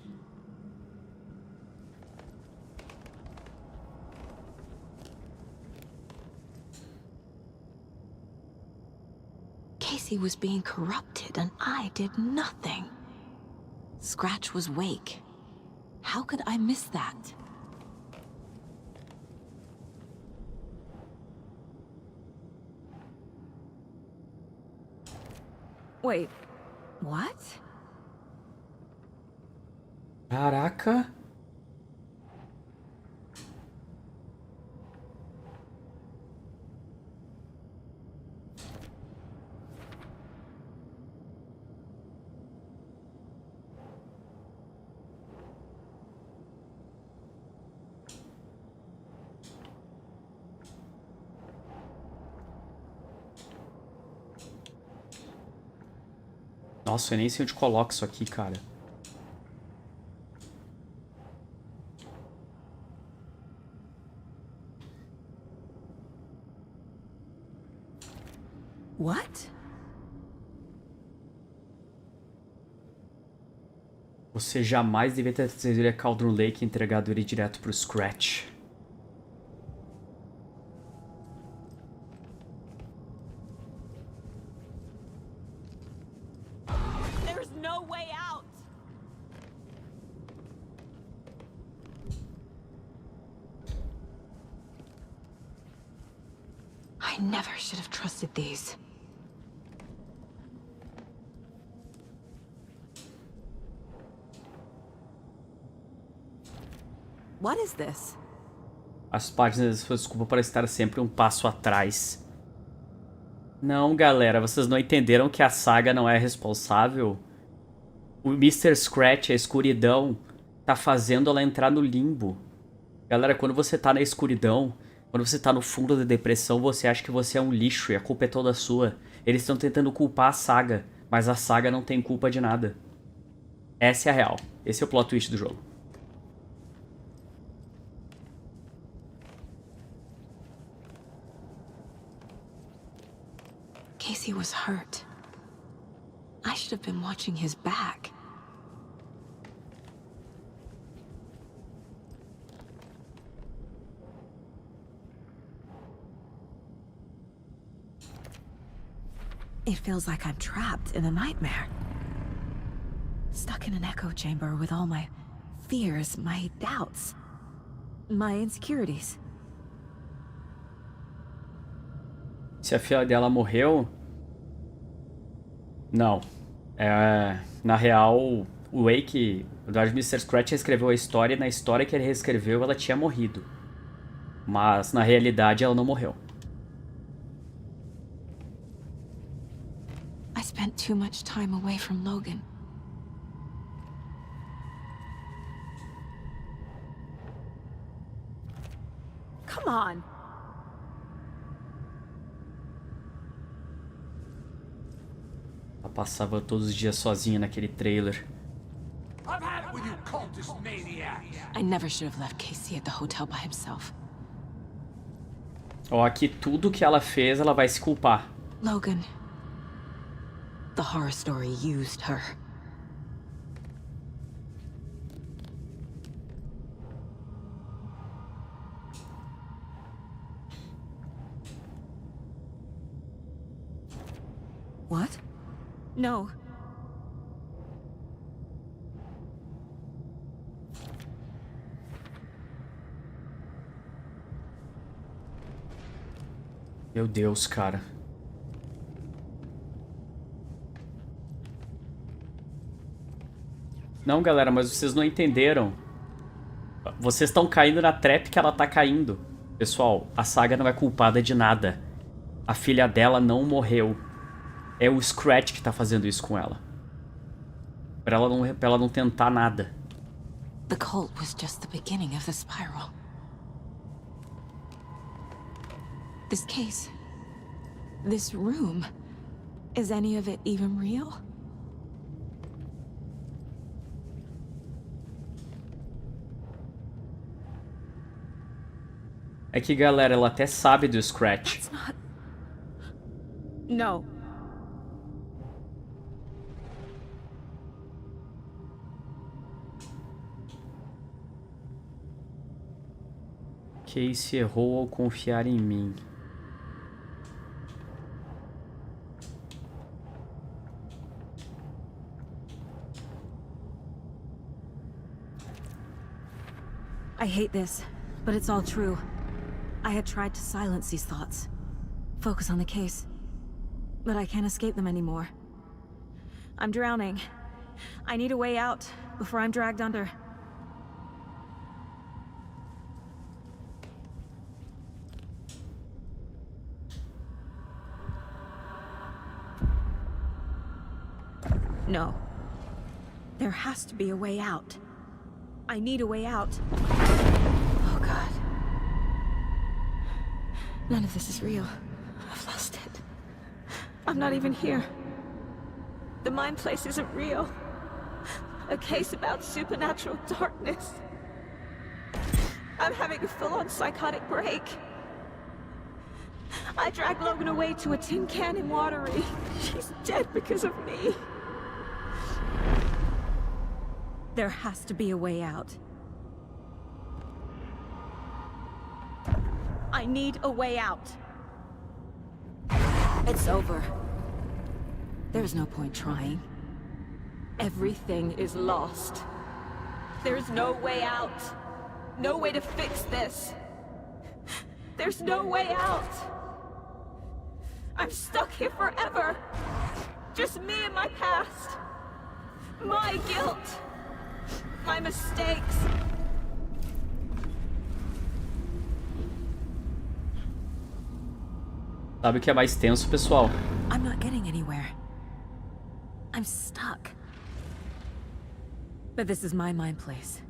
Casey was being corrupted and I did nothing. Scratch was Wake. How could I miss that? Wait, what? Caraca. Nossa, eu nem sei onde coloco isso aqui, cara. What? Você jamais devia ter trazido ele a Cauldron Lake e entregado ele direto pro Scratch. There's no way out. I never should have trusted these. What is this? As páginas sua desculpa para estar sempre um passo atrás. Não, galera, vocês não entenderam que a saga não é responsável? O Mr. Scratch, a escuridão, tá fazendo ela entrar no limbo. Galera, quando você tá na escuridão, quando você tá no fundo da depressão, você acha que você é um lixo e a culpa é toda sua. Eles estão tentando culpar a saga, mas a saga não tem culpa de nada. Essa é a real. Esse é o plot twist do jogo. Casey was hurt. I should have been watching his back. It feels like I'm trapped in a nightmare. Stuck in an echo chamber with all my fears, my doubts, my insecurities. Se a filha dela morreu... Não. Na real, o Wake, o Mr. Scratch reescreveu a história e na história que ele reescreveu ela tinha morrido. Mas na realidade ela não morreu. I spent too much time away from Logan. Come on. Ela passava todos os dias sozinha naquele trailer. I've had it with you cultist maniacs. I never should have left Casey at the hotel by himself. Ó, aqui tudo que ela fez, ela vai se culpar. Logan. The horror story used her. What? No. Meu Deus, cara. Não, galera, mas vocês não entenderam. Vocês estão caindo na trap que ela tá caindo. Pessoal, a saga não é culpada de nada. A filha dela não morreu. É o Scratch que tá fazendo isso com ela. Pra ela não tentar nada. The cult was just the beginning of the spiral. This case, this room, is any of it even real? É que, galera, ela até sabe do Scratch. No. Casey errou ao confiar em mim. I hate this, but it's all true. I had tried to silence these thoughts. Focus on the case. But I can't escape them anymore. I'm drowning. I need a way out before I'm dragged under. No. There has to be a way out. I need a way out. Oh, God. None of this is real. I've lost it. I'm not even here. The mind place isn't real. A case about supernatural darkness. I'm having a full-on psychotic break. I dragged Logan away to a tin can in Watery. She's dead because of me. There has to be a way out. I need a way out. It's over. There's no point trying. Everything is lost. There's no way out. No way to fix this. There's no way out. I'm stuck here forever. Just me and my past. My guilt. My mistakes. Sabe o que é mais tenso, pessoal? I'm not getting anywhere. I'm stuck. But this is my mind place.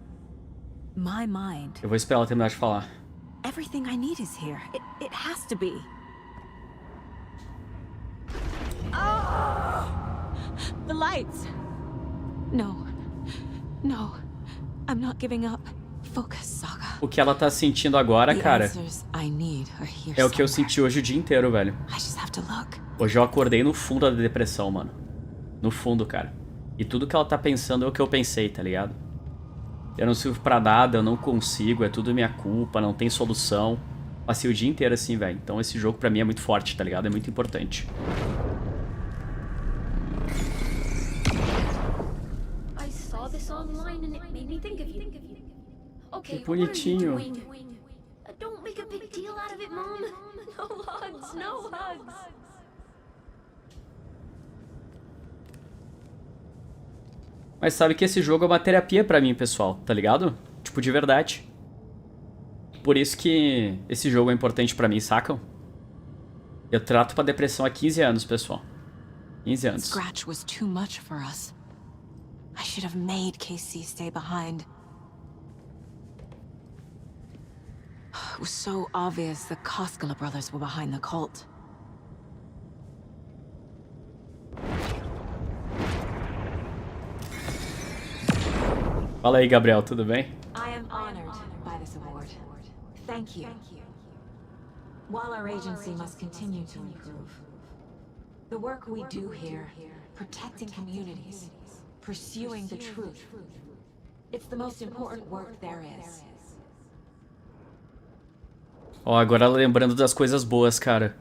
My mind. Eu vou esperar ela terminar de falar. Everything I need is here. It has to be. Oh! The lights. No. No. I'm not giving up. Focus, Saga. O que ela tá sentindo agora, cara, é o que eu somewhere. senti hoje o dia inteiro, velho. I just have to look. Hoje eu acordei no fundo da depressão, mano. No fundo, cara. E tudo que ela tá pensando é o que eu pensei, tá ligado? Eu não sirvo pra nada, eu não consigo, é tudo minha culpa, não tem solução. Passei o dia inteiro assim, velho. Então esse jogo pra mim é muito forte, tá ligado? É muito importante. I saw this online and it made me think of you. Okay, Que bonitinho. what are you doing? Don't make a big deal out of it, Mom. No hugs, no hugs. Mas sabe que esse jogo é uma terapia pra mim, pessoal, tá ligado? Tipo, de verdade. Por isso que esse jogo é importante pra mim, sacam? Eu trato pra depressão há 15 anos, pessoal. 15 anos. Scratch was too much for us. I should have made Casey stay behind. It was so obvious the Koskela brothers were behind the cult. Fala aí, Gabriel, tudo bem? I am honored by this award. Thank you. While our agency must continue to improve, the work we do here, protecting communities, pursuing the truth, it's the most important work there is. Ó, agora lembrando das coisas boas, cara.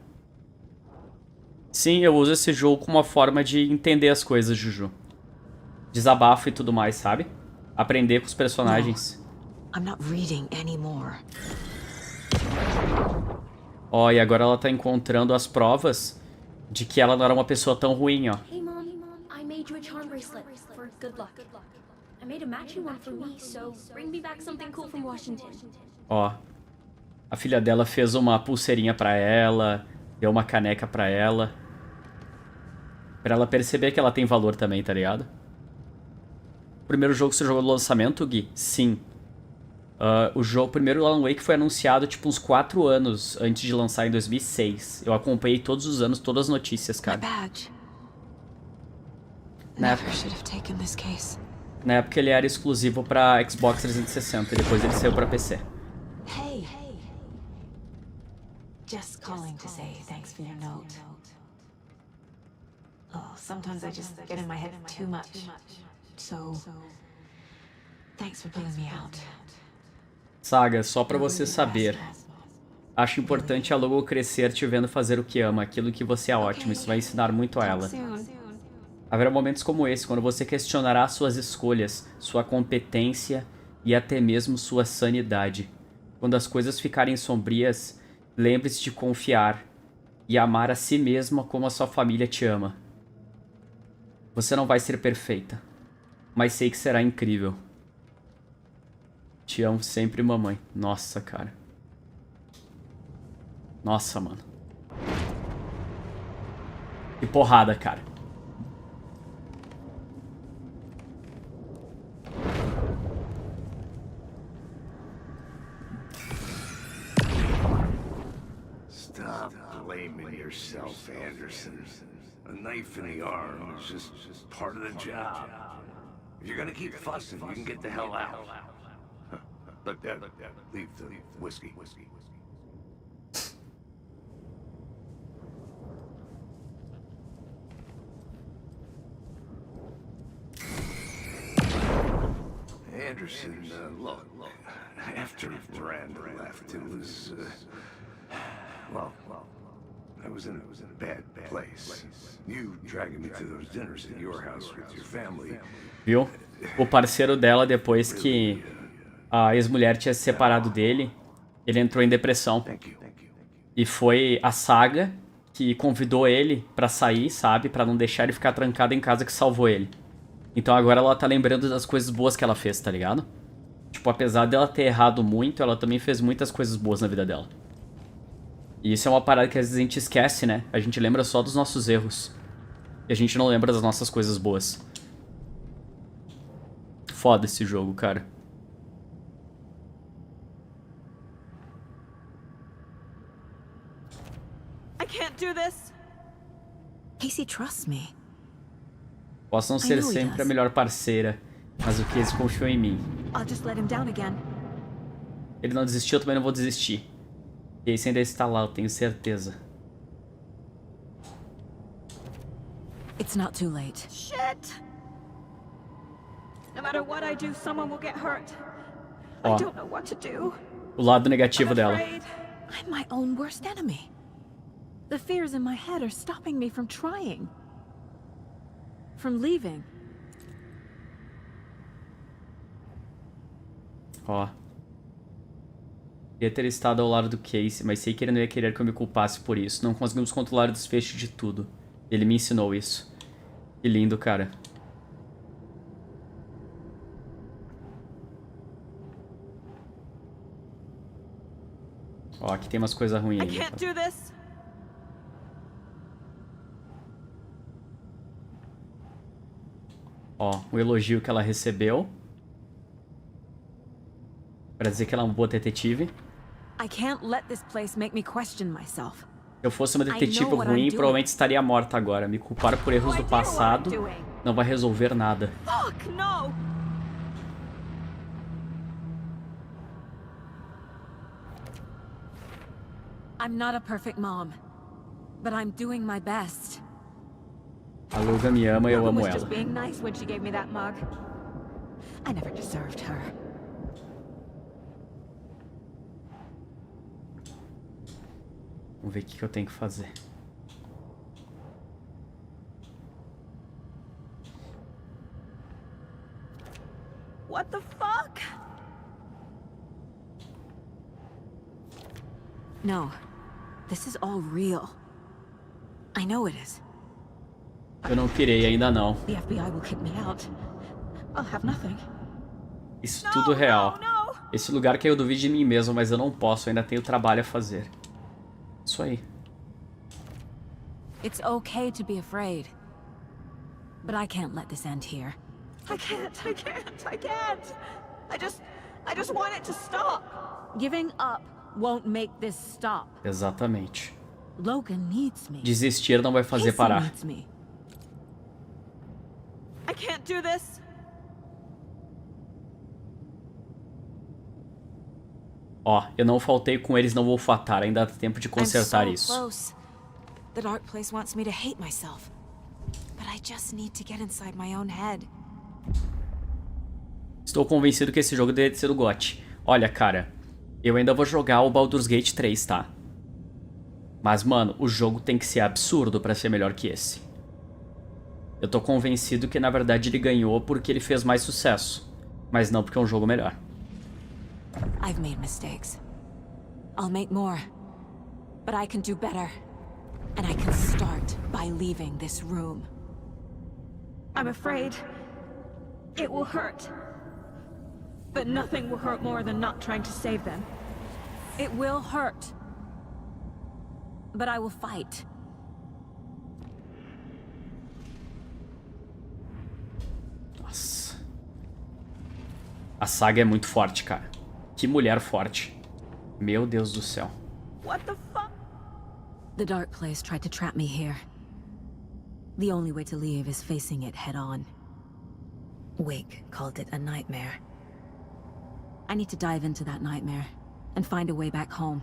Sim, eu uso esse jogo como uma forma de entender as coisas, Juju. Desabafo e tudo mais, sabe? Aprender com os personagens. I'm not reading anymore. Ó, e agora ela tá encontrando as provas de que ela não era uma pessoa tão ruim, ó. Hey, Mom, I made you a charm bracelet for good luck. I made a matching one for me, so bring me back something cool from Washington. Ó. A filha dela fez uma pulseirinha pra ela, deu uma caneca pra ela. Pra ela perceber que ela tem valor também, tá ligado? Primeiro jogo que você jogou no lançamento, Gui? Sim. O primeiro Alan Wake foi anunciado tipo uns 4 anos antes de lançar em 2006. Eu acompanhei todos os anos, todas as notícias, cara. Na época ele era exclusivo pra Xbox 360 e depois ele saiu pra PC. Hey. Just calling to say thanks for your note. Oh, sometimes I just get in my head too much. So, thanks for pulling me out. Saga, só pra você saber. Acho importante a Logo crescer te vendo fazer o que ama, aquilo que você é ótimo. Isso vai ensinar muito a ela. Haverá momentos como esse, quando você questionará suas escolhas, sua competência e até mesmo sua sanidade. Quando as coisas ficarem sombrias, lembre-se de confiar e amar a si mesma como a sua família te ama. Você não vai ser perfeita, mas sei que será incrível. Te amo sempre, mamãe. Nossa, cara. Nossa, mano. Que porrada, cara. Stop blaming yourself, Anderson. A knife in the arm is just part of the job. If you're gonna keep fussing, you can get the hell out. But leave the whiskey. Anderson, look, after Miranda left, it was, well, I was in a bad place. You dragging me to those dinners at your house with your family. Viu? O parceiro dela, depois que a ex-mulher tinha se separado dele, ele entrou em depressão. E foi a Saga que convidou ele pra sair, sabe? Pra não deixar ele ficar trancado em casa, que salvou ele. Então agora ela tá lembrando das coisas boas que ela fez, tá ligado? Tipo, apesar dela ter errado muito, ela também fez muitas coisas boas na vida dela. E isso é uma parada que às vezes a gente esquece, né? A gente lembra só dos nossos erros. E a gente não lembra das nossas coisas boas. Foda esse jogo, cara. I can't do this. Casey trusts me. Posso não ser sempre a melhor parceira, mas o Casey confiou em mim. I'll just let him down again. Ele não desistiu, eu também não vou desistir. Casey ainda está lá, eu tenho certeza. It's not too late. Shit! No matter what I do, someone will get hurt. Ó, I don't know what to do. o lado negativo dela. I'm my own worst enemy. The fears in my head are stopping me from trying. From leaving. Ó. Queria ter estado ao lado do Casey, mas sei que ele não ia querer que eu me culpasse por isso. Não conseguimos controlar o desfecho de tudo. Ele me ensinou isso. Que lindo, cara. Ó, aqui tem umas coisas ruins I ainda. can't do this. Ó, o elogio que ela recebeu. Pra dizer que ela é uma boa detetive. I can't let this place make me question myself. Se eu fosse uma detetive ruim, provavelmente estaria morta agora. Me culpar por erros do passado não vai resolver nada. Fuck, no! I'm not a perfect mom, but I'm doing my best. A Logan me ama e eu amo was ela. just being nice when she gave me that mug. I never deserved her. Vamos ver o que eu tenho que fazer. What the fuck? No, this is all real. I know it is. Eu não pirei ainda não. The FBI will kick me out. I'll have nothing. Isso tudo real. Esse lugar que eu duvido de mim mesmo, mas eu não posso, eu ainda tenho trabalho a fazer. Isso aí. It's okay to be afraid. But I can't let this end here. I can't. I I just want it to stop. Giving up won't make this stop. Exatamente. Logan needs me. Desistir não vai fazer parar. Needs me. I can't do this. Ó, eu não faltei com eles não olfatar, ainda dá tempo de consertar isso. Close. The dark place wants me to hate myself. But I just need to get inside my own head. Estou convencido que esse jogo deve ser o GOT. Olha, cara, eu ainda vou jogar o Baldur's Gate 3, tá? Mas, mano, o jogo tem que ser absurdo pra ser melhor que esse. Eu tô convencido que, na verdade, ele ganhou porque ele fez mais sucesso. Mas não porque é um jogo melhor. I've made mistakes. I'll make more. But I can do better. And I can start by leaving this room. I'm afraid it will hurt. But nothing will hurt more than not trying to save them. It will hurt. But I will fight. Nossa. A saga é muito forte, cara. Que mulher forte. Meu Deus do céu. What the fuck? The dark place tried to trap me here. The only way to leave is facing it head on. Wake called it a nightmare. I need to dive into that nightmare and find a way back home.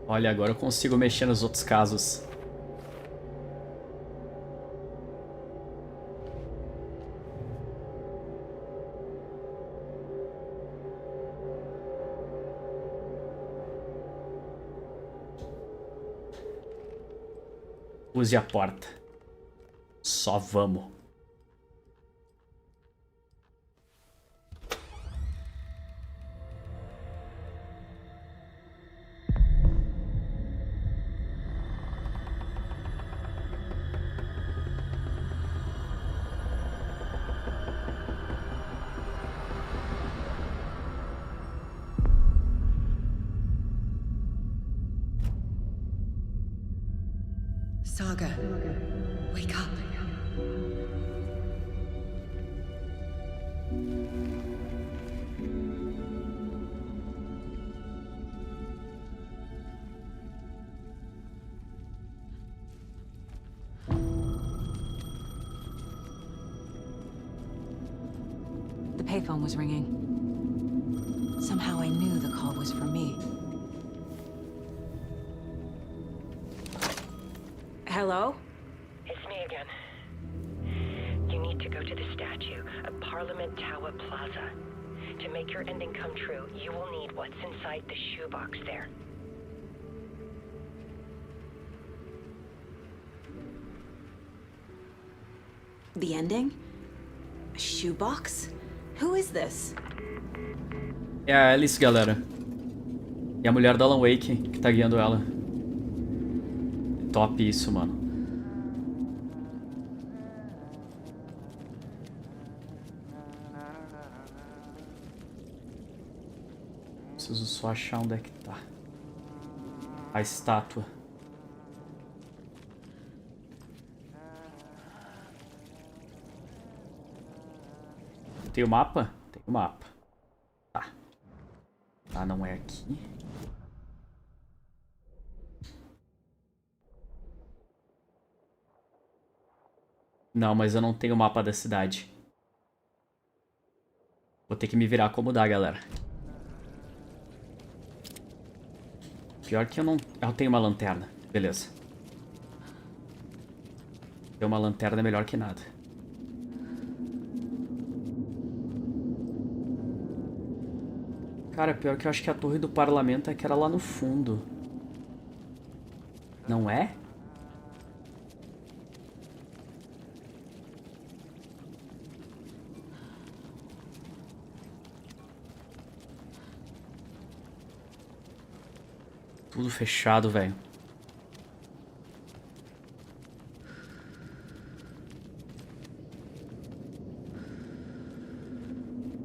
Olha, agora eu consigo mexer nos outros casos. Use a porta. Só vamos. Saga, wake up. The payphone was ringing. Somehow I knew the call was for me. Hello? It's me again. You need to go to the statue at Parliament Tower Plaza. To make your ending come true, you will need what's inside the shoebox there. The ending? A shoebox? Who is this? É a Alice, galera. E a mulher do Alan Wake que tá guiando ela. Top isso, mano. Preciso só achar onde é que tá a estátua. Tem o mapa? Tem o mapa. Tá. Ah, não é aqui. Não, mas eu não tenho o mapa da cidade. Vou ter que me virar como dá, galera. Pior que eu não... Eu tenho uma lanterna. Beleza. Ter uma lanterna é melhor que nada. Cara, pior que eu acho que a torre do parlamento é que era lá no fundo. Não é? Tudo fechado, velho.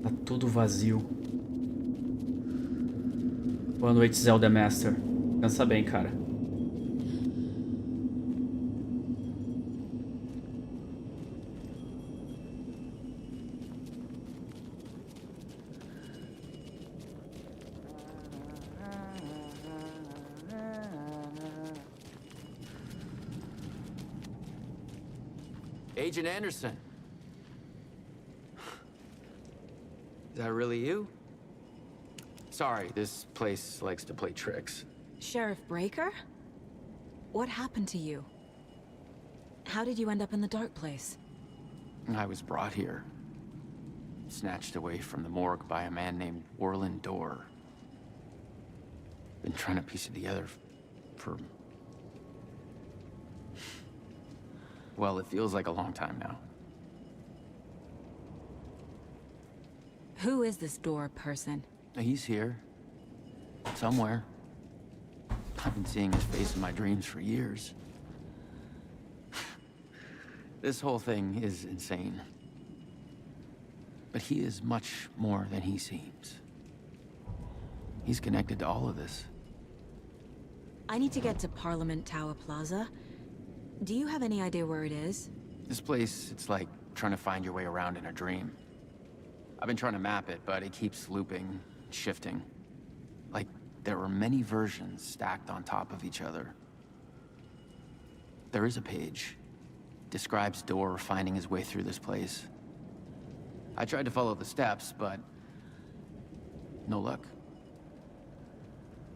Tá tudo vazio. Boa noite, Zelda Master. Cansa bem, cara. Agent Anderson. Is that really you? Sorry, this place likes to play tricks. Sheriff Breaker? What happened to you? How did you end up in the dark place? I was brought here. Snatched away from the morgue by a man named Warland Dorr. Been trying to piece it together for... Well, it feels like a long time now. Who is this Dorr person? He's here. Somewhere. I've been seeing his face in my dreams for years. This whole thing is insane. But he is much more than he seems. He's connected to all of this. I need to get to Parliament Tower Plaza. Do you have any idea where it is? This place, it's like trying to find your way around in a dream. I've been trying to map it, but it keeps looping, shifting. Like there are many versions stacked on top of each other. There is a page. Describes Dorr finding his way through this place. I tried to follow the steps, but no luck.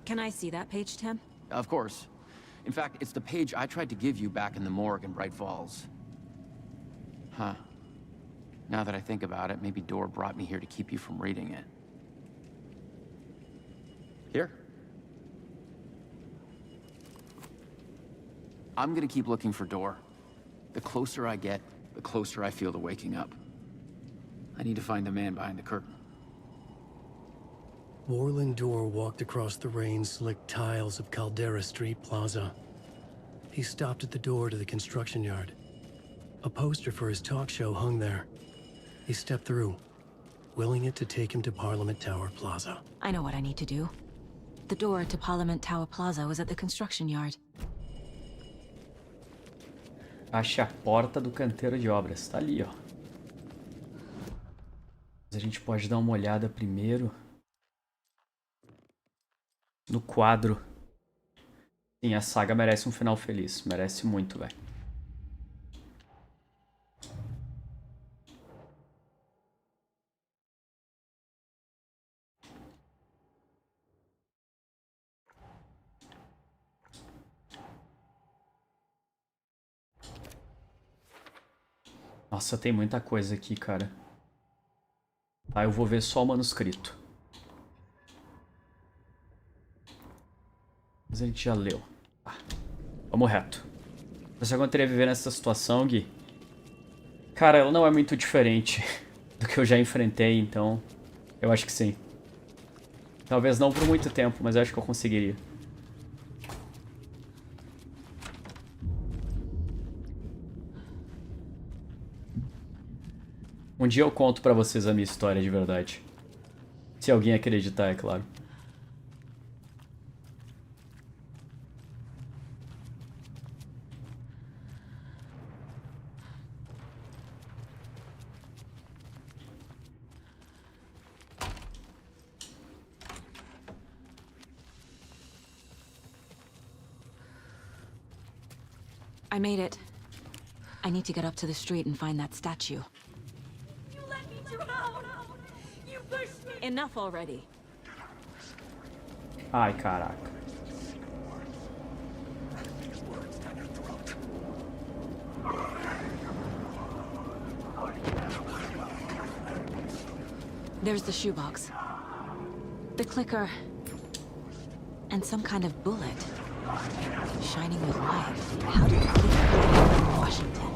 Can I see that page, Tim? Of course. In fact, it's the page I tried to give you back in the morgue in Bright Falls. Huh. Now that I think about it, maybe Dorr brought me here to keep you from reading it. Here. I'm gonna keep looking for Dorr. The closer I get, the closer I feel to waking up. I need to find the man behind the curtain. Warland Dorr walked across the rain-slicked tiles of Caldera Street Plaza. He stopped at the door to the construction yard. A poster for his talk show hung there. He stepped through, willing it to take him to Parliament Tower Plaza. I know what I need to do. The door to Parliament Tower Plaza was at the construction yard. Ache a porta do canteiro de obras. Tá ali, ó. Mas a gente pode dar uma olhada primeiro no quadro. Sim, a saga merece um final feliz. Merece muito, velho. Nossa, tem muita coisa aqui, cara. Tá, eu vou ver só o manuscrito. Mas a gente já leu. Tá, vamos reto. Você aguentaria viver nessa situação, Gui? Cara, ela não é muito diferente do que eu já enfrentei, então eu acho que sim. Talvez não por muito tempo, mas eu acho que eu conseguiria. Um dia eu conto pra vocês a minha história de verdade. Se alguém acreditar, é claro. I made it. I need to get up to the street and find that statue. Enough already. Ai, caraca. There's the shoebox. The clicker. And some kind of bullet. Shining with light. How did the clicker get in Washington?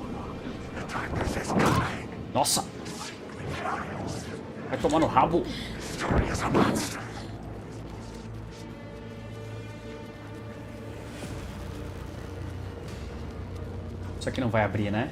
Nossa! Vai tomar no rabo. Isso aqui não vai abrir, né?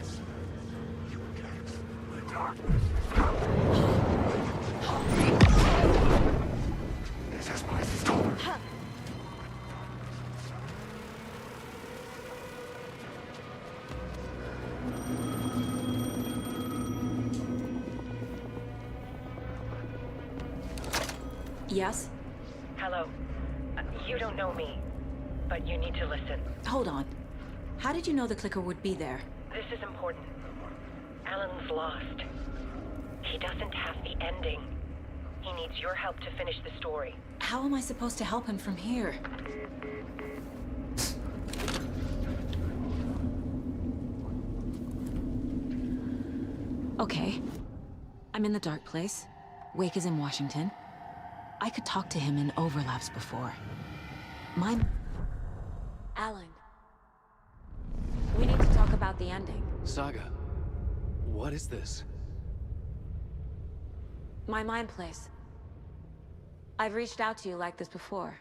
Yes? Hello. You don't know me, but you need to listen. Hold on. How did you know the clicker would be there? This is important. Alan's lost. He doesn't have the ending. He needs your help to finish the story. How am I supposed to help him from here? Okay. I'm in the dark place. Wake is in Washington. I could talk to him in overlaps before. Alan. We need to talk about the ending. Saga, what is this? My mind place. I've reached out to you like this before.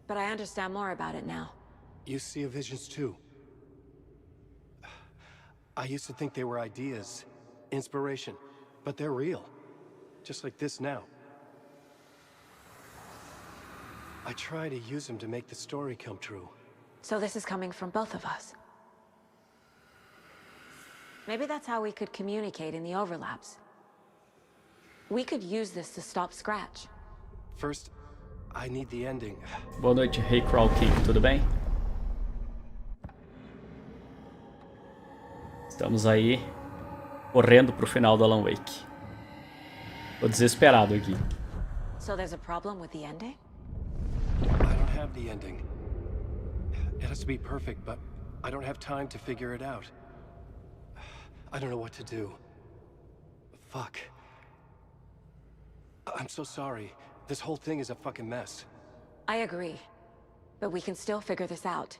But I understand more about it now. You see visions too. I used to think they were ideas, inspiration, but they're real. Just like this now. I try to use them to make the story come true. So this is coming from both of us. Maybe that's how we could communicate in the overlaps. We could use this to stop Scratch. First, I need the ending. Boa noite, Rei Crawl King. Tudo bem? Estamos aí correndo pro final do Alan Wake. Tô desesperado aqui. So there's a problem with the ending? I don't have the ending. It has to be perfect, but I don't have time to figure it out. I don't know what to do. Fuck. I'm so sorry. This whole thing is a fucking mess. I agree. But we can still figure this out.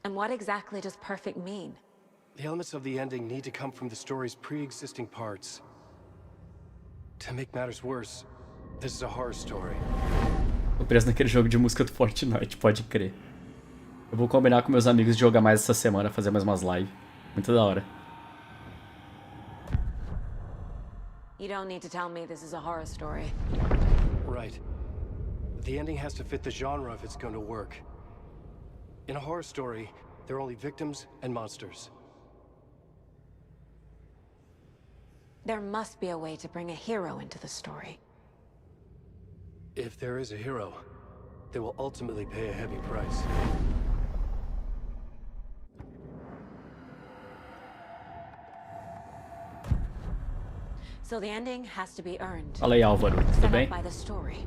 And what exactly does perfect mean? The elements of the ending need to come from the story's pre-existing parts. To make matters worse, this is a horror story. Tô preso naquele jogo de música do Fortnite, pode crer. Eu vou combinar com meus amigos de jogar mais essa semana, fazer mais umas lives. Muito da hora. You don't need to tell me this is a horror story. Right. The ending has to fit the genre if it's going to work. In a horror story, there are only victims and monsters. There must be a way to bring a hero into the story. If there is a hero, they will ultimately pay a heavy price. So the ending has to be earned. Fala aí, Álvaro. Tudo bem? By the story.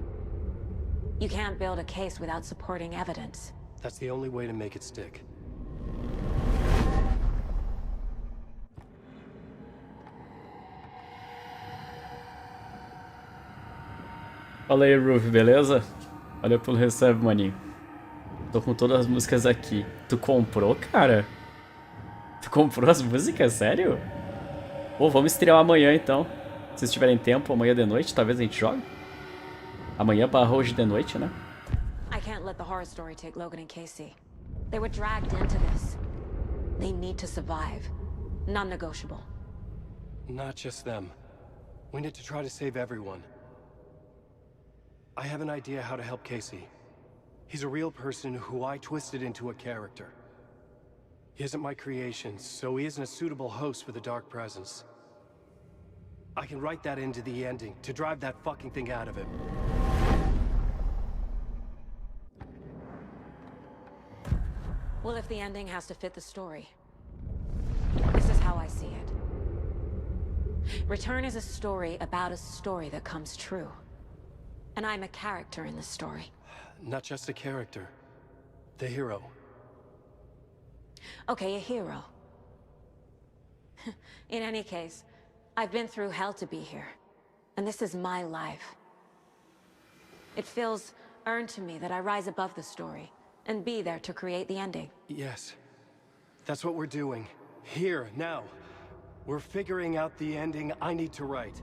You can't build a case without supporting evidence. That's the only way to make it stick. Fala aí, Ruth, beleza? Valeu pelo recebe, maninho. Tô com todas as músicas aqui. Tu comprou, cara? Tu comprou as músicas? Sério? Pô, vamos estrear amanhã, então. Se vocês tiverem tempo, amanhã de noite, talvez a gente jogue. Amanhã / hoje de noite, né? I can't let the horror story take Logan and Casey. They were dragged into this. They need to survive. Non-negotiable. Not just them. We need to try to save everyone. I have an idea how to help Casey. He's a real person who I twisted into a character. He isn't my creation, so he isn't a suitable host for the Dark Presence. I can write that into the ending to drive that fucking thing out of him. Well, if the ending has to fit the story, this is how I see it. Return is a story about a story that comes true. And I'm a character in the story. Not just a character. The hero. Okay, a hero. In any case, I've been through hell to be here. And this is my life. It feels earned to me that I rise above the story and be there to create the ending. Yes. That's what we're doing. Here, now. We're figuring out the ending I need to write.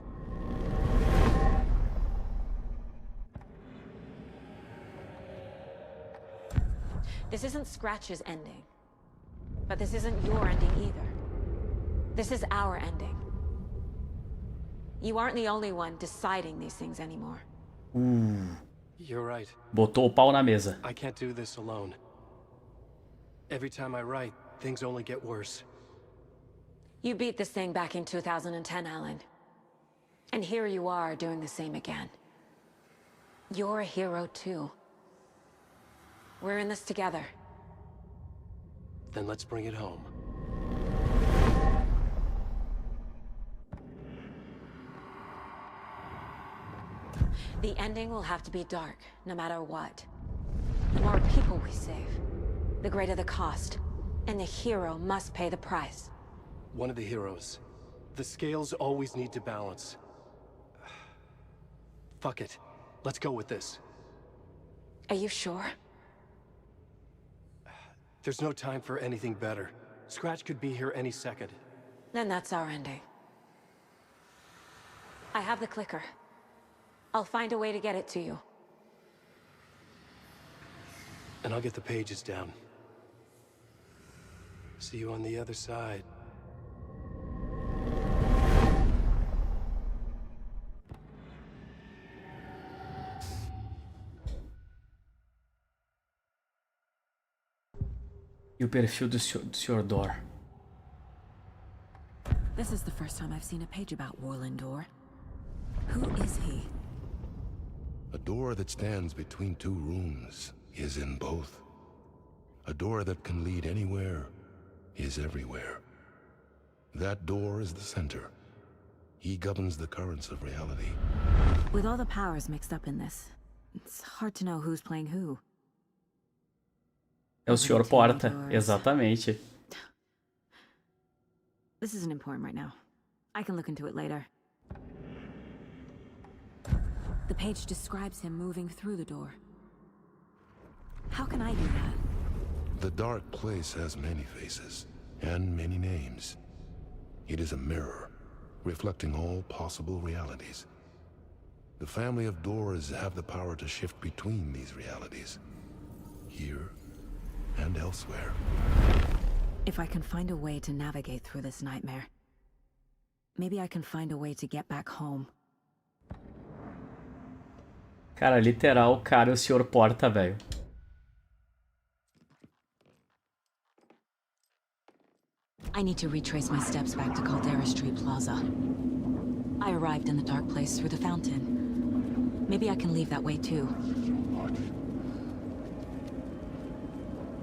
This isn't Scratch's ending. But this isn't your ending either. This is our ending. You aren't the only one deciding these things anymore. You're right. Botou o pau na mesa. I can't do this alone. Every time I write, things only get worse. You beat this thing back in 2010, Alan. And here you are doing the same again. You're a hero too. We're in this together. Then let's bring it home. The ending will have to be dark, no matter what. The more people we save, the greater the cost. And the hero must pay the price. One of the heroes. The scales always need to balance. Fuck it. Let's go with this. Are you sure? There's no time for anything better. Scratch could be here any second. Then that's our ending. I have the clicker. I'll find a way to get it to you. And I'll get the pages down. See you on the other side. E o perfil do Sr. Dor. This is the first time I've seen a page about Warland Dor. Who is he? A door that stands between two rooms is in both. A door that can lead anywhere is everywhere. That door is the center. He governs the currents of reality. With all the powers mixed up in this, it's hard to know who's playing who. É o Sr. Porta, exatamente. This isn't important right now. I can look into it later. The page describes him moving through the door. How can I do that? The dark place has many faces, and many names. It is a mirror, reflecting all possible realities. The family of doors have the power to shift between these realities. Here and elsewhere. If I can find a way to navigate through this nightmare, maybe I can find a way to get back home. Cara, literal, o cara é o Sr. Porta, velho. I need to retrace my steps back to Caldera Street Plaza. I arrived in the dark place through the fountain. Maybe I can leave that way too.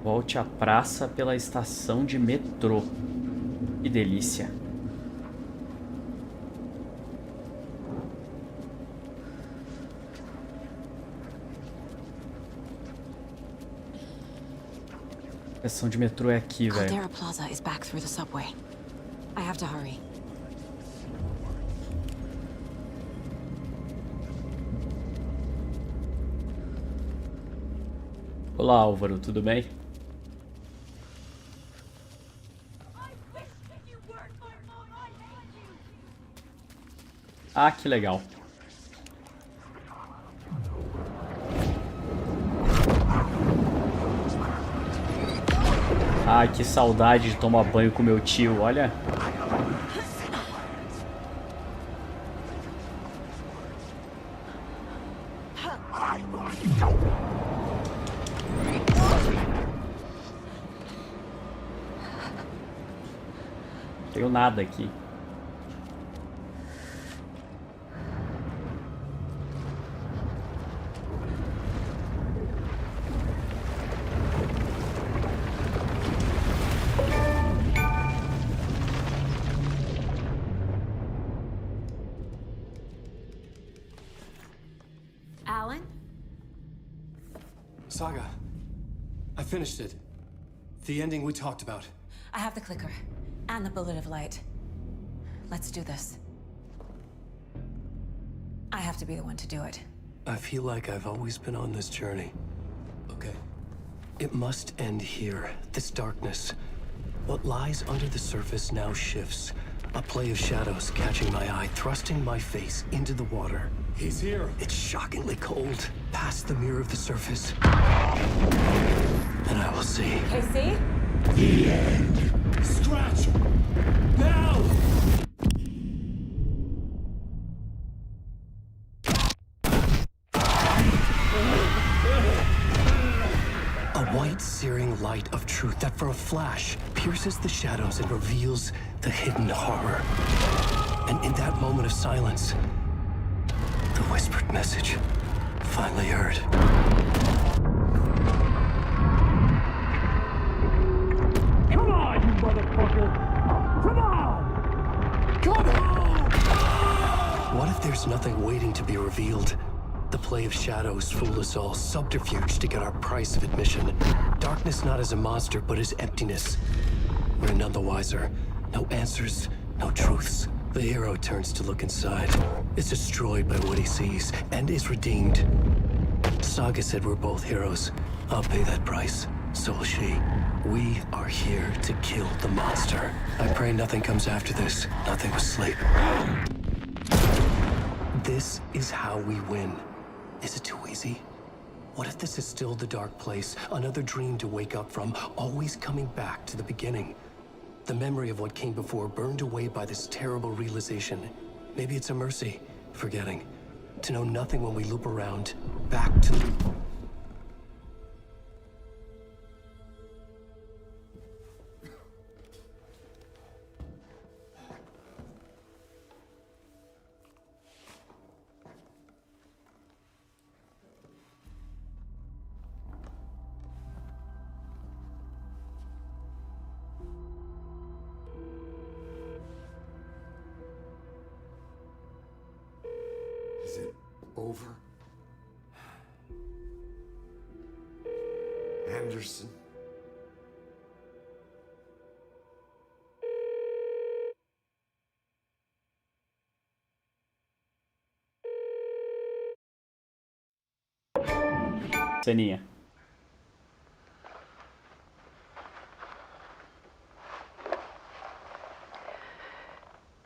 Volte à praça pela estação de metrô. Que delícia. A estação de metrô é aqui, velho. Caldera Plaza is back through the subway. I have to hurry. Olá, Álvaro, tudo bem? Ah, que legal. Ai, que saudade de tomar banho com meu tio, olha. Não tenho nada aqui. Alan? Saga, I finished it. The ending we talked about. I have the clicker. And the bullet of light. Let's do this. I have to be the one to do it. I feel like I've always been on this journey. Okay. It must end here. This darkness. What lies under the surface now shifts. A play of shadows catching my eye, thrusting my face into the water. He's here. It's shockingly cold. Past the mirror of the surface. And I will see. KC? The end. Scratch! Now! A white, searing light of truth that for a flash pierces the shadows and reveals the hidden horror. And in that moment of silence, The whispered message. Finally heard. Come on, you motherfucker! Come on! Come on! What if there's nothing waiting to be revealed? The play of shadows fool us all, subterfuge to get our price of admission. Darkness not as a monster, but as emptiness. We're none the wiser. No answers, no truths. The hero turns to look inside, is destroyed by what he sees, and is redeemed. Saga said we're both heroes. I'll pay that price. So will she. We are here to kill the monster. I pray nothing comes after this. Nothing but sleep. This is how we win. Is it too easy? What if this is still the dark place? Another dream to wake up from, always coming back to the beginning. The memory of what came before burned away by this terrible realization. Maybe it's a mercy, forgetting. To know nothing when we loop around, back to... Is it over? Anderson? Ceninha.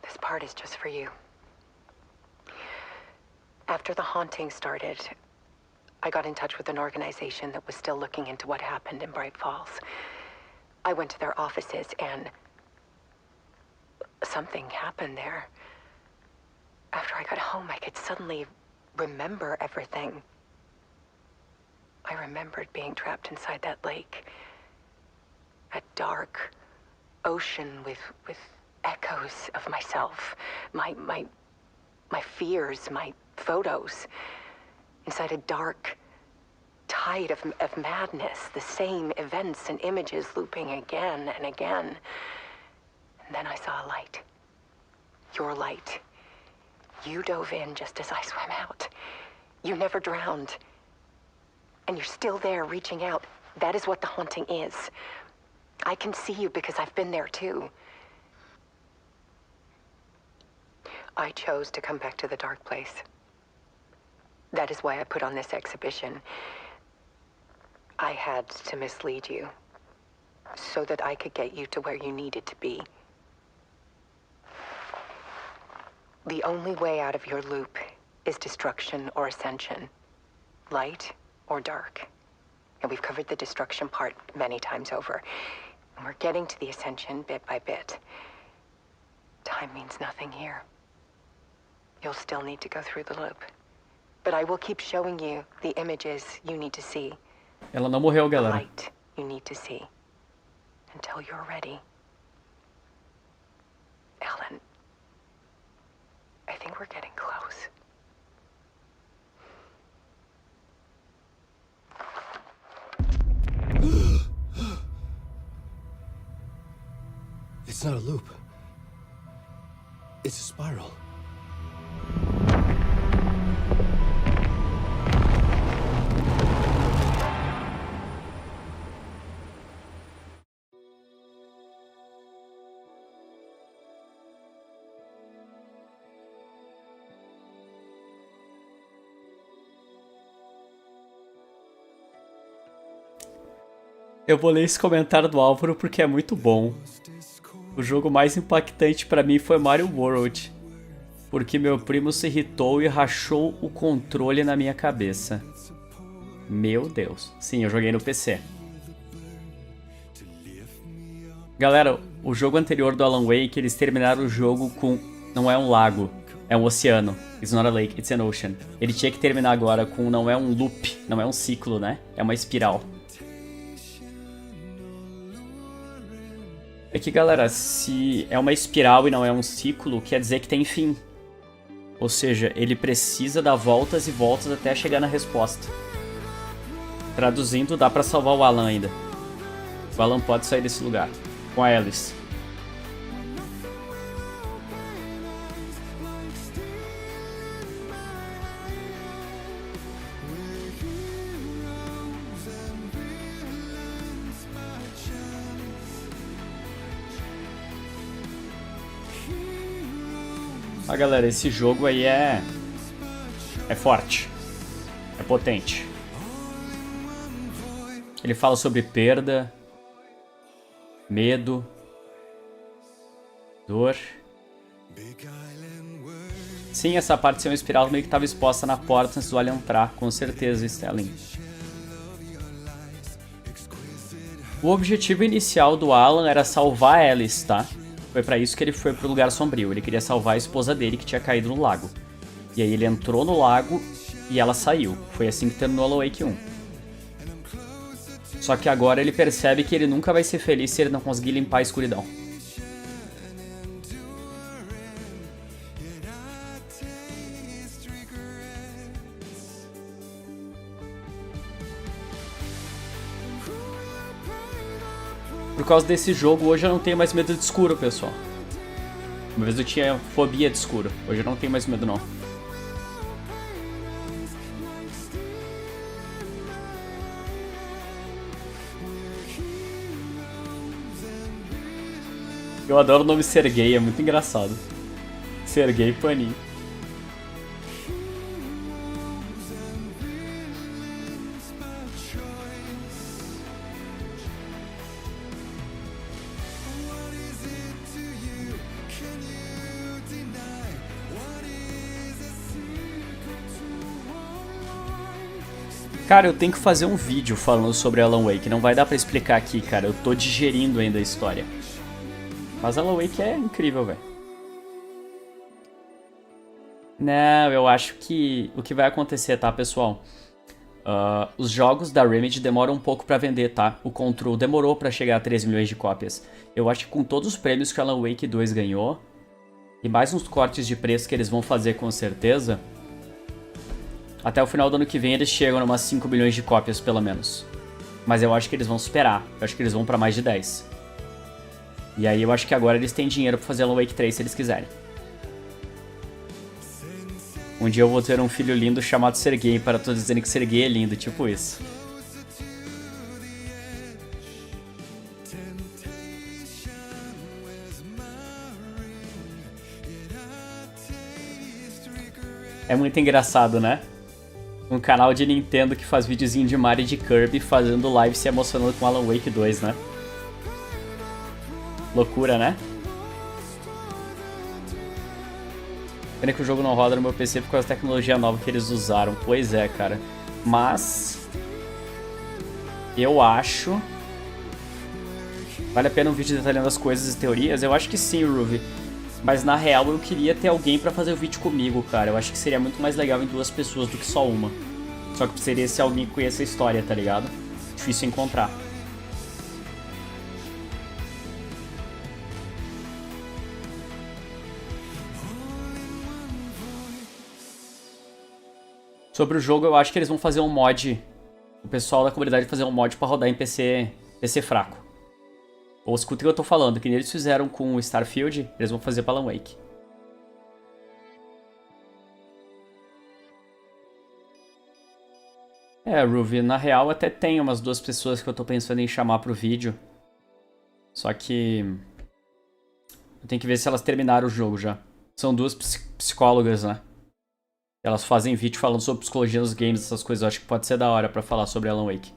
This part is just for you. After the haunting started, I got in touch with an organization that was still looking into what happened in Bright Falls. I went to their offices and something happened there. After I got home, I could suddenly remember everything. I remembered being trapped inside that lake. A dark ocean with echoes of myself. My fears, my photos. Inside a dark tide of madness. The same events and images looping again and again. And then I saw a light. Your light. You dove in just as I swam out. You never drowned. And you're still there reaching out. That is what the haunting is. I can see you because I've been there too. I chose to come back to the dark place. That is why I put on this exhibition. I had to mislead you, so that I could get you to where you needed to be. The only way out of your loop is destruction or ascension, light or dark. And we've covered the destruction part many times over. And we're getting to the ascension bit by bit. Time means nothing here. You'll still need to go through the loop. But I will keep showing you the images you need to see. Ela não morreu, The galera. light you need to see. Until you're ready. Ellen, I think we're getting close. It's not a loop. It's a spiral. Eu vou ler esse comentário do Álvaro porque é muito bom. O jogo mais impactante pra mim foi Mario World, porque meu primo se irritou e rachou o controle na minha cabeça. Meu Deus. Sim, eu joguei no PC. Galera, o jogo anterior do Alan Wake, eles terminaram o jogo com... Não é um lago, é um oceano. It's not a lake, it's an ocean. Ele tinha que terminar agora com... Não é um loop, não é um ciclo, né? É uma espiral. É que, galera, se é uma espiral e não é um ciclo, quer dizer que tem fim. Ou seja, ele precisa dar voltas e voltas até chegar na resposta. Traduzindo, dá pra salvar o Alan ainda. O Alan pode sair desse lugar. Com a Alice. Ah, galera, esse jogo aí é forte, é potente. Ele fala sobre perda, medo, dor. Sim, essa parte de ser uma espiral meio que estava exposta na porta antes do Alien entrar, com certeza, Stelling. O objetivo inicial do Alan era salvar a Alice, tá? Foi pra isso que ele foi pro lugar sombrio. Ele queria salvar a esposa dele que tinha caído no lago. E aí ele entrou no lago e ela saiu. Foi assim que terminou Alan Wake 1. Só que agora ele percebe que ele nunca vai ser feliz se ele não conseguir limpar a escuridão. Por causa desse jogo, hoje eu não tenho mais medo de escuro, pessoal. Uma vez eu tinha fobia de escuro. Hoje eu não tenho mais medo, não. Eu adoro o nome Sergei, é muito engraçado. Sergei Panin. Cara, eu tenho que fazer um vídeo falando sobre Alan Wake. Não vai dar pra explicar aqui, cara. Eu tô digerindo ainda a história. Mas Alan Wake é incrível, velho. Não, eu acho que o que vai acontecer, tá, pessoal? Os jogos da Remedy demoram um pouco pra vender, tá? O Control demorou pra chegar a 3 milhões de cópias. Eu acho que com todos os prêmios que Alan Wake 2 ganhou, e mais uns cortes de preço que eles vão fazer com certeza, até o final do ano que vem eles chegam a umas 5 milhões de cópias, pelo menos. Mas eu acho que eles vão superar. Eu acho que eles vão pra mais de 10. E aí eu acho que agora eles têm dinheiro pra fazer Alan Wake 3 se eles quiserem. Um dia eu vou ter um filho lindo chamado Sergei para todos dizendo que Sergei é lindo, tipo isso. É muito engraçado, né? Um canal de Nintendo que faz videozinho de Mario e de Kirby fazendo live se emocionando com Alan Wake 2, né? Loucura, né? Pena que o jogo não roda no meu PC por causa da tecnologia nova que eles usaram. Pois é, cara. Mas eu acho... Vale a pena um vídeo detalhando as coisas e teorias? Eu acho que sim, Ruby. Mas na real eu queria ter alguém pra fazer o vídeo comigo, cara. Eu acho que seria muito mais legal em 2 pessoas do que só uma. Só que seria se alguém que conhece a história, tá ligado? Difícil encontrar. Sobre o jogo, eu acho que eles vão fazer um mod. O pessoal da comunidade vai fazer um mod pra rodar em PC fraco. Ou escuta o que eu tô falando, que nem eles fizeram com o Starfield, eles vão fazer pra Alan Wake. É, Ruby, na real até tem umas 2 pessoas que eu tô pensando em chamar pro vídeo. Só que... eu tenho que ver se elas terminaram o jogo já. São 2 psicólogas, né? Elas fazem vídeo falando sobre psicologia nos games, essas coisas. Eu acho que pode ser da hora pra falar sobre Alan Wake.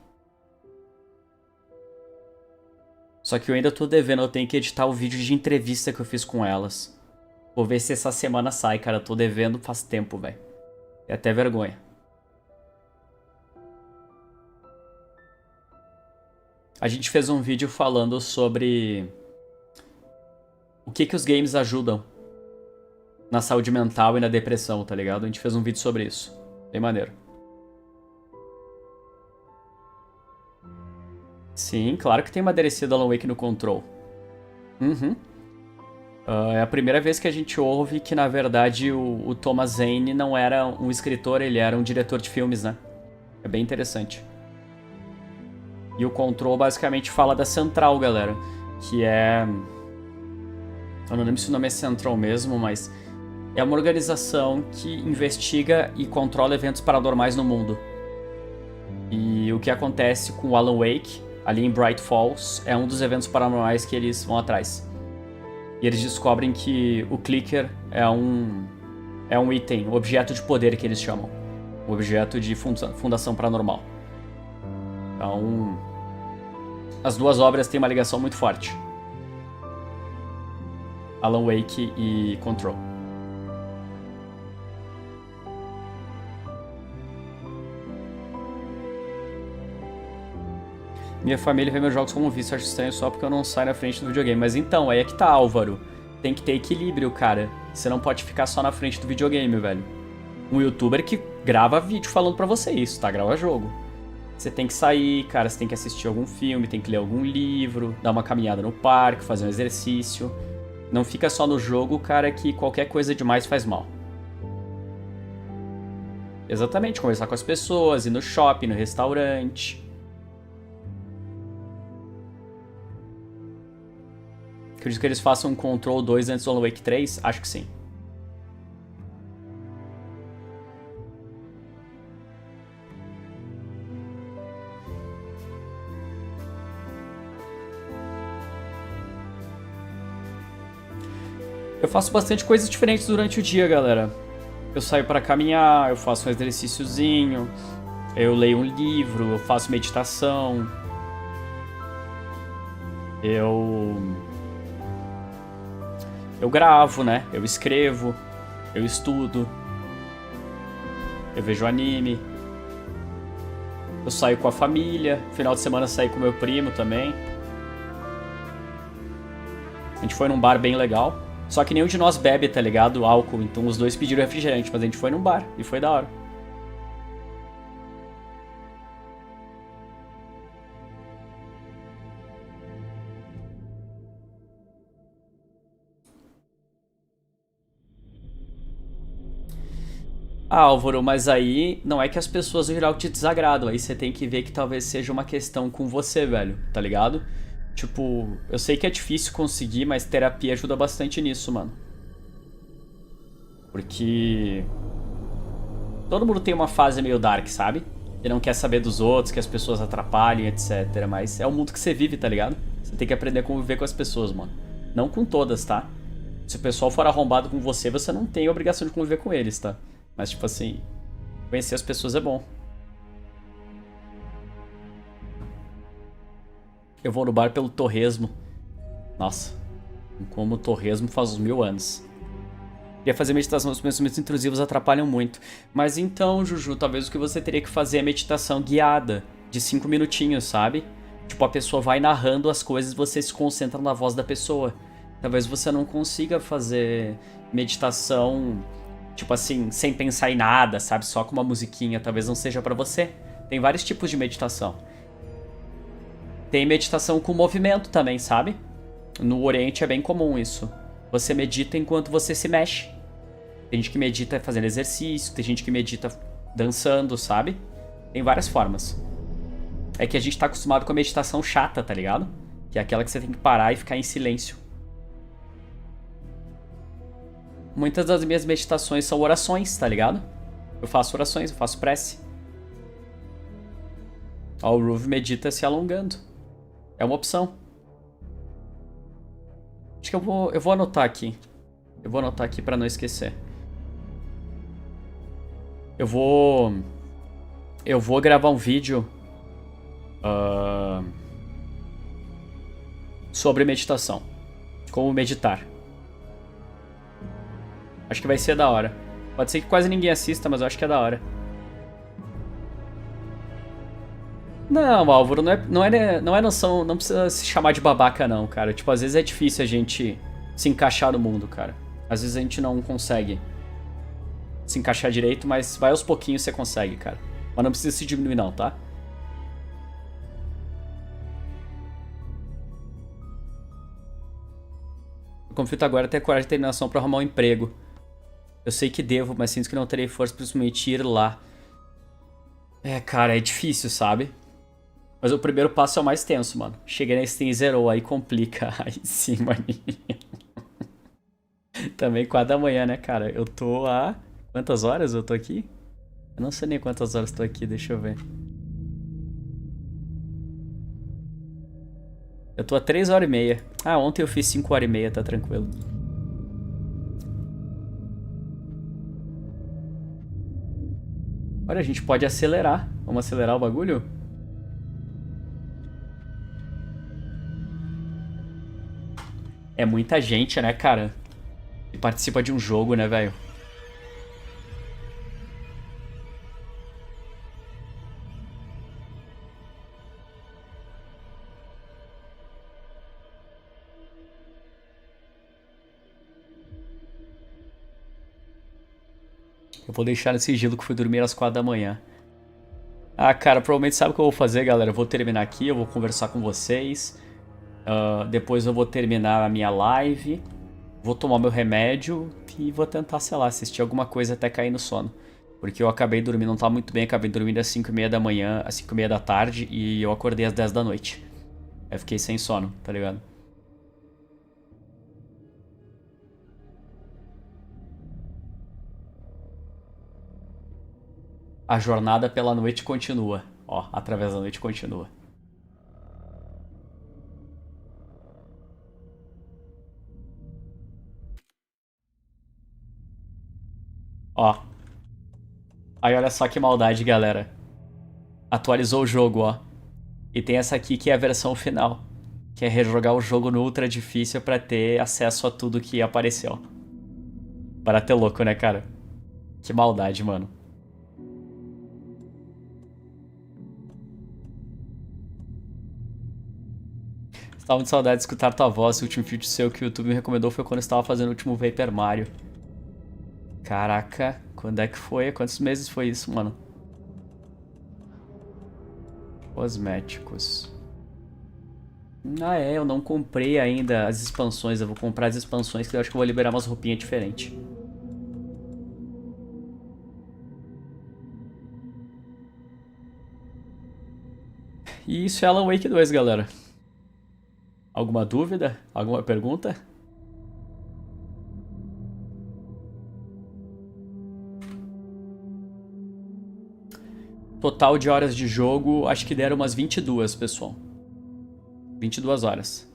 Só que eu ainda tô devendo, eu tenho que editar o vídeo de entrevista que eu fiz com elas. Vou ver se essa semana sai, cara. Eu tô devendo faz tempo, velho. É até vergonha. A gente fez um vídeo falando sobre o que os games ajudam na saúde mental e na depressão, tá ligado? A gente fez um vídeo sobre isso. Bem maneiro. Sim, claro que tem uma DLC do Alan Wake no Control. Uhum. É a primeira vez que a gente ouve que, na verdade, o Thomas Zane não era um escritor, ele era um diretor de filmes, né? É bem interessante. E o Control basicamente fala da Central, galera. Que é... Eu não lembro se o nome é Central mesmo, mas... É uma organização que investiga e controla eventos paranormais no mundo. E o que acontece com o Alan Wake, ali em Bright Falls, é um dos eventos paranormais que eles vão atrás. E eles descobrem que o Clicker é um item, um objeto de poder que eles chamam. Um objeto de fundação paranormal. Então, as duas obras têm uma ligação muito forte. Alan Wake e Control. Minha família vê meus jogos como vício, acho estranho só porque eu não saio na frente do videogame. Mas então, aí é que tá, Álvaro. Tem que ter equilíbrio, cara. Você não pode ficar só na frente do videogame, velho. Um youtuber que grava vídeo falando pra você isso, tá? Grava jogo. Você tem que sair, cara, você tem que assistir algum filme, tem que ler algum livro, dar uma caminhada no parque, fazer um exercício. Não fica só no jogo, cara, que qualquer coisa demais faz mal. Exatamente, conversar com as pessoas, ir no shopping, no restaurante... Acredito que eles façam um Control 2 antes do Alan Wake 3? Acho que sim. Eu faço bastante coisas diferentes durante o dia, galera. Eu saio pra caminhar, eu faço um exercíciozinho, eu leio um livro, eu faço meditação. Eu gravo, né? Eu escrevo, eu estudo, eu vejo anime, eu saio com a família, final de semana saio com meu primo também. A gente foi num bar bem legal, só que nenhum de nós bebe, tá ligado? Álcool, então os dois pediram refrigerante, mas a gente foi num bar e foi da hora. Ah, Álvaro, mas aí não é que as pessoas em geral te desagradam, aí você tem que ver que talvez seja uma questão com você, velho, tá ligado? Tipo, eu sei que é difícil conseguir, mas terapia ajuda bastante nisso, mano. Porque todo mundo tem uma fase meio dark, sabe? E não quer saber dos outros, que as pessoas atrapalhem, etc. Mas é o mundo que você vive, tá ligado? Você tem que aprender a conviver com as pessoas, mano. Não com todas, tá? Se o pessoal for arrombado com você, você não tem a obrigação de conviver com eles, tá? Mas, tipo assim, conhecer as pessoas é bom. Eu vou no bar pelo torresmo. Nossa, como torresmo faz uns 1000 anos. Queria fazer meditação, os pensamentos intrusivos atrapalham muito. Mas então, Juju, talvez o que você teria que fazer é meditação guiada, de 5 minutinhos, sabe? Tipo, a pessoa vai narrando as coisas e você se concentra na voz da pessoa. Talvez você não consiga fazer meditação... Tipo assim, sem pensar em nada, sabe? Só com uma musiquinha, talvez não seja pra você. Tem vários tipos de meditação. Tem meditação com movimento também, sabe? No Oriente é bem comum isso. Você medita enquanto você se mexe. Tem gente que medita fazendo exercício, tem gente que medita dançando, sabe? Tem várias formas. É que a gente tá acostumado com a meditação chata, tá ligado? Que é aquela que você tem que parar e ficar em silêncio. Muitas das minhas meditações são orações, tá ligado? Eu faço orações, eu faço prece. Ó, o Ruve medita se alongando. É uma opção. Acho que eu vou anotar aqui. Eu vou anotar aqui pra não esquecer. Eu vou gravar um vídeo sobre meditação. Como meditar. Acho que vai ser da hora. Pode ser que quase ninguém assista, mas eu acho que é da hora. Não, Álvaro, não precisa se chamar de babaca não, cara. Tipo, às vezes é difícil a gente se encaixar no mundo, cara. Às vezes a gente não consegue se encaixar direito, mas vai aos pouquinhos você consegue, cara. Mas não precisa se diminuir não, tá? O conflito agora é ter coragem e determinação pra arrumar um emprego. Eu sei que devo, mas sinto que não terei força principalmente ir lá. É, cara, é difícil, sabe? Mas o primeiro passo é o mais tenso, mano. Cheguei na Steam e zerou, aí complica. Aí sim, maninho. Também 4 da manhã, né, cara? Eu tô há... Quantas horas eu tô aqui? Eu não sei nem quantas horas eu tô aqui, deixa eu ver. Eu tô há 3 horas e meia. Ah, ontem eu fiz 5 horas e meia, tá tranquilo. Olha, a gente pode acelerar. Vamos acelerar o bagulho? É muita gente, né, cara? Que participa de um jogo, né, velho? Eu vou deixar no sigilo que fui dormir às 4 da manhã. Ah, cara, provavelmente sabe o que eu vou fazer, galera? Eu vou terminar aqui, eu vou conversar com vocês. Depois eu vou terminar a minha live. Vou tomar meu remédio e vou tentar, sei lá, assistir alguma coisa até cair no sono. Porque eu acabei dormindo, não tá muito bem, acabei dormindo às 5h30 da manhã, às 5h30 da tarde e eu acordei às 10 da noite. Aí eu fiquei sem sono, tá ligado? A jornada pela noite continua. Ó, através da noite continua. Ó. Aí olha só que maldade, galera. Atualizou o jogo, ó. E tem essa aqui que é a versão final. Que é rejogar o jogo no ultra difícil pra ter acesso a tudo que apareceu. Para ter louco, né, cara? Que maldade, mano. Estava muito saudade de escutar tua voz. O último vídeo seu que o YouTube me recomendou foi quando eu estava fazendo o último Paper Mario. Caraca, quando é que foi? Quantos meses foi isso, mano? Cosméticos. Ah, é, eu não comprei ainda as expansões. Eu vou comprar as expansões que eu acho que eu vou liberar umas roupinhas diferentes. E isso é Alan Wake 2, galera. Alguma dúvida? Alguma pergunta? Total de horas de jogo, acho que deram umas 22, pessoal. 22 horas.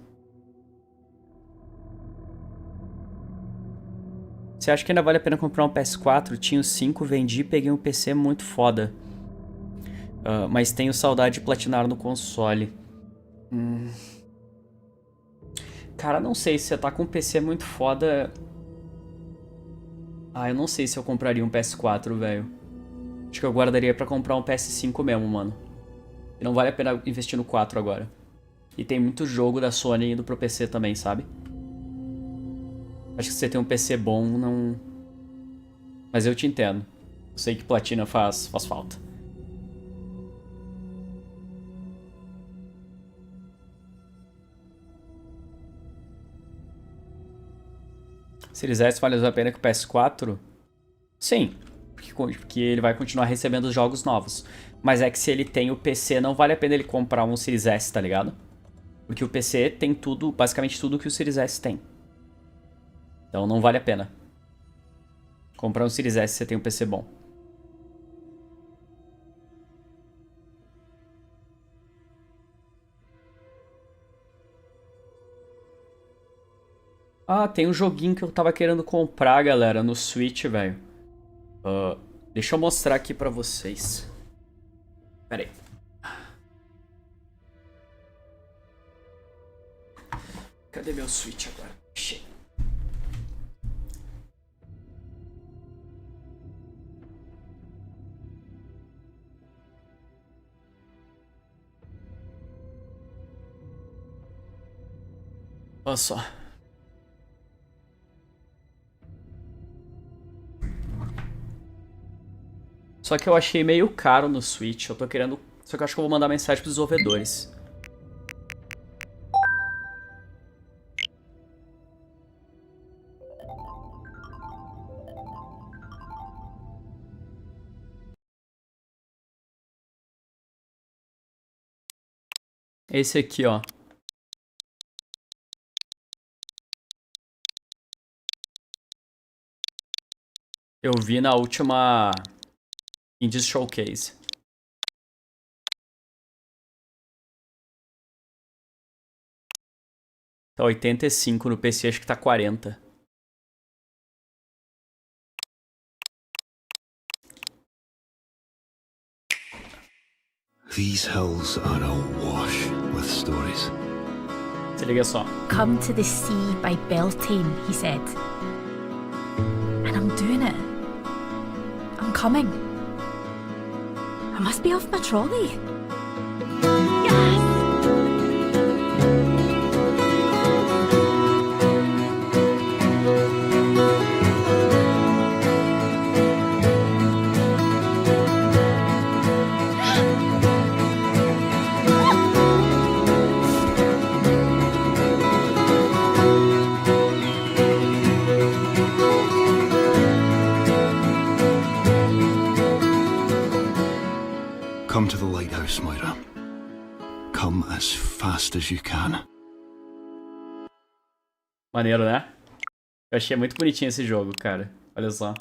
Você acha que ainda vale a pena comprar um PS4? Tinha o 5, vendi e peguei um PC muito foda. Mas tenho saudade de platinar no console. Cara, não sei, se você tá com um PC muito foda... Ah, eu não sei se eu compraria um PS4, velho. Acho que eu guardaria pra comprar um PS5 mesmo, mano. E não vale a pena investir no 4 agora. E tem muito jogo da Sony indo pro PC também, sabe? Acho que se você tem um PC bom, não... Mas eu te entendo. Eu sei que platina faz falta. Series S vale a pena que o PS4? Sim, porque ele vai continuar recebendo os jogos novos. Mas é que se ele tem o PC, não vale a pena ele comprar um Series S, tá ligado? Porque o PC tem tudo, basicamente tudo que o Series S tem. Então não vale a pena. Comprar um Series S se você tem um PC bom. Ah, tem um joguinho que eu tava querendo comprar, galera, no Switch, velho. Deixa eu mostrar aqui pra vocês. Pera aí. Cadê meu Switch agora? Achei. Olha só. Só que eu achei meio caro no Switch. Eu tô querendo... Só que eu acho que eu vou mandar mensagem pros desenvolvedores. Esse aqui, ó. Eu vi na última Indie Showcase. Tá 85 no PC, acho que tá 40. These hills are awash with stories. Se liga só. Come to the sea by Beltane, he said. And I'm doing it. I'm coming. I must be off my trolley. Come to the lighthouse, Moira. Come as fast as you can. Maneiro, né? Eu achei muito bonitinho esse jogo, cara. Olha só.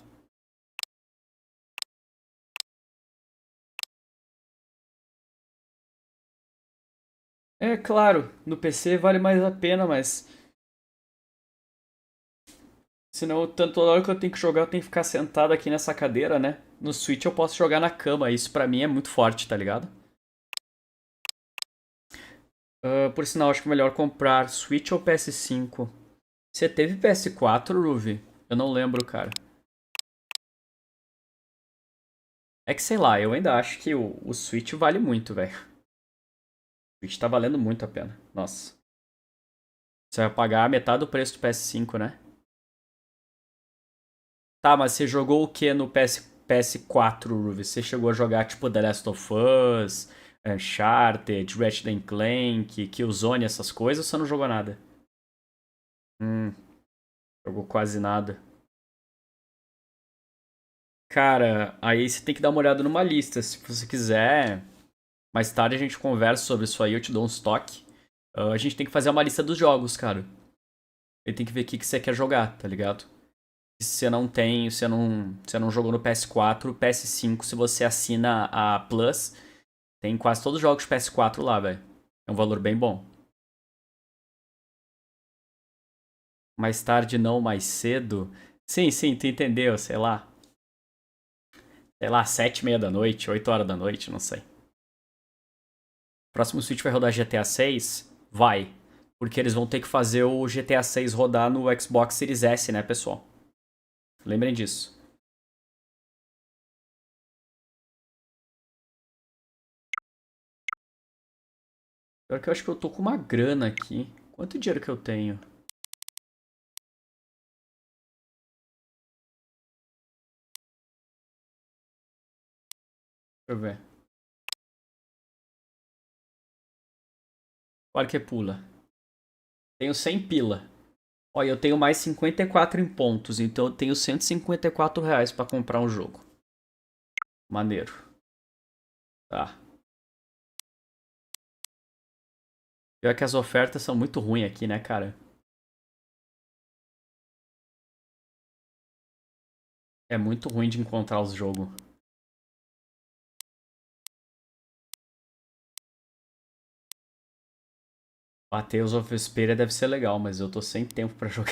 É claro, no PC vale mais a pena, mas... Senão, tanto toda hora que eu tenho que jogar, eu tenho que ficar sentado aqui nessa cadeira, né? No Switch eu posso jogar na cama, isso pra mim é muito forte, tá ligado? Por sinal, acho que é melhor comprar Switch ou PS5. Você teve PS4, Ruby? Eu não lembro, cara. É que sei lá, eu ainda acho que o Switch vale muito, velho. O Switch tá valendo muito a pena. Nossa. Você vai pagar metade do preço do PS5, né? Tá, mas você jogou o que no PS4, Ruby? Você chegou a jogar tipo The Last of Us, Uncharted, Ratchet & Clank, Killzone, essas coisas, ou você não jogou nada? Jogou quase nada. Cara, aí você tem que dar uma olhada numa lista. Se você quiser, mais tarde a gente conversa sobre isso aí, eu te dou uns toques. A gente tem que fazer uma lista dos jogos, cara. E tem que ver o que você quer jogar, tá ligado? Se você não tem, se você não jogou no PS4, PS5, se você assina a Plus, tem quase todos os jogos de PS4 lá, velho. É um valor bem bom. Mais tarde não, mais cedo. Sim, tu entendeu, sei lá. Sei lá, 7h30 da noite, 8 horas da noite, não sei. Próximo Switch vai rodar GTA 6? Vai. Porque eles vão ter que fazer o GTA 6 rodar no Xbox Series S, né, pessoal? Lembrem disso. Pior que eu acho que eu tô com uma grana aqui. Quanto dinheiro que eu tenho? Deixa eu ver. Claro que pula. Tenho 100 pila. Olha, eu tenho mais 54 em pontos, então eu tenho R$ 154 pra comprar um jogo. Maneiro. Tá. Pior que as ofertas são muito ruins aqui, né, cara? É muito ruim de encontrar os jogos. Tales of Vesperia deve ser legal, mas eu tô sem tempo pra jogar.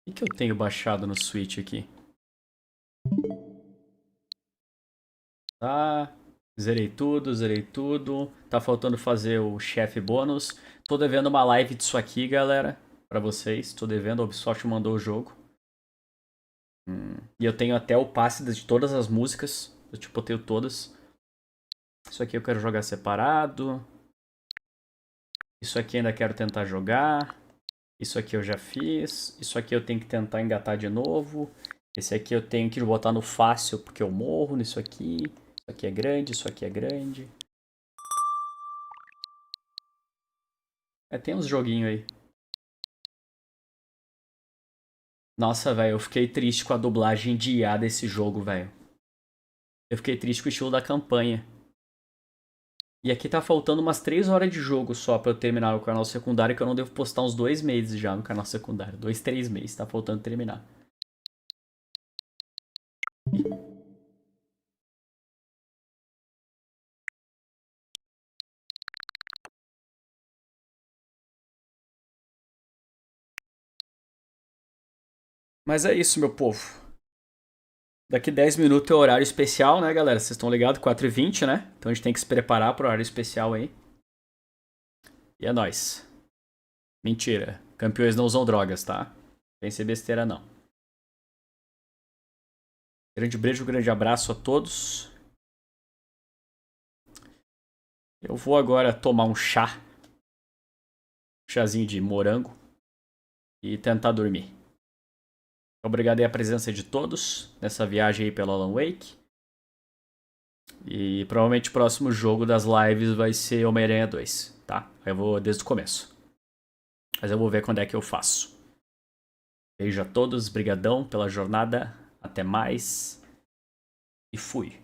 O que eu tenho baixado no Switch aqui? Tá. Zerei tudo. Tá faltando fazer o chefe bônus. Tô devendo uma live disso aqui, galera. Pra vocês. Tô devendo, a Ubisoft mandou o jogo. E eu tenho até o passe de todas as músicas. Eu tipo, eu tenho todas. Isso aqui eu quero jogar separado. Isso aqui ainda quero tentar jogar. Isso aqui eu já fiz. Isso aqui eu tenho que tentar engatar de novo. Esse aqui eu tenho que botar no fácil porque eu morro nisso aqui. Isso aqui é grande, isso aqui é grande. Tem uns joguinhos aí. Nossa, velho, eu fiquei triste com a dublagem de IA desse jogo, velho. Eu fiquei triste com o estilo da campanha. E aqui tá faltando umas 3 horas de jogo só pra eu terminar o canal secundário, que eu não devo postar uns 2 meses já no canal secundário. 2, 3 meses, tá faltando terminar. Mas é isso, meu povo. Daqui 10 minutos é horário especial, né, galera? Vocês estão ligados? 4h20, né? Então a gente tem que se preparar pro horário especial aí. E é nóis. Mentira. Campeões não usam drogas, tá? Não tem ser besteira, não. Grande beijo, grande abraço a todos. Eu vou agora tomar um chá. Um chazinho de morango. E tentar dormir. Obrigado aí a presença de todos nessa viagem aí pelo Alan Wake. E provavelmente o próximo jogo das lives vai ser Homem-Aranha 2, tá? Eu vou desde o começo. Mas eu vou ver quando é que eu faço. Beijo a todos, brigadão pela jornada. Até mais. E fui.